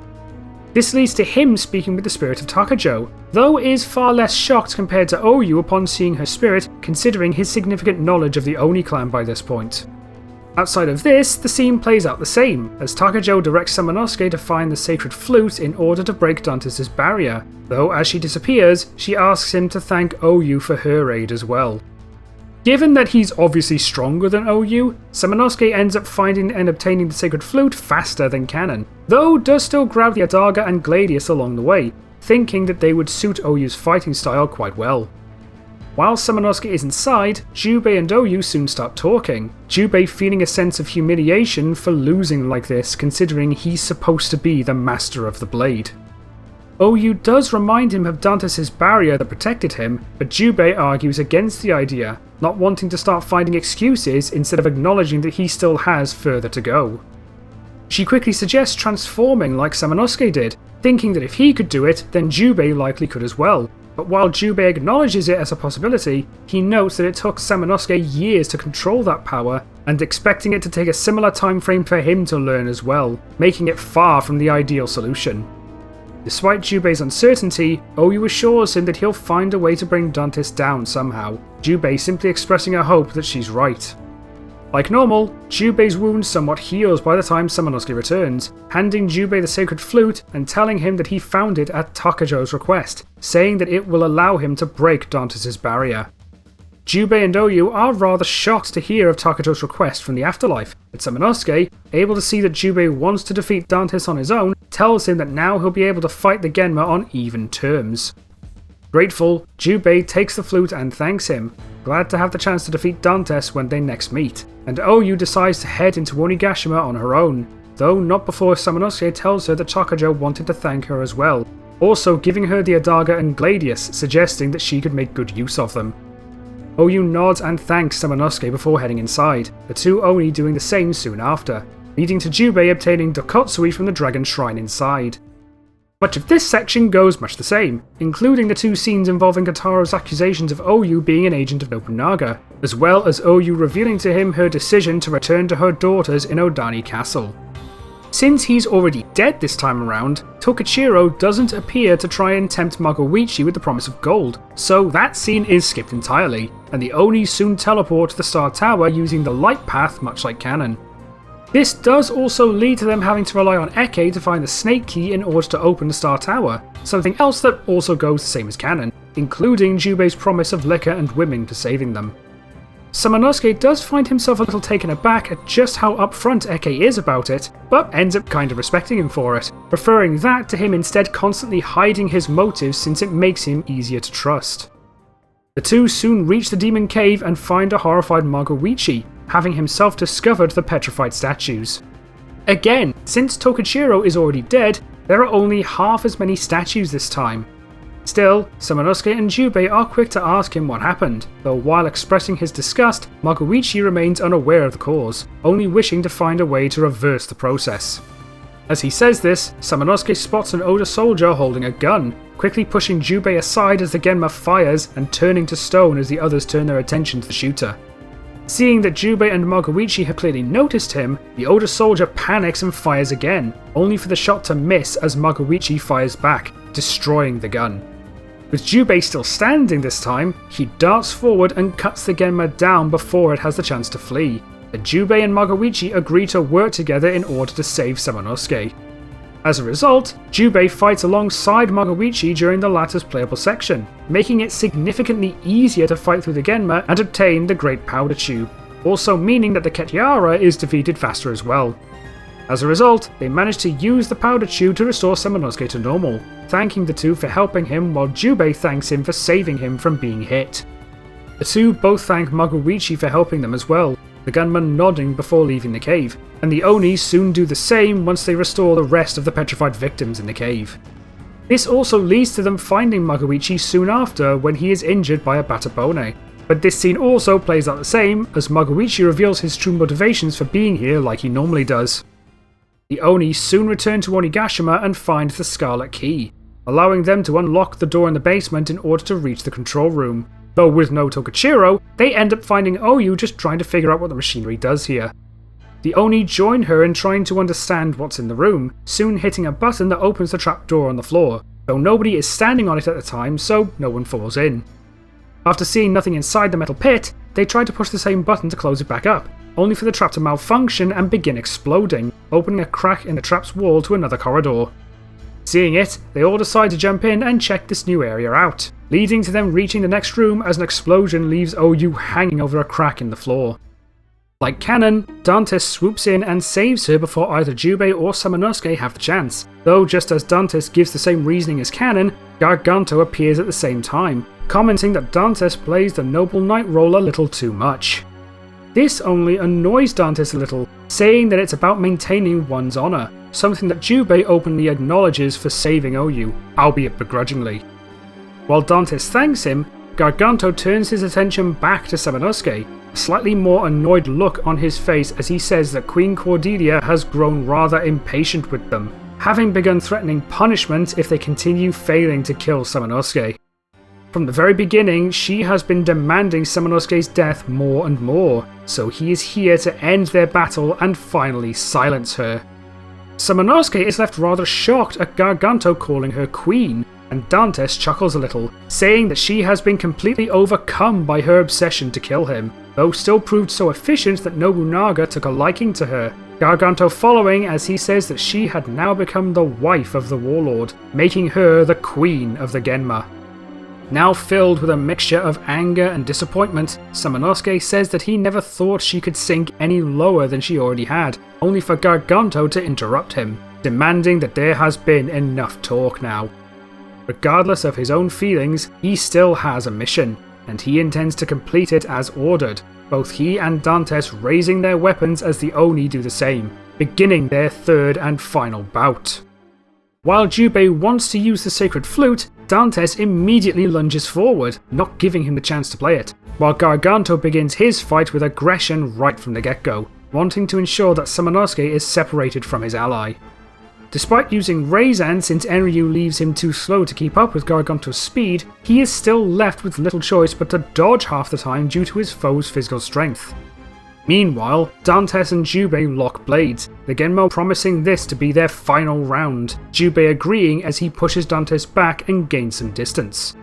This leads to him speaking with the spirit of Takajo, though is far less shocked compared to Oyu upon seeing her spirit, considering his significant knowledge of the Oni clan by this point. Outside of this, the scene plays out the same, as Takajo directs Samanosuke to find the sacred flute in order to break Dantes' barrier, though as she disappears, she asks him to thank Oyu for her aid as well. Given that he's obviously stronger than Oyu, Samanosuke ends up finding and obtaining the sacred flute faster than canon, though does still grab the Adaga and Gladius along the way, thinking that they would suit Oyu's fighting style quite well. While Samanosuke is inside, Jubei and Oyu soon start talking, Jubei feeling a sense of humiliation for losing like this considering he's supposed to be the master of the blade. Oyu does remind him of Dantes' barrier that protected him, but Jubei argues against the idea, not wanting to start finding excuses instead of acknowledging that he still has further to go. She quickly suggests transforming like Samanosuke did, thinking that if he could do it, then Jubei likely could as well. But while Jubei acknowledges it as a possibility, he notes that it took Samanosuke years to control that power, and expecting it to take a similar time frame for him to learn as well, making it far from the ideal solution. Despite Jubei's uncertainty, Oyu assures him that he'll find a way to bring Dantes down somehow, Jubei simply expressing a hope that she's right. Like normal, Jubei's wound somewhat heals by the time Samanosuke returns, handing Jubei the sacred flute and telling him that he found it at Takajo's request, saying that it will allow him to break Dantes' barrier. Jubei and Oyu are rather shocked to hear of Takajo's request from the afterlife, but Samanosuke, able to see that Jubei wants to defeat Dantes on his own, tells him that now he'll be able to fight the Genma on even terms. Grateful, Jubei takes the flute and thanks him, glad to have the chance to defeat Dantes when they next meet, and Oyu decides to head into Onigashima on her own, though not before Samanosuke tells her that Takajo wanted to thank her as well, also giving her the Adaga and Gladius, suggesting that she could make good use of them. Oyu nods and thanks Samanosuke before heading inside, the two Oni doing the same soon after, leading to Jubei obtaining Dokotsui from the dragon shrine inside. Much of this section goes much the same, including the two scenes involving Kataro's accusations of Oyu being an agent of Nobunaga, as well as Oyu revealing to him her decision to return to her daughters in Odani Castle. Since he's already dead this time around, Tokichiro doesn't appear to try and tempt Magoichi with the promise of gold, so that scene is skipped entirely, and the Oni soon teleport to the Star Tower using the light path much like canon. This does also lead to them having to rely on Eke to find the snake key in order to open the Star Tower, something else that also goes the same as canon, including Jubei's promise of liquor and women for saving them. Samanosuke does find himself a little taken aback at just how upfront Eke is about it, but ends up kind of respecting him for it, preferring that to him instead constantly hiding his motives since it makes him easier to trust. The two soon reach the demon cave and find a horrified Magoichi, having himself discovered the petrified statues. Again, since Tokichiro is already dead, there are only half as many statues this time. Still, Samanosuke and Jubei are quick to ask him what happened, though while expressing his disgust, Magoichi remains unaware of the cause, only wishing to find a way to reverse the process. As he says this, Samanosuke spots an Oda soldier holding a gun, quickly pushing Jubei aside as the Genma fires and turning to stone as the others turn their attention to the shooter. Seeing that Jubei and Magoichi have clearly noticed him, the Oda soldier panics and fires again, only for the shot to miss as Magoichi fires back, destroying the gun. With Jubei still standing this time, he darts forward and cuts the Genma down before it has the chance to flee, and Jubei and Magoichi agree to work together in order to save Samanosuke. As a result, Jubei fights alongside Magoichi during the latter's playable section, making it significantly easier to fight through the Genma and obtain the Great Powder Tube, also meaning that the Ketiara is defeated faster as well. As a result, they manage to use the Powder Tube to restore Samanosuke to normal, thanking the two for helping him while Jubei thanks him for saving him from being hit. The two both thank Magoichi for helping them as well, the gunman nodding before leaving the cave, and the Oni soon do the same once they restore the rest of the petrified victims in the cave. This also leads to them finding Magoichi soon after when he is injured by a Batabone, but this scene also plays out the same as Magoichi reveals his true motivations for being here like he normally does. The Oni soon return to Onigashima and find the Scarlet Key, allowing them to unlock the door in the basement in order to reach the control room. Though with no Tokichiro, they end up finding Oyu just trying to figure out what the machinery does here. The Oni join her in trying to understand what's in the room, soon hitting a button that opens the trapdoor on the floor, though nobody is standing on it at the time, so no one falls in. After seeing nothing inside the metal pit, they try to push the same button to close it back up, only for the trap to malfunction and begin exploding, opening a crack in the trap's wall to another corridor. Seeing it, they all decide to jump in and check this new area out, leading to them reaching the next room as an explosion leaves Oyu hanging over a crack in the floor. Like canon, Dantes swoops in and saves her before either Jubei or Samanosuke have the chance, though just as Dantes gives the same reasoning as canon, Garganto appears at the same time, commenting that Dantes plays the noble knight role a little too much. This only annoys Dantes a little, saying that it's about maintaining one's honour, something that Jubei openly acknowledges for saving Oyu, albeit begrudgingly. While Dantes thanks him, Garganto turns his attention back to Samanosuke, a slightly more annoyed look on his face as he says that Queen Cordelia has grown rather impatient with them, having begun threatening punishment if they continue failing to kill Samanosuke. From the very beginning, she has been demanding Samanosuke's death more and more, so he is here to end their battle and finally silence her. Samanosuke is left rather shocked at Garganto calling her queen, and Dantes chuckles a little, saying that she has been completely overcome by her obsession to kill him, though still proved so efficient that Nobunaga took a liking to her, Garganto following as he says that she had now become the wife of the warlord, making her the queen of the Genma. Now filled with a mixture of anger and disappointment, Samanosuke says that he never thought she could sink any lower than she already had, only for Garganto to interrupt him, demanding that there has been enough talk now. Regardless of his own feelings, he still has a mission, and he intends to complete it as ordered, both he and Dantes raising their weapons as the Oni do the same, beginning their third and final bout. While Jubei wants to use the sacred flute, Dantes immediately lunges forward, not giving him the chance to play it, while Garganto begins his fight with aggression right from the get-go, wanting to ensure that Samanosuke is separated from his ally. Despite using Reizan since Enryu leaves him too slow to keep up with Garganto's speed, he is still left with little choice but to dodge half the time due to his foe's physical strength. Meanwhile, Dantes and Jubei lock blades, the Genmo promising this to be their final round, Jubei agreeing as he pushes Dantes back and gains some distance.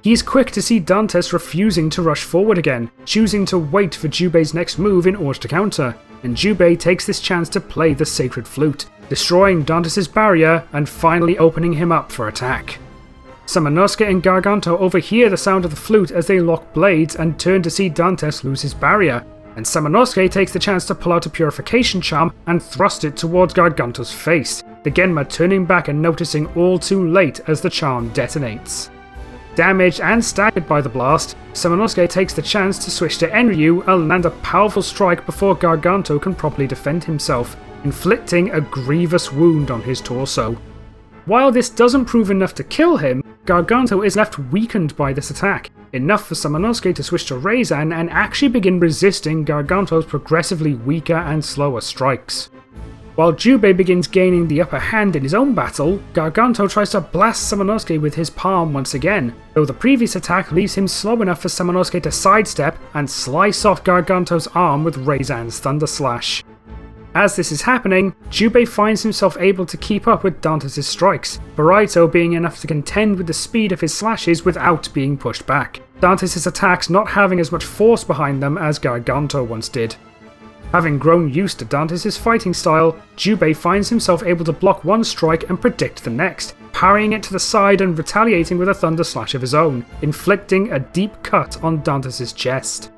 He is quick to see Dantes refusing to rush forward again, choosing to wait for Jubei's next move in order to counter, and Jubei takes this chance to play the sacred flute, destroying Dantes' barrier and finally opening him up for attack. Samanosuke and Garganto overhear the sound of the flute as they lock blades and turn to see Dantes lose his barrier, and Samanosuke takes the chance to pull out a purification charm and thrust it towards Garganto's face, the Genma turning back and noticing all too late as the charm detonates. Damaged and staggered by the blast, Samanosuke takes the chance to switch to Enryu and land a powerful strike before Garganto can properly defend himself, inflicting a grievous wound on his torso. While this doesn't prove enough to kill him, Garganto is left weakened by this attack, enough for Samanosuke to switch to Reizan and actually begin resisting Garganto's progressively weaker and slower strikes. While Jubei begins gaining the upper hand in his own battle, Garganto tries to blast Samanosuke with his palm once again, though the previous attack leaves him slow enough for Samanosuke to sidestep and slice off Garganto's arm with Reizan's Thunder Slash. As this is happening, Jubei finds himself able to keep up with Dantes' strikes, Boruto being enough to contend with the speed of his slashes without being pushed back, Dantes' attacks not having as much force behind them as Garganto once did. Having grown used to Dantes' fighting style, Jubei finds himself able to block one strike and predict the next, parrying it to the side and retaliating with a Thunder Slash of his own, inflicting a deep cut on Dantes' chest.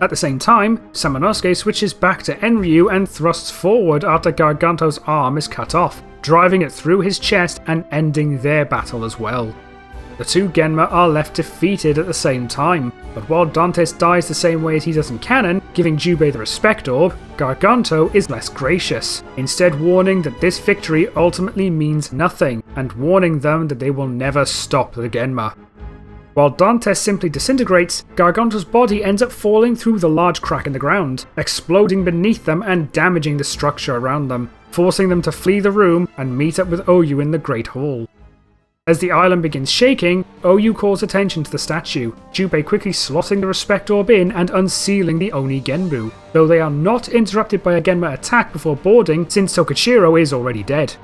At the same time, Samanosuke switches back to Enryu and thrusts forward after Garganto's arm is cut off, driving it through his chest and ending their battle as well. The two Genma are left defeated at the same time, but while Dantes dies the same way as he does in canon, giving Jubei the Respect Orb, Garganto is less gracious, instead warning that this victory ultimately means nothing, and warning them that they will never stop the Genma. While Dantes simply disintegrates, Garganto's body ends up falling through the large crack in the ground, exploding beneath them and damaging the structure around them, forcing them to flee the room and meet up with Oyu in the Great Hall. As the island begins shaking, Oyu calls attention to the statue, Jubei quickly slotting the Respect Orb in and unsealing the Oni Genbu, though they are not interrupted by a Genma attack before boarding since Tokichiro is already dead.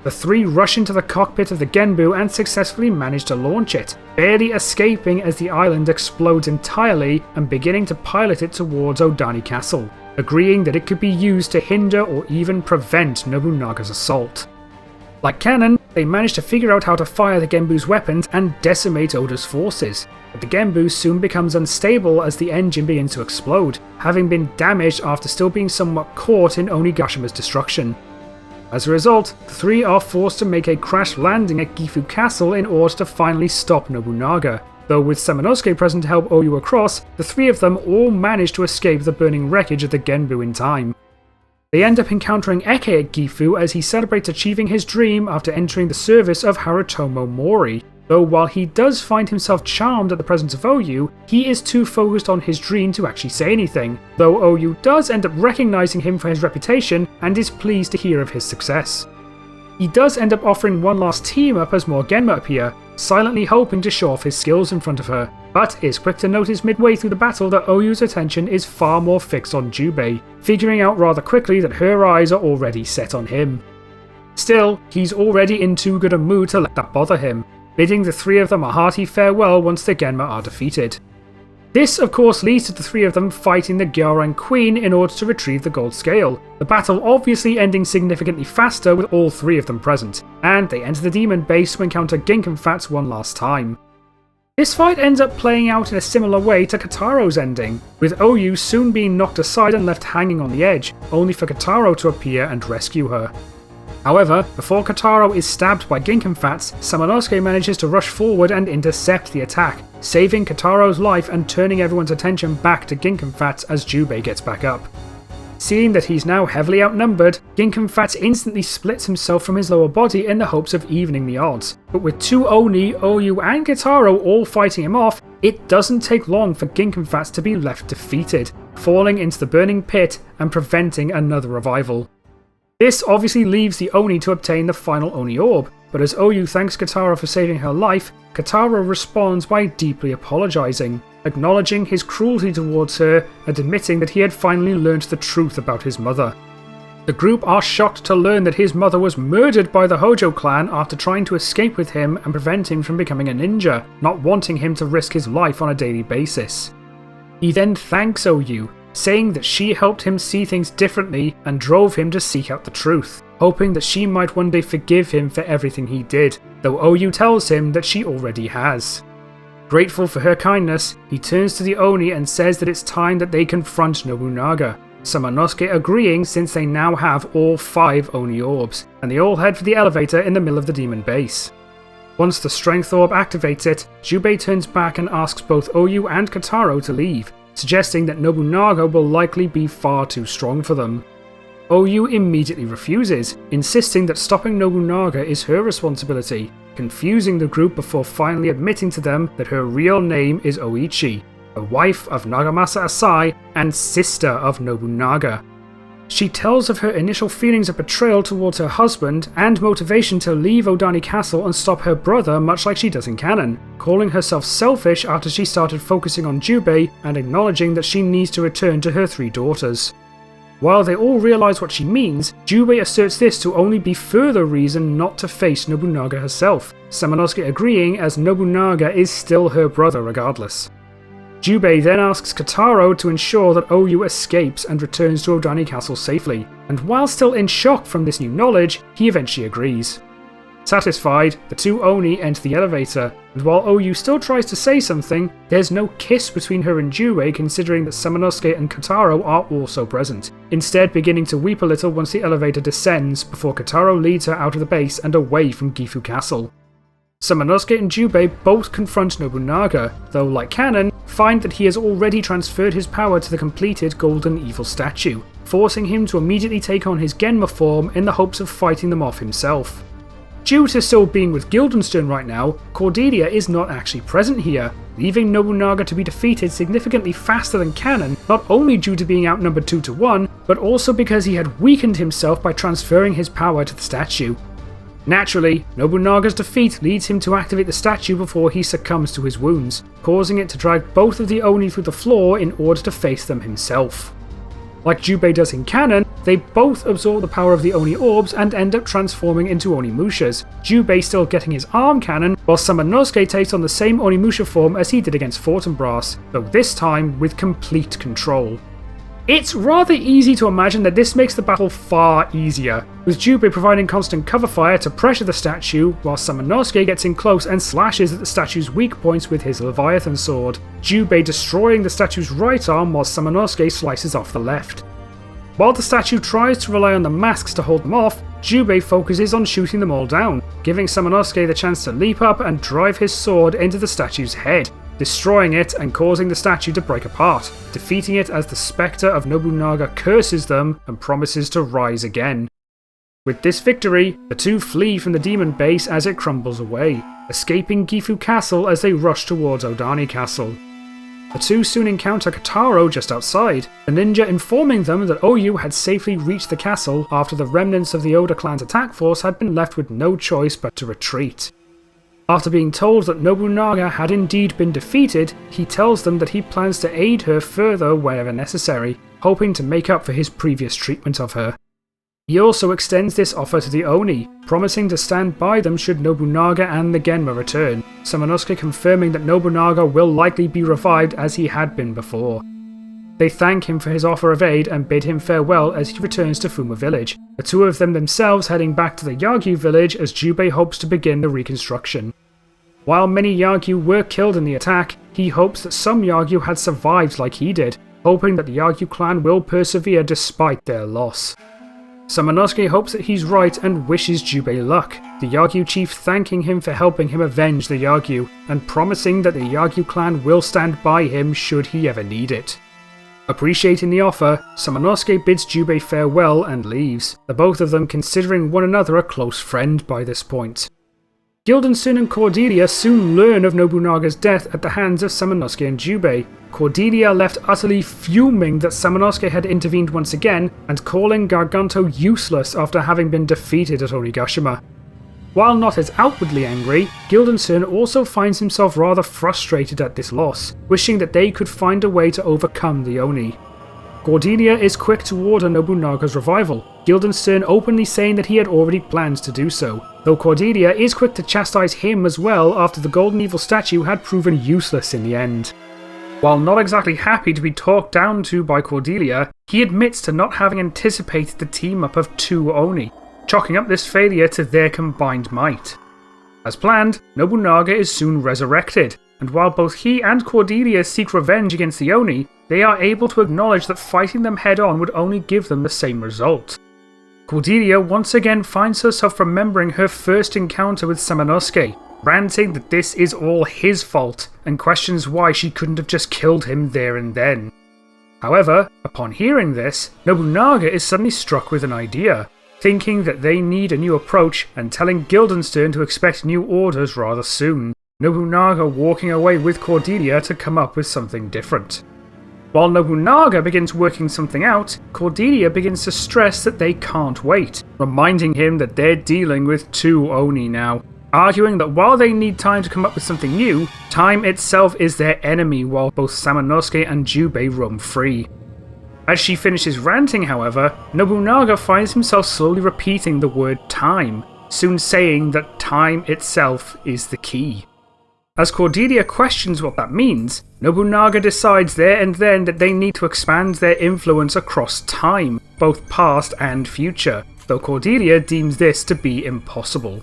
The three rush into the cockpit of the Genbu and successfully manage to launch it, barely escaping as the island explodes entirely and beginning to pilot it towards Odani Castle, agreeing that it could be used to hinder or even prevent Nobunaga's assault. Like canon, they manage to figure out how to fire the Genbu's weapons and decimate Oda's forces. But the Genbu soon becomes unstable as the engine begins to explode, having been damaged after still being somewhat caught in Onigashima's destruction. As a result, the three are forced to make a crash landing at Gifu Castle in order to finally stop Nobunaga. Though with Samanosuke present to help Oyu across, the three of them all manage to escape the burning wreckage of the Genbu in time. They end up encountering Eke at Gifu as he celebrates achieving his dream after entering the service of Harutomo Mori. Though while he does find himself charmed at the presence of Oyu, he is too focused on his dream to actually say anything, though Oyu does end up recognizing him for his reputation and is pleased to hear of his success. He does end up offering one last team up as more Genma appear, silently hoping to show off his skills in front of her, but is quick to notice midway through the battle that Oyu's attention is far more fixed on Jubei, figuring out rather quickly that her eyes are already set on him. Still, he's already in too good a mood to let that bother him, bidding the three of them a hearty farewell once the Genma are defeated. This, of course, leads to the three of them fighting the Gyaran Queen in order to retrieve the gold scale, the battle obviously ending significantly faster with all three of them present, and they enter the demon base to encounter Ginkenfatz one last time. This fight ends up playing out in a similar way to Kataro's ending, with Oyu soon being knocked aside and left hanging on the edge, only for Kataro to appear and rescue her. However, before Kataro is stabbed by Ginkenfatz, Samanosuke manages to rush forward and intercept the attack, saving Kataro's life and turning everyone's attention back to Ginkenfatz as Jubei gets back up. Seeing that he's now heavily outnumbered, Ginkenfatz instantly splits himself from his lower body in the hopes of evening the odds. But with two Oni, Oyu and Kataro all fighting him off, it doesn't take long for Ginkenfatz to be left defeated, falling into the burning pit and preventing another revival. This obviously leaves the Oni to obtain the final Oni Orb, but as Oyu thanks Kataro for saving her life, Kataro responds by deeply apologising, acknowledging his cruelty towards her and admitting that he had finally learned the truth about his mother. The group are shocked to learn that his mother was murdered by the Hojo clan after trying to escape with him and prevent him from becoming a ninja, not wanting him to risk his life on a daily basis. He then thanks Oyu, saying that she helped him see things differently and drove him to seek out the truth, hoping that she might one day forgive him for everything he did, though Oyu tells him that she already has. Grateful for her kindness, he turns to the Oni and says that it's time that they confront Nobunaga, Samanosuke agreeing since they now have all 5 Oni orbs, and they all head for the elevator in the middle of the demon base. Once the strength orb activates it, Jubei turns back and asks both Oyu and Kataro to leave, suggesting that Nobunaga will likely be far too strong for them. Oyu immediately refuses, insisting that stopping Nobunaga is her responsibility, confusing the group before finally admitting to them that her real name is Oichi, a wife of Nagamasa Asai and sister of Nobunaga. She tells of her initial feelings of betrayal towards her husband and motivation to leave Odani Castle and stop her brother much like she does in canon, calling herself selfish after she started focusing on Jubei and acknowledging that she needs to return to her 3 daughters. While they all realise what she means, Jubei asserts this to only be further reason not to face Nobunaga herself, Samanosuke agreeing as Nobunaga is still her brother regardless. Jubei then asks Kataro to ensure that Oyu escapes and returns to Odani Castle safely, and while still in shock from this new knowledge, he eventually agrees. Satisfied, the 2 Oni enter the elevator, and while Oyu still tries to say something, there's no kiss between her and Jubei considering that Samanosuke and Kataro are also present, instead beginning to weep a little once the elevator descends before Kataro leads her out of the base and away from Gifu Castle. Samanosuke and Jubei both confront Nobunaga, though like canon, find that he has already transferred his power to the completed Golden Evil statue, forcing him to immediately take on his Genma form in the hopes of fighting them off himself. Due to still being with Guildenstern right now, Cordelia is not actually present here, leaving Nobunaga to be defeated significantly faster than canon, not only due to being outnumbered 2-1, but also because he had weakened himself by transferring his power to the statue. Naturally, Nobunaga's defeat leads him to activate the statue before he succumbs to his wounds, causing it to drag both of the Oni through the floor in order to face them himself. Like Jubei does in canon, they both absorb the power of the Oni orbs and end up transforming into Onimushas, Jubei still getting his arm cannon, while Samanosuke takes on the same Onimusha form as he did against Fortinbras, though this time with complete control. It's rather easy to imagine that this makes the battle far easier, with Jubei providing constant cover fire to pressure the statue, while Samanosuke gets in close and slashes at the statue's weak points with his Leviathan sword, Jubei destroying the statue's right arm while Samanosuke slices off the left. While the statue tries to rely on the masks to hold them off, Jubei focuses on shooting them all down, giving Samanosuke the chance to leap up and drive his sword into the statue's head, destroying it and causing the statue to break apart, defeating it as the spectre of Nobunaga curses them and promises to rise again. With this victory, the two flee from the demon base as it crumbles away, escaping Gifu Castle as they rush towards Odani Castle. The two soon encounter Kataro just outside, the ninja informing them that Oyu had safely reached the castle after the remnants of the Oda clan's attack force had been left with no choice but to retreat. After being told that Nobunaga had indeed been defeated, he tells them that he plans to aid her further wherever necessary, hoping to make up for his previous treatment of her. He also extends this offer to the Oni, promising to stand by them should Nobunaga and the Genma return, Samanosuke confirming that Nobunaga will likely be revived as he had been before. They thank him for his offer of aid and bid him farewell as he returns to Fuma village, the two of them themselves heading back to the Yagyu village as Jubei hopes to begin the reconstruction. While many Yagyu were killed in the attack, he hopes that some Yagyu had survived like he did, hoping that the Yagyu clan will persevere despite their loss. Samanosuke hopes that he's right and wishes Jubei luck, the Yagyu chief thanking him for helping him avenge the Yagyu, and promising that the Yagyu clan will stand by him should he ever need it. Appreciating the offer, Samanosuke bids Jubei farewell and leaves, the both of them considering one another a close friend by this point. Guildenstern and Cordelia soon learn of Nobunaga's death at the hands of Samanosuke and Jubei, Cordelia left utterly fuming that Samanosuke had intervened once again and calling Garganto useless after having been defeated at Onigashima. While not as outwardly angry, Guildenstern also finds himself rather frustrated at this loss, wishing that they could find a way to overcome the Oni. Cordelia is quick to order Nobunaga's revival, Guildenstern openly saying that he had already plans to do so, though Cordelia is quick to chastise him as well after the Golden Evil statue had proven useless in the end. While not exactly happy to be talked down to by Cordelia, he admits to not having anticipated the team-up of two Oni, chalking up this failure to their combined might. As planned, Nobunaga is soon resurrected, and while both he and Cordelia seek revenge against the Oni, they are able to acknowledge that fighting them head-on would only give them the same result. Cordelia once again finds herself remembering her first encounter with Samanosuke, ranting that this is all his fault, and questions why she couldn't have just killed him there and then. However, upon hearing this, Nobunaga is suddenly struck with an idea, thinking that they need a new approach and telling Guildenstern to expect new orders rather soon, Nobunaga walking away with Cordelia to come up with something different. While Nobunaga begins working something out, Cordelia begins to stress that they can't wait, reminding him that they're dealing with two Oni now, arguing that while they need time to come up with something new, time itself is their enemy while both Samanosuke and Jubei roam free. As she finishes ranting, however, Nobunaga finds himself slowly repeating the word time, soon saying that time itself is the key. As Cordelia questions what that means, Nobunaga decides there and then that they need to expand their influence across time, both past and future, though Cordelia deems this to be impossible.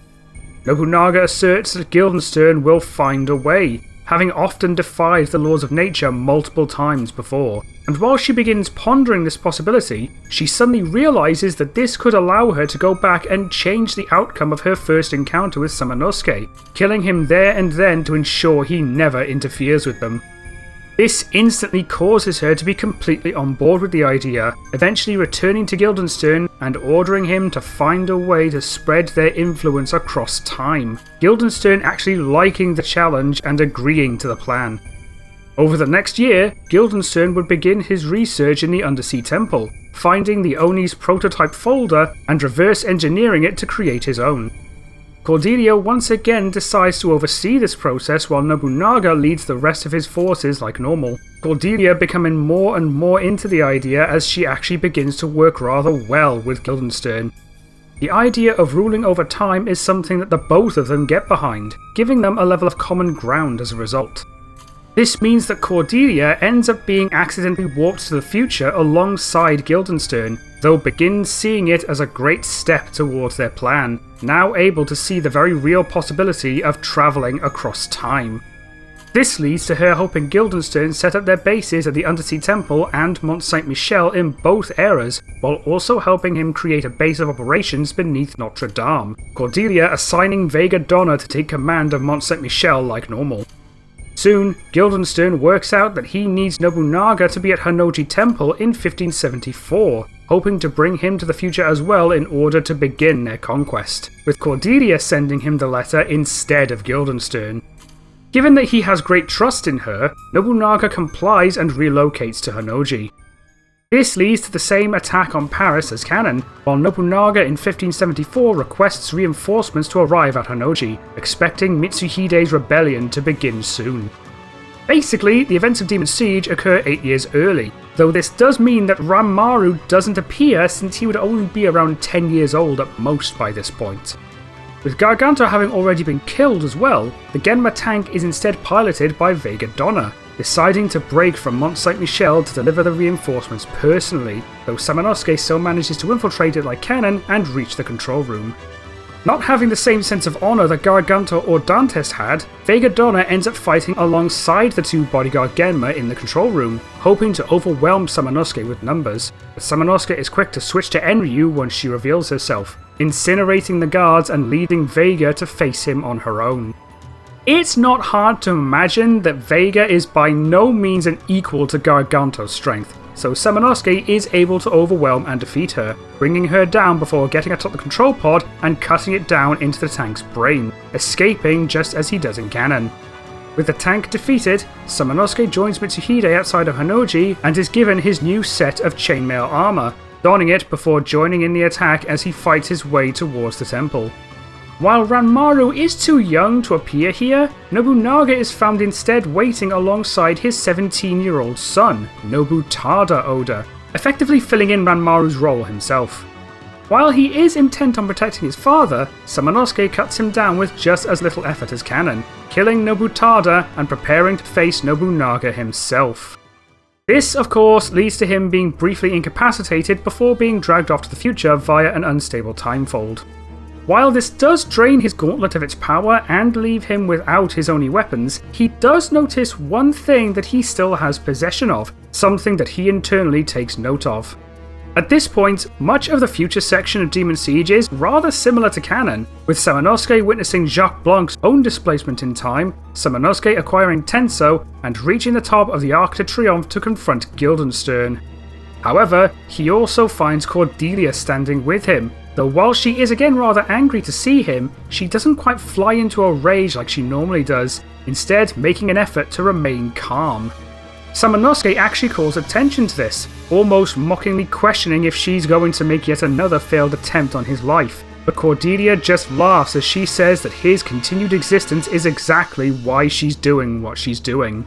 Nobunaga asserts that Guildenstern will find a way, having often defied the laws of nature multiple times before, and while she begins pondering this possibility, she suddenly realises that this could allow her to go back and change the outcome of her first encounter with Samanosuke, killing him there and then to ensure he never interferes with them. This instantly causes her to be completely on board with the idea, eventually returning to Guildenstern and ordering him to find a way to spread their influence across time, Guildenstern actually liking the challenge and agreeing to the plan. Over the next year, Guildenstern would begin his research in the Undersea Temple, finding the Oni's prototype folder and reverse engineering it to create his own. Cordelia once again decides to oversee this process while Nobunaga leads the rest of his forces like normal, Cordelia becoming more and more into the idea as she actually begins to work rather well with Guildenstern. The idea of ruling over time is something that the both of them get behind, giving them a level of common ground as a result. This means that Cordelia ends up being accidentally warped to the future alongside Guildenstern, though begins seeing it as a great step towards their plan, now able to see the very real possibility of travelling across time. This leads to her helping Guildenstern set up their bases at the Undersea Temple and Mont Saint-Michel in both eras, while also helping him create a base of operations beneath Notre Dame, Cordelia assigning Vega Donna to take command of Mont Saint-Michel like normal. Soon, Guildenstern works out that he needs Nobunaga to be at Honnouji Temple in 1574, hoping to bring him to the future as well in order to begin their conquest, with Cordelia sending him the letter instead of Guildenstern. Given that he has great trust in her, Nobunaga complies and relocates to Honnouji. This leads to the same attack on Paris as canon, while Nobunaga in 1574 requests reinforcements to arrive at Honnouji, expecting Mitsuhide's rebellion to begin soon. Basically, the events of Demon Siege occur 8 years early, though this does mean that Ranmaru doesn't appear since he would only be around 10 years old at most by this point. With Gargantua having already been killed as well, the Genma tank is instead piloted by Vega Donna, deciding to break from Mont Saint-Michel to deliver the reinforcements personally, though Samanosuke still manages to infiltrate it like cannon and reach the control room. Not having the same sense of honour that Gargantua or Dantes had, Vega Donna ends up fighting alongside the two bodyguard Genma in the control room, hoping to overwhelm Samanosuke with numbers, but Samanosuke is quick to switch to Enryu once she reveals herself, incinerating the guards and leading Vega to face him on her own. It's not hard to imagine that Vega is by no means an equal to Gargantua's strength, so Samanosuke is able to overwhelm and defeat her, bringing her down before getting atop the control pod and cutting it down into the tank's brain, escaping just as he does in canon. With the tank defeated, Samanosuke joins Mitsuhide outside of Honnouji and is given his new set of chainmail armour, donning it before joining in the attack as he fights his way towards the temple. While Ranmaru is too young to appear here, Nobunaga is found instead waiting alongside his 17-year-old son, Nobutada Oda, effectively filling in Ranmaru's role himself. While he is intent on protecting his father, Samanosuke cuts him down with just as little effort as canon, killing Nobutada and preparing to face Nobunaga himself. This, of course, leads to him being briefly incapacitated before being dragged off to the future via an unstable timefold. While this does drain his gauntlet of its power and leave him without his only weapons, he does notice one thing that he still has possession of, something that he internally takes note of. At this point, much of the future section of Demon Siege is rather similar to canon, with Samanosuke witnessing Jacques Blanc's own displacement in time, Samanosuke acquiring Tenso, and reaching the top of the Arc de Triomphe to confront Guildenstern. However, he also finds Cordelia standing with him, though while she is again rather angry to see him, she doesn't quite fly into a rage like she normally does, instead making an effort to remain calm. Samanosuke actually calls attention to this, almost mockingly questioning if she's going to make yet another failed attempt on his life, but Cordelia just laughs as she says that his continued existence is exactly why she's doing what she's doing.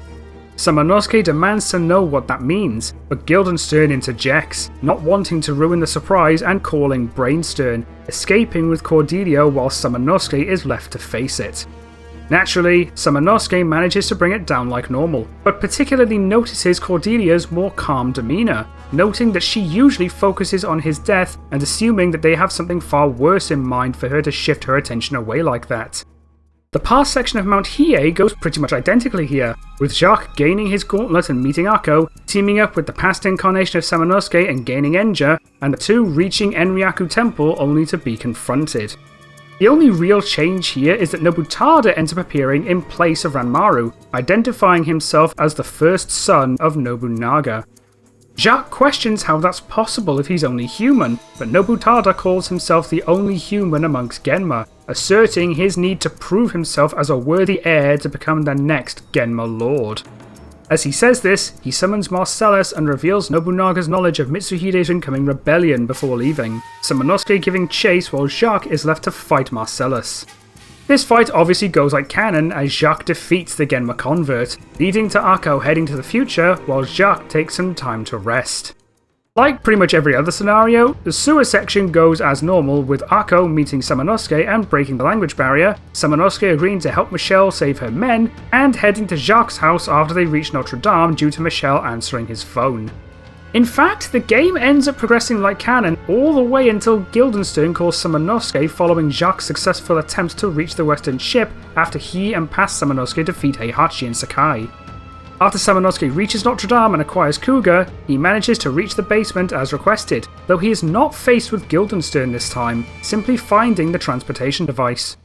Samanosuke demands to know what that means, but Guildenstern interjects, not wanting to ruin the surprise and calling Brainstern, escaping with Cordelia while Samanosuke is left to face it. Naturally, Samanosuke manages to bring it down like normal, but particularly notices Cordelia's more calm demeanour, noting that she usually focuses on his death and assuming that they have something far worse in mind for her to shift her attention away like that. The past section of Mount Hiei goes pretty much identically here, with Jacques gaining his gauntlet and meeting Akko, teaming up with the past incarnation of Samanosuke and gaining Enja, and the two reaching Enryaku Temple only to be confronted. The only real change here is that Nobutada ends up appearing in place of Ranmaru, identifying himself as the first son of Nobunaga. Jacques questions how that's possible if he's only human, but Nobutada calls himself the only human amongst Genma, asserting his need to prove himself as a worthy heir to become the next Genma Lord. As he says this, he summons Marcellus and reveals Nobunaga's knowledge of Mitsuhide's incoming rebellion before leaving, Samanosuke giving chase while Jacques is left to fight Marcellus. This fight obviously goes like canon as Jacques defeats the Genma convert, leading to Akko heading to the future while Jacques takes some time to rest. Like pretty much every other scenario, the sewer section goes as normal, with Akko meeting Samanosuke and breaking the language barrier, Samanosuke agreeing to help Michelle save her men, and heading to Jacques' house after they reach Notre Dame due to Michelle answering his phone. In fact, the game ends up progressing like canon all the way until Guildenstern calls Samanosuke following Jacques' successful attempt to reach the western ship after he and past Samanosuke defeat Heihachi and Sakai. After Samanosuke reaches Notre Dame and acquires Kuga, he manages to reach the basement as requested, though he is not faced with Guildenstern this time, simply finding the transportation device.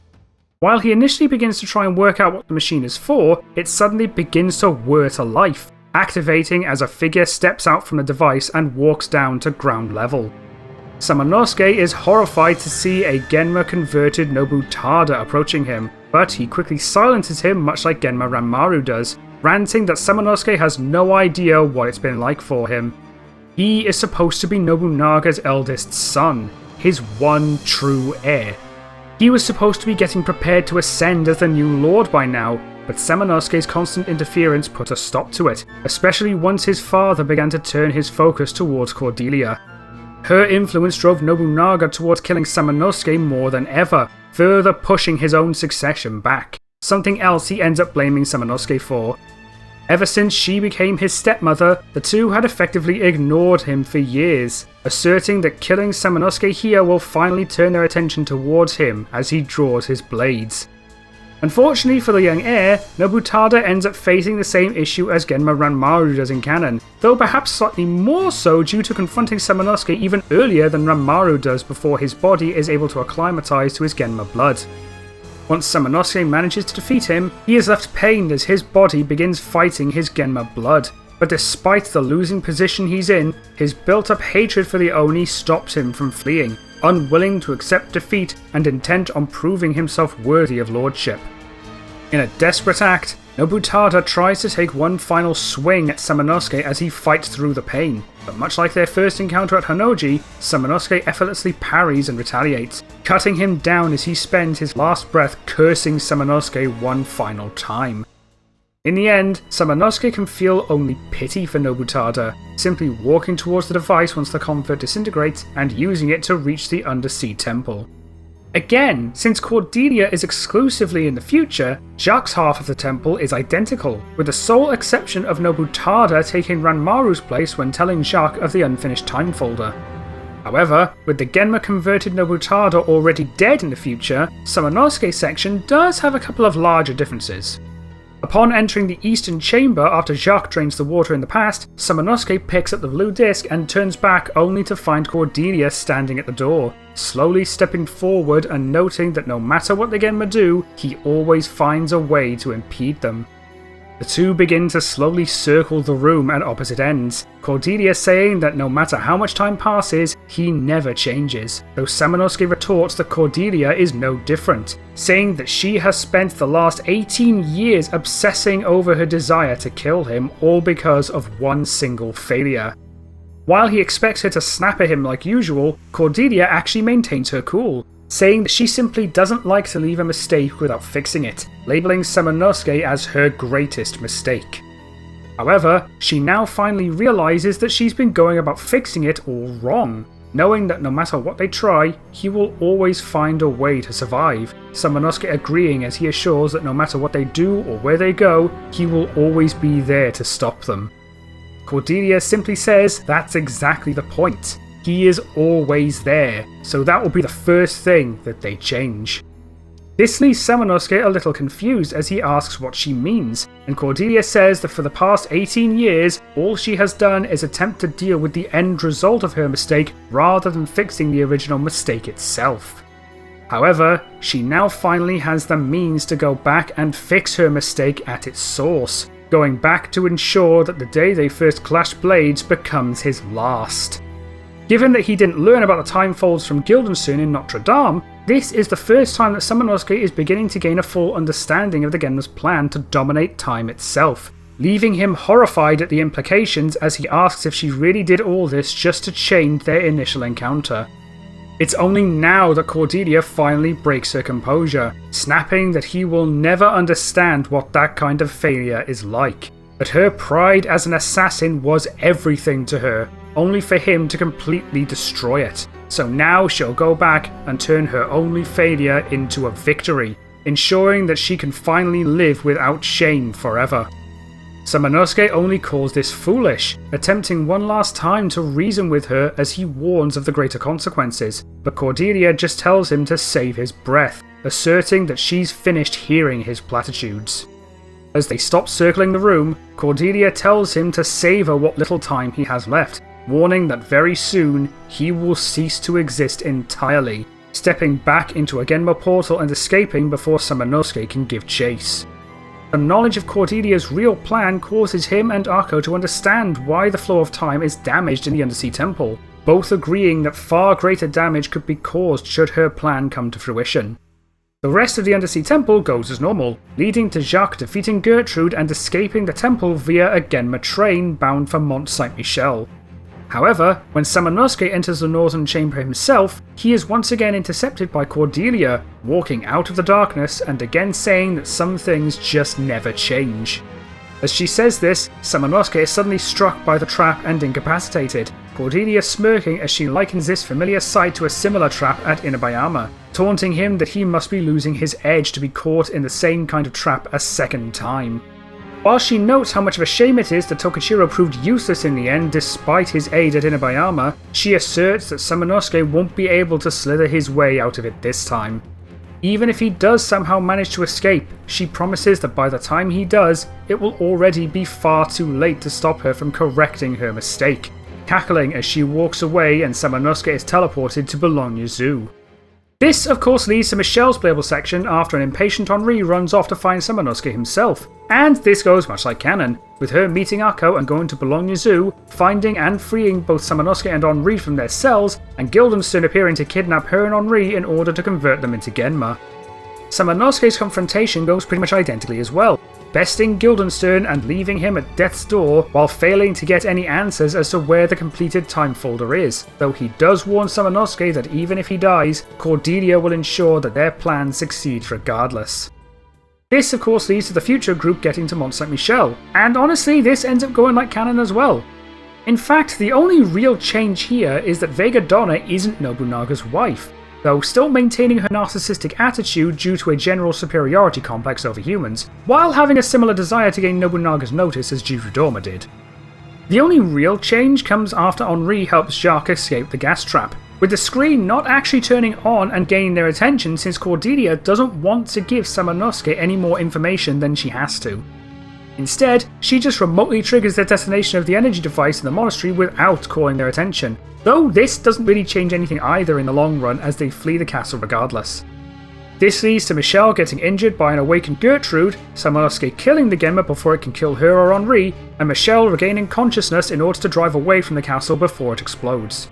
While he initially begins to try and work out what the machine is for, it suddenly begins to whir to life, activating as a figure steps out from the device and walks down to ground level. Samanosuke is horrified to see a Genma converted Nobutada approaching him, but he quickly silences him much like Genma Ranmaru does, ranting that Samanosuke has no idea what it's been like for him. He is supposed to be Nobunaga's eldest son, his one true heir. He was supposed to be getting prepared to ascend as the new lord by now, but Samanosuke's constant interference put a stop to it, especially once his father began to turn his focus towards Cordelia. Her influence drove Nobunaga towards killing Samanosuke more than ever, further pushing his own succession back, something else he ends up blaming Samanosuke for. Ever since she became his stepmother, the two had effectively ignored him for years, asserting that killing Samanosuke here will finally turn their attention towards him as he draws his blades. Unfortunately for the young heir, Nobutada ends up facing the same issue as Genma Ranmaru does in canon, though perhaps slightly more so due to confronting Samanosuke even earlier than Ranmaru does before his body is able to acclimatise to his Genma blood. Once Samanosuke manages to defeat him, he is left pained as his body begins fighting his Genma blood, but despite the losing position he's in, his built-up hatred for the Oni stops him from fleeing, unwilling to accept defeat and intent on proving himself worthy of lordship. In a desperate act, Nobutada tries to take one final swing at Samanosuke as he fights through the pain, but much like their first encounter at Honnouji, Samanosuke effortlessly parries and retaliates, cutting him down as he spends his last breath cursing Samanosuke one final time. In the end, Samanosuke can feel only pity for Nobutada, simply walking towards the device once the convert disintegrates and using it to reach the undersea temple. Again, since Cordelia is exclusively in the future, Jacques' half of the temple is identical, with the sole exception of Nobutada taking Ranmaru's place when telling Jacques of the unfinished time folder. However, with the Genma converted Nobutada already dead in the future, Samanosuke's section does have a couple of larger differences. Upon entering the eastern chamber after Jacques drains the water in the past, Samanosuke picks up the blue disc and turns back only to find Cordelia standing at the door, slowly stepping forward and noting that no matter what the Genma do, he always finds a way to impede them. The two begin to slowly circle the room at opposite ends, Cordelia saying that no matter how much time passes, he never changes, though Samanosuke retorts that Cordelia is no different, saying that she has spent the last 18 years obsessing over her desire to kill him, all because of one single failure. While he expects her to snap at him like usual, Cordelia actually maintains her cool, saying that she simply doesn't like to leave a mistake without fixing it, labelling Samanosuke as her greatest mistake. However, she now finally realises that she's been going about fixing it all wrong, knowing that no matter what they try, he will always find a way to survive, Samanosuke agreeing as he assures that no matter what they do or where they go, he will always be there to stop them. Cordelia simply says that's exactly the point. He is always there, so that will be the first thing that they change. This leaves Samanosuke a little confused as he asks what she means, and Cordelia says that for the past 18 years, all she has done is attempt to deal with the end result of her mistake rather than fixing the original mistake itself. However, she now finally has the means to go back and fix her mistake at its source, going back to ensure that the day they first clashed blades becomes his last. Given that he didn't learn about the time folds from Guildenstern in Notre Dame, this is the first time that Samanosuke is beginning to gain a full understanding of the Genma's plan to dominate time itself, leaving him horrified at the implications as he asks if she really did all this just to change their initial encounter. It's only now that Cordelia finally breaks her composure, snapping that he will never understand what that kind of failure is like. But her pride as an assassin was everything to her, only for him to completely destroy it. So now she'll go back and turn her only failure into a victory, ensuring that she can finally live without shame forever. Samanosuke only calls this foolish, attempting one last time to reason with her as he warns of the greater consequences, but Cordelia just tells him to save his breath, asserting that she's finished hearing his platitudes. As they stop circling the room, Cordelia tells him to savour what little time he has left, warning that very soon he will cease to exist entirely, stepping back into a Genma portal and escaping before Samanosuke can give chase. The knowledge of Cordelia's real plan causes him and Akko to understand why the flow of time is damaged in the Undersea Temple, both agreeing that far greater damage could be caused should her plan come to fruition. The rest of the Undersea Temple goes as normal, leading to Jacques defeating Gertrude and escaping the temple via a Genma train bound for Mont Saint-Michel. However, when Samanosuke enters the Northern Chamber himself, he is once again intercepted by Cordelia, walking out of the darkness and again saying that some things just never change. As she says this, Samanosuke is suddenly struck by the trap and incapacitated, Cordelia smirking as she likens this familiar sight to a similar trap at Inabayama, taunting him that he must be losing his edge to be caught in the same kind of trap a second time. While she notes how much of a shame it is that Tokichiro proved useless in the end despite his aid at Inabayama, she asserts that Samanosuke won't be able to slither his way out of it this time. Even if he does somehow manage to escape, she promises that by the time he does, it will already be far too late to stop her from correcting her mistake, cackling as she walks away and Samanosuke is teleported to Bologna Zoo. This, of course, leads to Michelle's playable section after an impatient Henri runs off to find Samanosuke himself. And this goes much like canon, with her meeting Akko and going to Bologna Zoo, finding and freeing both Samanosuke and Henri from their cells, and Guildenstern appearing to kidnap her and Henri in order to convert them into Genma. Samanosuke's confrontation goes pretty much identically as well, besting Guildenstern and leaving him at death's door while failing to get any answers as to where the completed time folder is, though he does warn Samanosuke that even if he dies, Cordelia will ensure that their plan succeeds regardless. This of course leads to the future group getting to Mont Saint-Michel, and honestly this ends up going like canon as well. In fact, the only real change here is that Vega Donna isn't Nobunaga's wife, though still maintaining her narcissistic attitude due to a general superiority complex over humans, while having a similar desire to gain Nobunaga's notice as Jirudoma did. The only real change comes after Henri helps Jacques escape the gas trap, with the screen not actually turning on and gaining their attention since Cordelia doesn't want to give Samanosuke any more information than she has to. Instead, she just remotely triggers the detonation of the energy device in the monastery without calling their attention, though this doesn't really change anything either in the long run as they flee the castle regardless. This leads to Michelle getting injured by an awakened Gertrude, Samanosuke killing the Genma before it can kill her or Henri, and Michelle regaining consciousness in order to drive away from the castle before it explodes.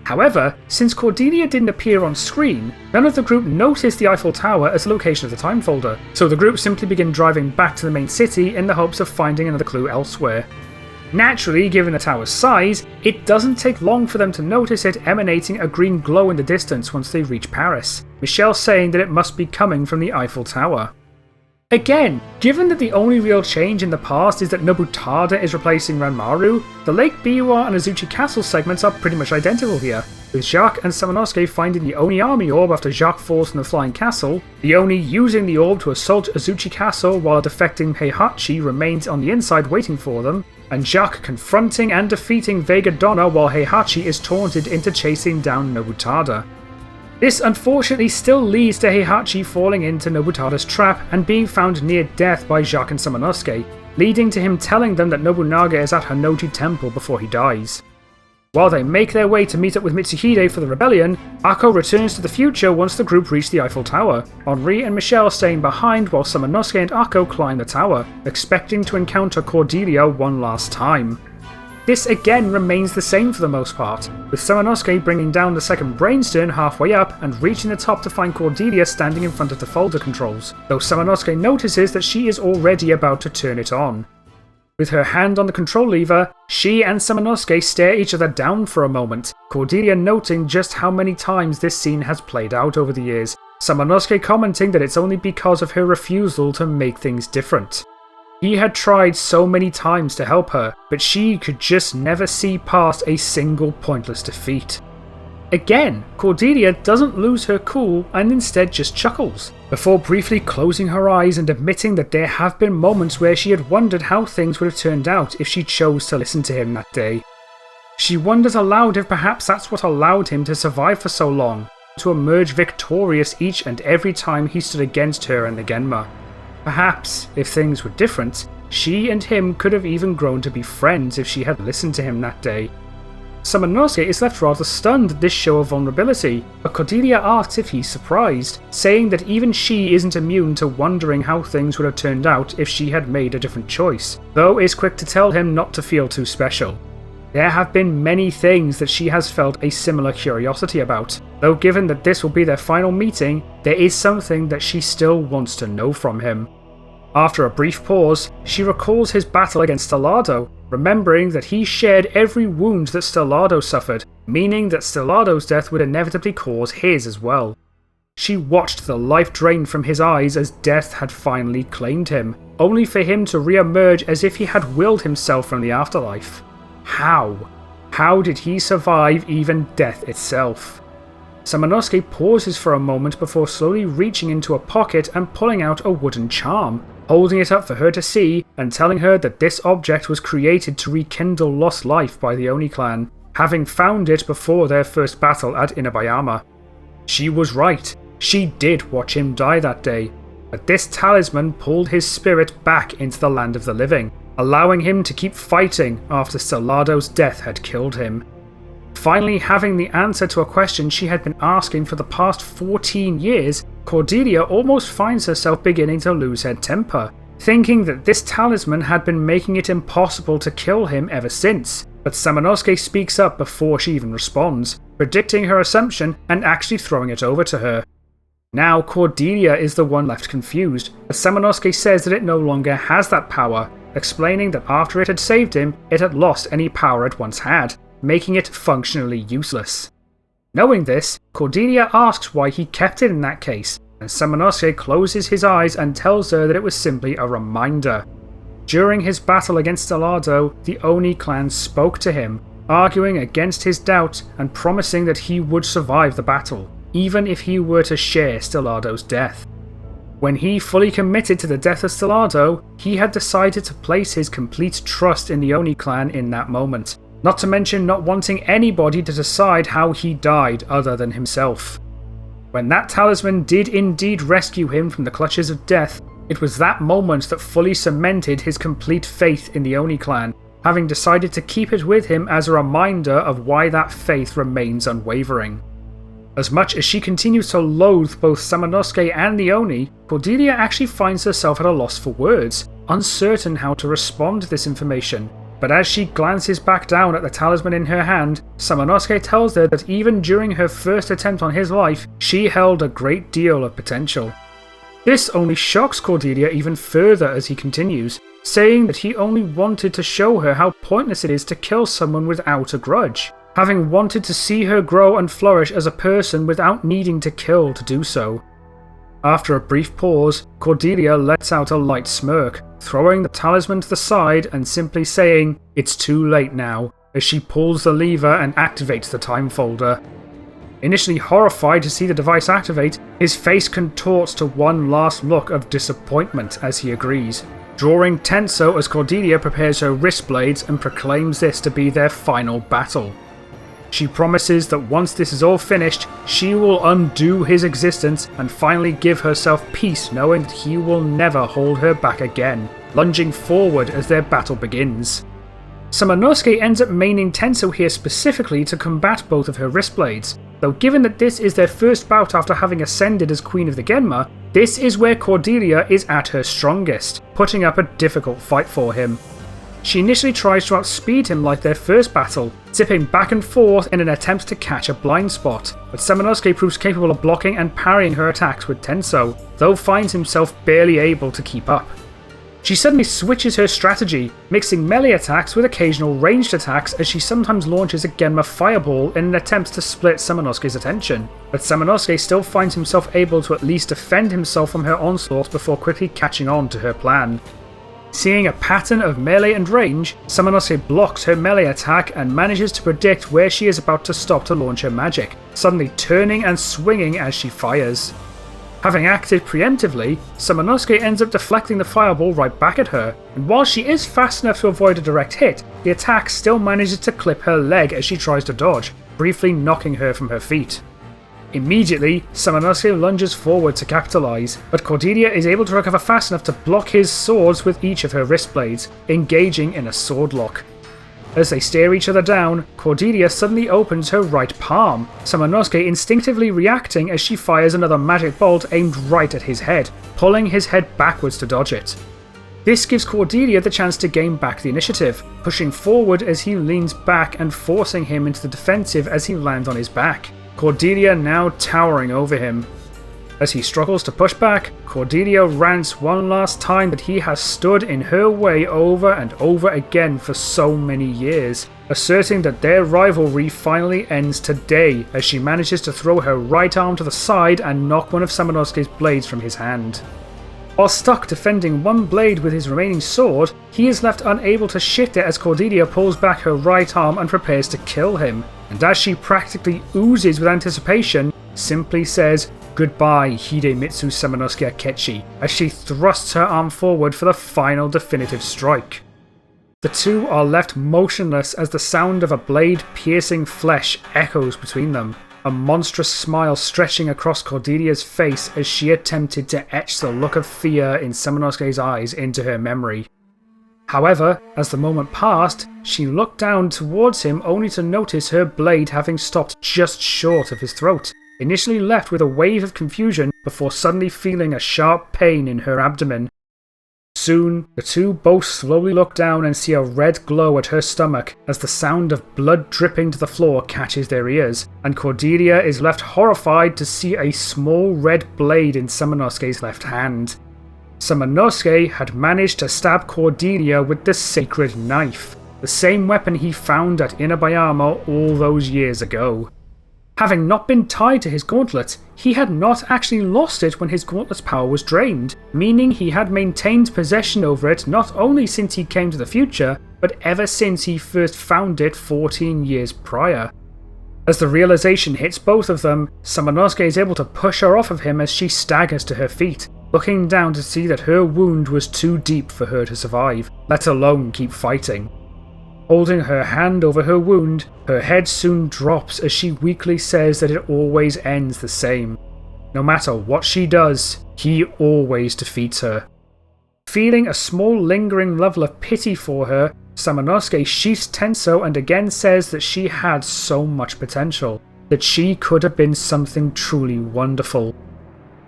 However, since Cordelia didn't appear on screen, none of the group noticed the Eiffel Tower as the location of the time folder, so the group simply begin driving back to the main city in the hopes of finding another clue elsewhere. Naturally, given the tower's size, it doesn't take long for them to notice it emanating a green glow in the distance once they reach Paris, Michelle saying that it must be coming from the Eiffel Tower. Again, given that the only real change in the past is that Nobutada is replacing Ranmaru, the Lake Biwa and Azuchi Castle segments are pretty much identical here, with Jacques and Samanosuke finding the Oni army orb after Jacques falls from the flying castle, the Oni using the orb to assault Azuchi Castle while a defecting Heihachi remains on the inside waiting for them, and Jacques confronting and defeating Vega Donna while Heihachi is taunted into chasing down Nobutada. This unfortunately still leads to Heihachi falling into Nobutada's trap and being found near death by Jacques and Samanosuke, leading to him telling them that Nobunaga is at Hanoji Temple before he dies. While they make their way to meet up with Mitsuhide for the rebellion, Akko returns to the future once the group reach the Eiffel Tower, Henri and Michelle staying behind while Samanosuke and Akko climb the tower, expecting to encounter Cordelia one last time. This again remains the same for the most part, with Samanosuke bringing down the second brainstem halfway up and reaching the top to find Cordelia standing in front of the folder controls, though Samanosuke notices that she is already about to turn it on. With her hand on the control lever, she and Samanosuke stare each other down for a moment, Cordelia noting just how many times this scene has played out over the years, Samanosuke commenting that it's only because of her refusal to make things different. He had tried so many times to help her, but she could just never see past a single pointless defeat. Again, Cordelia doesn't lose her cool and instead just chuckles, before briefly closing her eyes and admitting that there have been moments where she had wondered how things would have turned out if she chose to listen to him that day. She wonders aloud if perhaps that's what allowed him to survive for so long, to emerge victorious each and every time he stood against her and the Genma. Perhaps, if things were different, she and him could have even grown to be friends if she had listened to him that day. Samanosuke is left rather stunned at this show of vulnerability, but Cordelia asks if he's surprised, saying that even she isn't immune to wondering how things would have turned out if she had made a different choice, though is quick to tell him not to feel too special. There have been many things that she has felt a similar curiosity about, though given that this will be their final meeting, there is something that she still wants to know from him. After a brief pause, she recalls his battle against Stellado, remembering that he shared every wound that Stellado suffered, meaning that Stellado's death would inevitably cause his as well. She watched the life drain from his eyes as death had finally claimed him, only for him to re-emerge as if he had willed himself from the afterlife. How? How did he survive even death itself? Samanosuke pauses for a moment before slowly reaching into a pocket and pulling out a wooden charm, holding it up for her to see and telling her that this object was created to rekindle lost life by the Oni clan, having found it before their first battle at Inabayama. She was right, she did watch him die that day, but this talisman pulled his spirit back into the land of the living, allowing him to keep fighting after Stellado's death had killed him. Finally having the answer to a question she had been asking for the past 14 years, Cordelia almost finds herself beginning to lose her temper, thinking that this talisman had been making it impossible to kill him ever since, but Samanosuke speaks up before she even responds, predicting her assumption and actually throwing it over to her. Now Cordelia is the one left confused, as Samanosuke says that it no longer has that power, explaining that after it had saved him, it had lost any power it once had, making it functionally useless. Knowing this, Cordelia asks why he kept it in that case, and Samanosuke closes his eyes and tells her that it was simply a reminder. During his battle against Stellado, the Oni clan spoke to him, arguing against his doubt and promising that he would survive the battle, even if he were to share Stellado's death. When he fully committed to the death of Stellado, he had decided to place his complete trust in the Oni clan in that moment, not to mention not wanting anybody to decide how he died other than himself. When that talisman did indeed rescue him from the clutches of death, it was that moment that fully cemented his complete faith in the Oni clan, having decided to keep it with him as a reminder of why that faith remains unwavering. As much as she continues to loathe both Samanosuke and the Oni, Cordelia actually finds herself at a loss for words, uncertain how to respond to this information. But as she glances back down at the talisman in her hand, Samanosuke tells her that even during her first attempt on his life, she held a great deal of potential. This only shocks Cordelia even further as he continues, saying that he only wanted to show her how pointless it is to kill someone without a grudge, having wanted to see her grow and flourish as a person without needing to kill to do so. After a brief pause, Cordelia lets out a light smirk, throwing the talisman to the side and simply saying, "It's too late now," as she pulls the lever and activates the time folder. Initially horrified to see the device activate, his face contorts to one last look of disappointment as he agrees, drawing tenso as Cordelia prepares her wrist blades and proclaims this to be their final battle. She promises that once this is all finished, she will undo his existence and finally give herself peace knowing that he will never hold her back again, lunging forward as their battle begins. Samanosuke ends up maining Tenso here specifically to combat both of her wrist blades, though given that this is their first bout after having ascended as Queen of the Genma, this is where Cordelia is at her strongest, putting up a difficult fight for him. She initially tries to outspeed him like their first battle, zipping back and forth in an attempt to catch a blind spot, but Samanosuke proves capable of blocking and parrying her attacks with Tenso, though finds himself barely able to keep up. She suddenly switches her strategy, mixing melee attacks with occasional ranged attacks as she sometimes launches a Genma fireball in an attempt to split Samanosuke's attention, but Samanosuke still finds himself able to at least defend himself from her onslaught before quickly catching on to her plan. Seeing a pattern of melee and range, Samanosuke blocks her melee attack and manages to predict where she is about to stop to launch her magic, suddenly turning and swinging as she fires. Having acted preemptively, Samanosuke ends up deflecting the fireball right back at her, and while she is fast enough to avoid a direct hit, the attack still manages to clip her leg as she tries to dodge, briefly knocking her from her feet. Immediately, Samanosuke lunges forward to capitalize, but Cordelia is able to recover fast enough to block his swords with each of her wrist blades, engaging in a sword lock. As they stare each other down, Cordelia suddenly opens her right palm, Samanosuke instinctively reacting as she fires another magic bolt aimed right at his head, pulling his head backwards to dodge it. This gives Cordelia the chance to gain back the initiative, pushing forward as he leans back and forcing him into the defensive as he lands on his back, Cordelia now towering over him. As he struggles to push back, Cordelia rants one last time that he has stood in her way over and over again for so many years, asserting that their rivalry finally ends today as she manages to throw her right arm to the side and knock one of Samanosuke's blades from his hand. While stuck defending one blade with his remaining sword, he is left unable to shift it as Cordelia pulls back her right arm and prepares to kill him, and as she practically oozes with anticipation, simply says, "Goodbye, Hidemitsu Samanosuke Akechi," as she thrusts her arm forward for the final definitive strike. The two are left motionless as the sound of a blade piercing flesh echoes between them, a monstrous smile stretching across Cordelia's face as she attempted to etch the look of fear in Samanosuke's eyes into her memory. However, as the moment passed, she looked down towards him only to notice her blade having stopped just short of his throat, initially left with a wave of confusion before suddenly feeling a sharp pain in her abdomen. Soon, the two both slowly look down and see a red glow at her stomach as the sound of blood dripping to the floor catches their ears, and Cordelia is left horrified to see a small red blade in Samanosuke's left hand. Samanosuke had managed to stab Cordelia with the sacred knife, the same weapon he found at Inabayama all those years ago. Having not been tied to his gauntlet, he had not actually lost it when his gauntlet's power was drained, meaning he had maintained possession over it not only since he came to the future, but ever since he first found it 14 years prior. As the realization hits both of them, Samanosuke is able to push her off of him as she staggers to her feet, looking down to see that her wound was too deep for her to survive, let alone keep fighting. Holding her hand over her wound, her head soon drops as she weakly says that it always ends the same. No matter what she does, he always defeats her. Feeling a small lingering level of pity for her, Samanosuke sheaths Tenso and again says that she had so much potential, that she could have been something truly wonderful.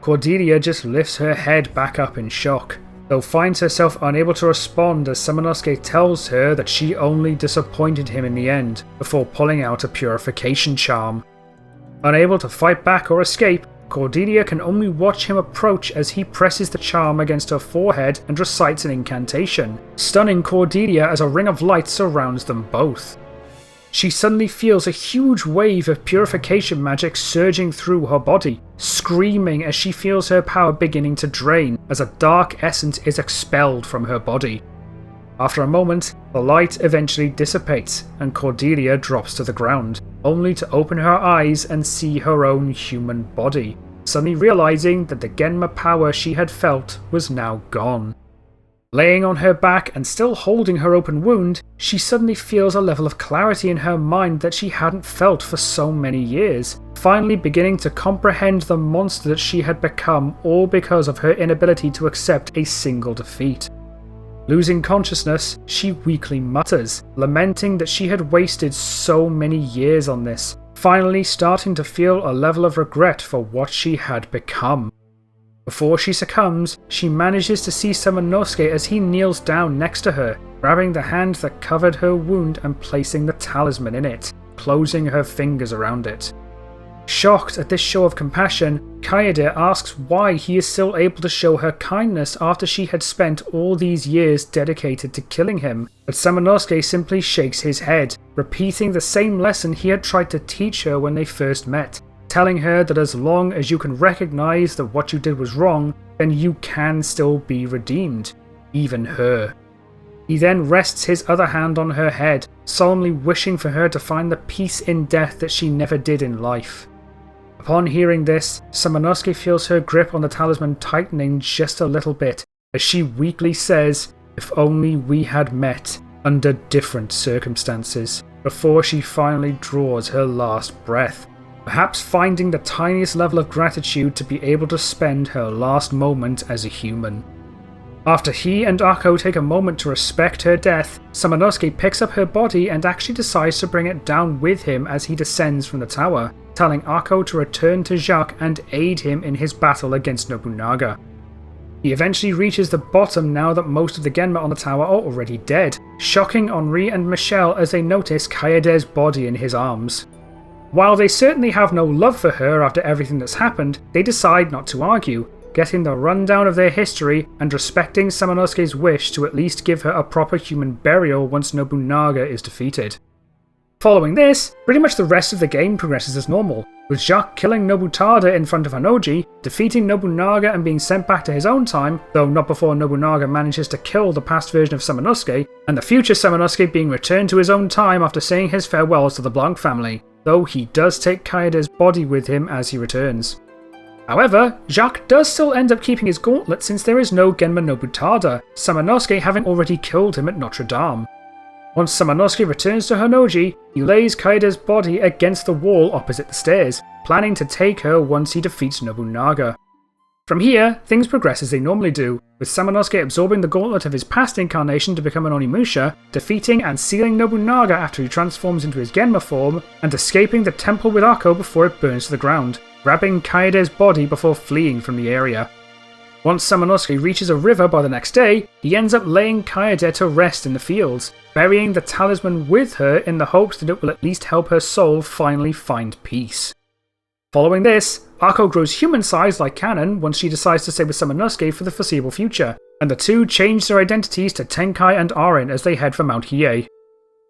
Cordelia just lifts her head back up in shock, though finds herself unable to respond as Samanosuke tells her that she only disappointed him in the end, before pulling out a purification charm. Unable to fight back or escape, Cordelia can only watch him approach as he presses the charm against her forehead and recites an incantation, stunning Cordelia as a ring of light surrounds them both. She suddenly feels a huge wave of purification magic surging through her body, screaming as she feels her power beginning to drain as a dark essence is expelled from her body. After a moment, the light eventually dissipates and Cordelia drops to the ground, only to open her eyes and see her own human body, suddenly realizing that the Genma power she had felt was now gone. Laying on her back and still holding her open wound, she suddenly feels a level of clarity in her mind that she hadn't felt for so many years, finally beginning to comprehend the monster that she had become, all because of her inability to accept a single defeat. Losing consciousness, she weakly mutters, lamenting that she had wasted so many years on this, finally starting to feel a level of regret for what she had become. Before she succumbs, she manages to see Samanosuke as he kneels down next to her, grabbing the hand that covered her wound and placing the talisman in it, closing her fingers around it. Shocked at this show of compassion, Kaede asks why he is still able to show her kindness after she had spent all these years dedicated to killing him, but Samanosuke simply shakes his head, repeating the same lesson he had tried to teach her when they first met, telling her that as long as you can recognize that what you did was wrong, then you can still be redeemed. even her. He then rests his other hand on her head, solemnly wishing for her to find the peace in death that she never did in life. Upon hearing this, Samanosuke feels her grip on the talisman tightening just a little bit, as she weakly says, "If only we had met under different circumstances," before she finally draws her last breath, perhaps finding the tiniest level of gratitude to be able to spend her last moment as a human. After he and Ako take a moment to respect her death, Samanosuke picks up her body and actually decides to bring it down with him as he descends from the tower, telling Ako to return to Jacques and aid him in his battle against Nobunaga. He eventually reaches the bottom now that most of the Genma on the tower are already dead, shocking Henri and Michelle as they notice Kaede's body in his arms. While they certainly have no love for her after everything that's happened, they decide not to argue, getting the rundown of their history and respecting Samanosuke's wish to at least give her a proper human burial once Nobunaga is defeated. Following this, pretty much the rest of the game progresses as normal, with Jacques killing Nobutada in front of Hanoji, defeating Nobunaga and being sent back to his own time, though not before Nobunaga manages to kill the past version of Samanosuke, and the future Samanosuke being returned to his own time after saying his farewells to the Blanc family, though he does take Kaede's body with him as he returns. However, Jacques does still end up keeping his gauntlet since there is no Genma Nobutada, Samanosuke having already killed him at Notre Dame. Once Samanosuke returns to Hanoji, he lays Kaede's body against the wall opposite the stairs, planning to take her once he defeats Nobunaga. From here, things progress as they normally do, with Samanosuke absorbing the gauntlet of his past incarnation to become an Onimusha, defeating and sealing Nobunaga after he transforms into his Genma form, and escaping the temple with Ako before it burns to the ground, grabbing Kaede's body before fleeing from the area. Once Samanosuke reaches a river by the next day, he ends up laying Kaede to rest in the fields, burying the talisman with her in the hopes that it will at least help her soul finally find peace. Following this, Ako grows human-sized like Kanon once she decides to stay with Samanosuke for the foreseeable future, and the two change their identities to Tenkai and Arin as they head for Mount Hiei.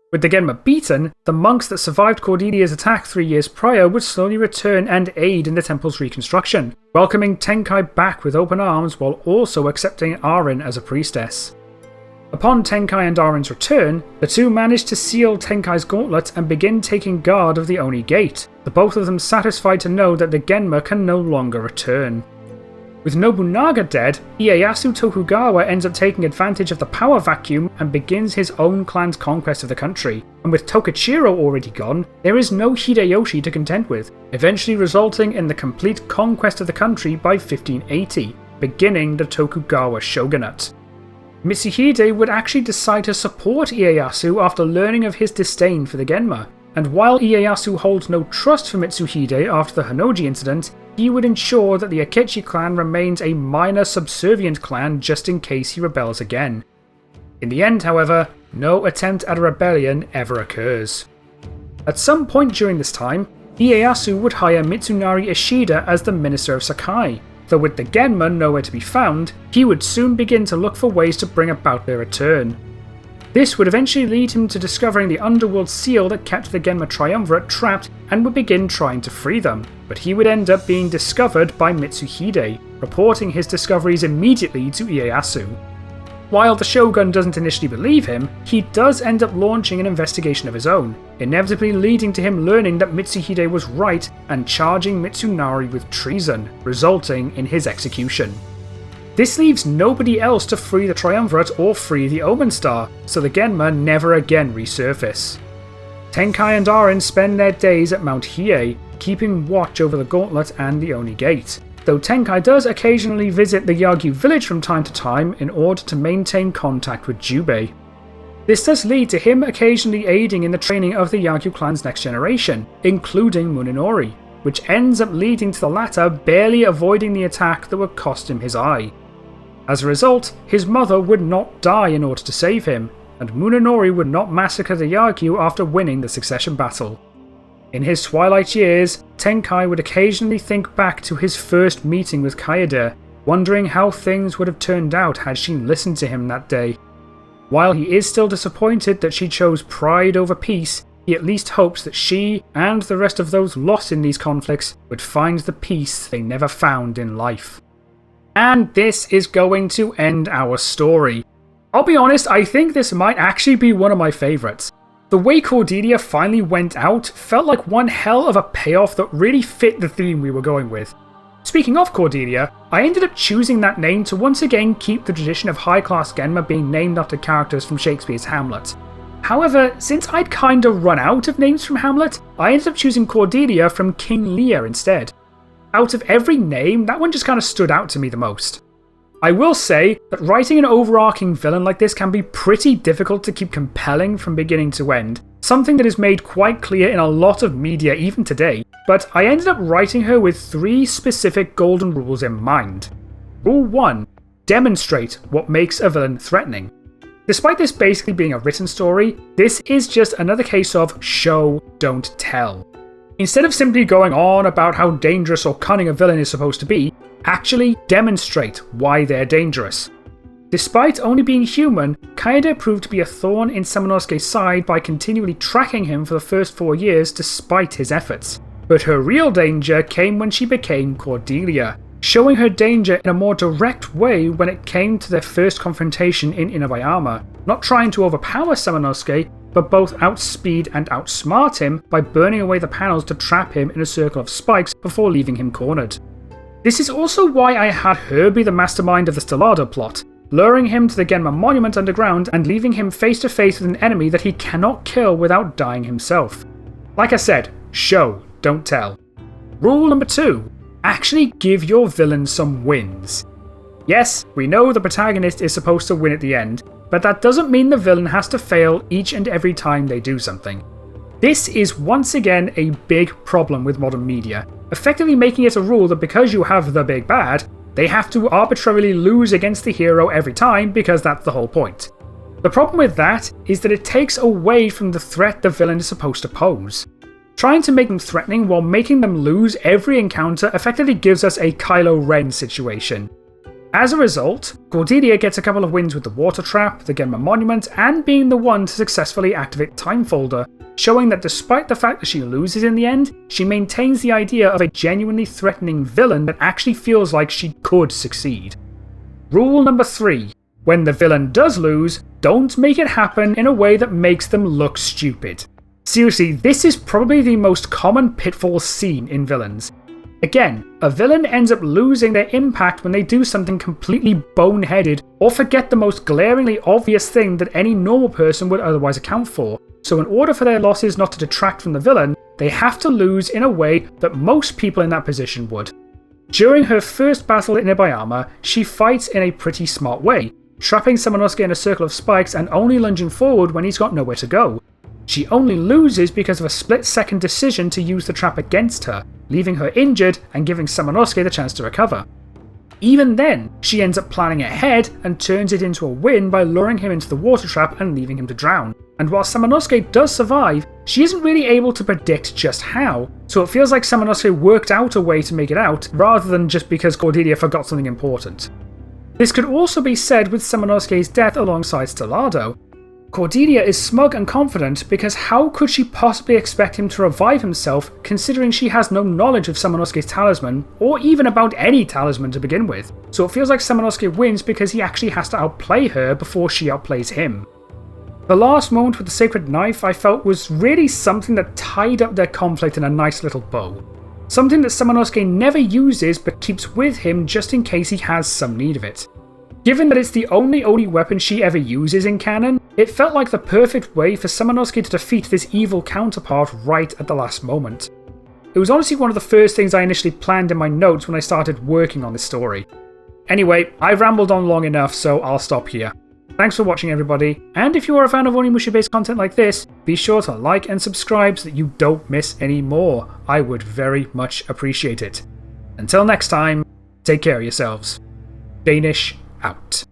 With the Genma beaten, the monks that survived Cordelia's attack 3 years prior would slowly return and aid in the temple's reconstruction, welcoming Tenkai back with open arms while also accepting Arin as a priestess. Upon Tenkai and Arin's return, the two manage to seal Tenkai's gauntlet and begin taking guard of the Oni Gate, the both of them satisfied to know that the Genma can no longer return. With Nobunaga dead, Ieyasu Tokugawa ends up taking advantage of the power vacuum and begins his own clan's conquest of the country, and with Tokichiro already gone, there is no Hideyoshi to contend with, eventually resulting in the complete conquest of the country by 1580, beginning the Tokugawa shogunate. Mitsuhide would actually decide to support Ieyasu after learning of his disdain for the Genma, and while Ieyasu holds no trust for Mitsuhide after the Hanoji incident, he would ensure that the Akechi clan remains a minor subservient clan just in case he rebels again. In the end, however, no attempt at a rebellion ever occurs. At some point during this time, Ieyasu would hire Mitsunari Ishida as the Minister of Sakai, though with the Genma nowhere to be found, he would soon begin to look for ways to bring about their return. This would eventually lead him to discovering the underworld seal that kept the Genma Triumvirate trapped and would begin trying to free them, but he would end up being discovered by Mitsuhide, reporting his discoveries immediately to Ieyasu. While the Shogun doesn't initially believe him, he does end up launching an investigation of his own, inevitably leading to him learning that Mitsuhide was right and charging Mitsunari with treason, resulting in his execution. This leaves nobody else to free the Triumvirate or free the Omen Star, so the Genma never again resurface. Tenkai and Arin spend their days at Mount Hiei, keeping watch over the Gauntlet and the Oni Gate, though Tenkai does occasionally visit the Yagyu village from time to time in order to maintain contact with Jubei. This does lead to him occasionally aiding in the training of the Yagyu clan's next generation, including Munenori, which ends up leading to the latter barely avoiding the attack that would cost him his eye. As a result, his mother would not die in order to save him, and Munenori would not massacre the Yagyu after winning the succession battle. In his twilight years, Tenkai would occasionally think back to his first meeting with Kaede, wondering how things would have turned out had she listened to him that day. While he is still disappointed that she chose pride over peace, he at least hopes that she and the rest of those lost in these conflicts would find the peace they never found in life. And this is going to end our story. I'll be honest, I think this might actually be one of my favourites. The way Cordelia finally went out felt like one hell of a payoff that really fit the theme we were going with. Speaking of Cordelia, I ended up choosing that name to once again keep the tradition of high-class Genma being named after characters from Shakespeare's Hamlet. However, since I'd kinda run out of names from Hamlet, I ended up choosing Cordelia from King Lear instead. Out of every name, that one just kinda stood out to me the most. I will say that writing an overarching villain like this can be pretty difficult to keep compelling from beginning to end, something that is made quite clear in a lot of media even today, but I ended up writing her with 3 specific golden rules in mind. Rule 1. Demonstrate what makes a villain threatening. Despite this basically being a written story, this is just another case of show, don't tell. Instead of simply going on about how dangerous or cunning a villain is supposed to be, actually demonstrate why they're dangerous. Despite only being human, Kaede proved to be a thorn in Samanosuke's side by continually tracking him for the first 4 years despite his efforts. But her real danger came when she became Cordelia, showing her danger in a more direct way when it came to their first confrontation in Inabayama, not trying to overpower Samanosuke, but both outspeed and outsmart him by burning away the panels to trap him in a circle of spikes before leaving him cornered. This is also why I had her be the mastermind of the Stellado plot, luring him to the Genma monument underground and leaving him face to face with an enemy that he cannot kill without dying himself. Like I said, show, don't tell. Rule number 2. Actually give your villain some wins. Yes, we know the protagonist is supposed to win at the end, but that doesn't mean the villain has to fail each and every time they do something. This is once again a big problem with modern media, effectively making it a rule that because you have the big bad, they have to arbitrarily lose against the hero every time because that's the whole point. The problem with that is that it takes away from the threat the villain is supposed to pose. Trying to make them threatening while making them lose every encounter effectively gives us a Kylo Ren situation. As a result, Cordelia gets a couple of wins with the water trap, the Genma monument, and being the one to successfully activate Time Folder, showing that despite the fact that she loses in the end, she maintains the idea of a genuinely threatening villain that actually feels like she could succeed. Rule number 3. When the villain does lose, don't make it happen in a way that makes them look stupid. Seriously, this is probably the most common pitfall seen in villains. Again, a villain ends up losing their impact when they do something completely boneheaded or forget the most glaringly obvious thing that any normal person would otherwise account for. So in order for their losses not to detract from the villain, they have to lose in a way that most people in that position would. During her first battle in Inabayama, she fights in a pretty smart way, trapping Samanosuke in a circle of spikes and only lunging forward when he's got nowhere to go. She only loses because of a split-second decision to use the trap against her, leaving her injured and giving Samanosuke the chance to recover. Even then, she ends up planning ahead and turns it into a win by luring him into the water trap and leaving him to drown. And while Samanosuke does survive, she isn't really able to predict just how, so it feels like Samanosuke worked out a way to make it out, rather than just because Cordelia forgot something important. This could also be said with Samanosuke's death alongside Stellado. Cordelia is smug and confident because how could she possibly expect him to revive himself considering she has no knowledge of Samanosuke's talisman, or even about any talisman to begin with, so it feels like Samanosuke wins because he actually has to outplay her before she outplays him. The last moment with the sacred knife I felt was really something that tied up their conflict in a nice little bow. Something that Samanosuke never uses but keeps with him just in case he has some need of it. Given that it's the only Oni weapon she ever uses in canon, it felt like the perfect way for Samanosuke to defeat this evil counterpart right at the last moment. It was honestly one of the first things I initially planned in my notes when I started working on this story. Anyway, I've rambled on long enough, so I'll stop here. Thanks for watching everybody, and if you are a fan of Onimusha based content like this, be sure to like and subscribe so that you don't miss any more. I would very much appreciate it. Until next time, take care of yourselves. Danish out.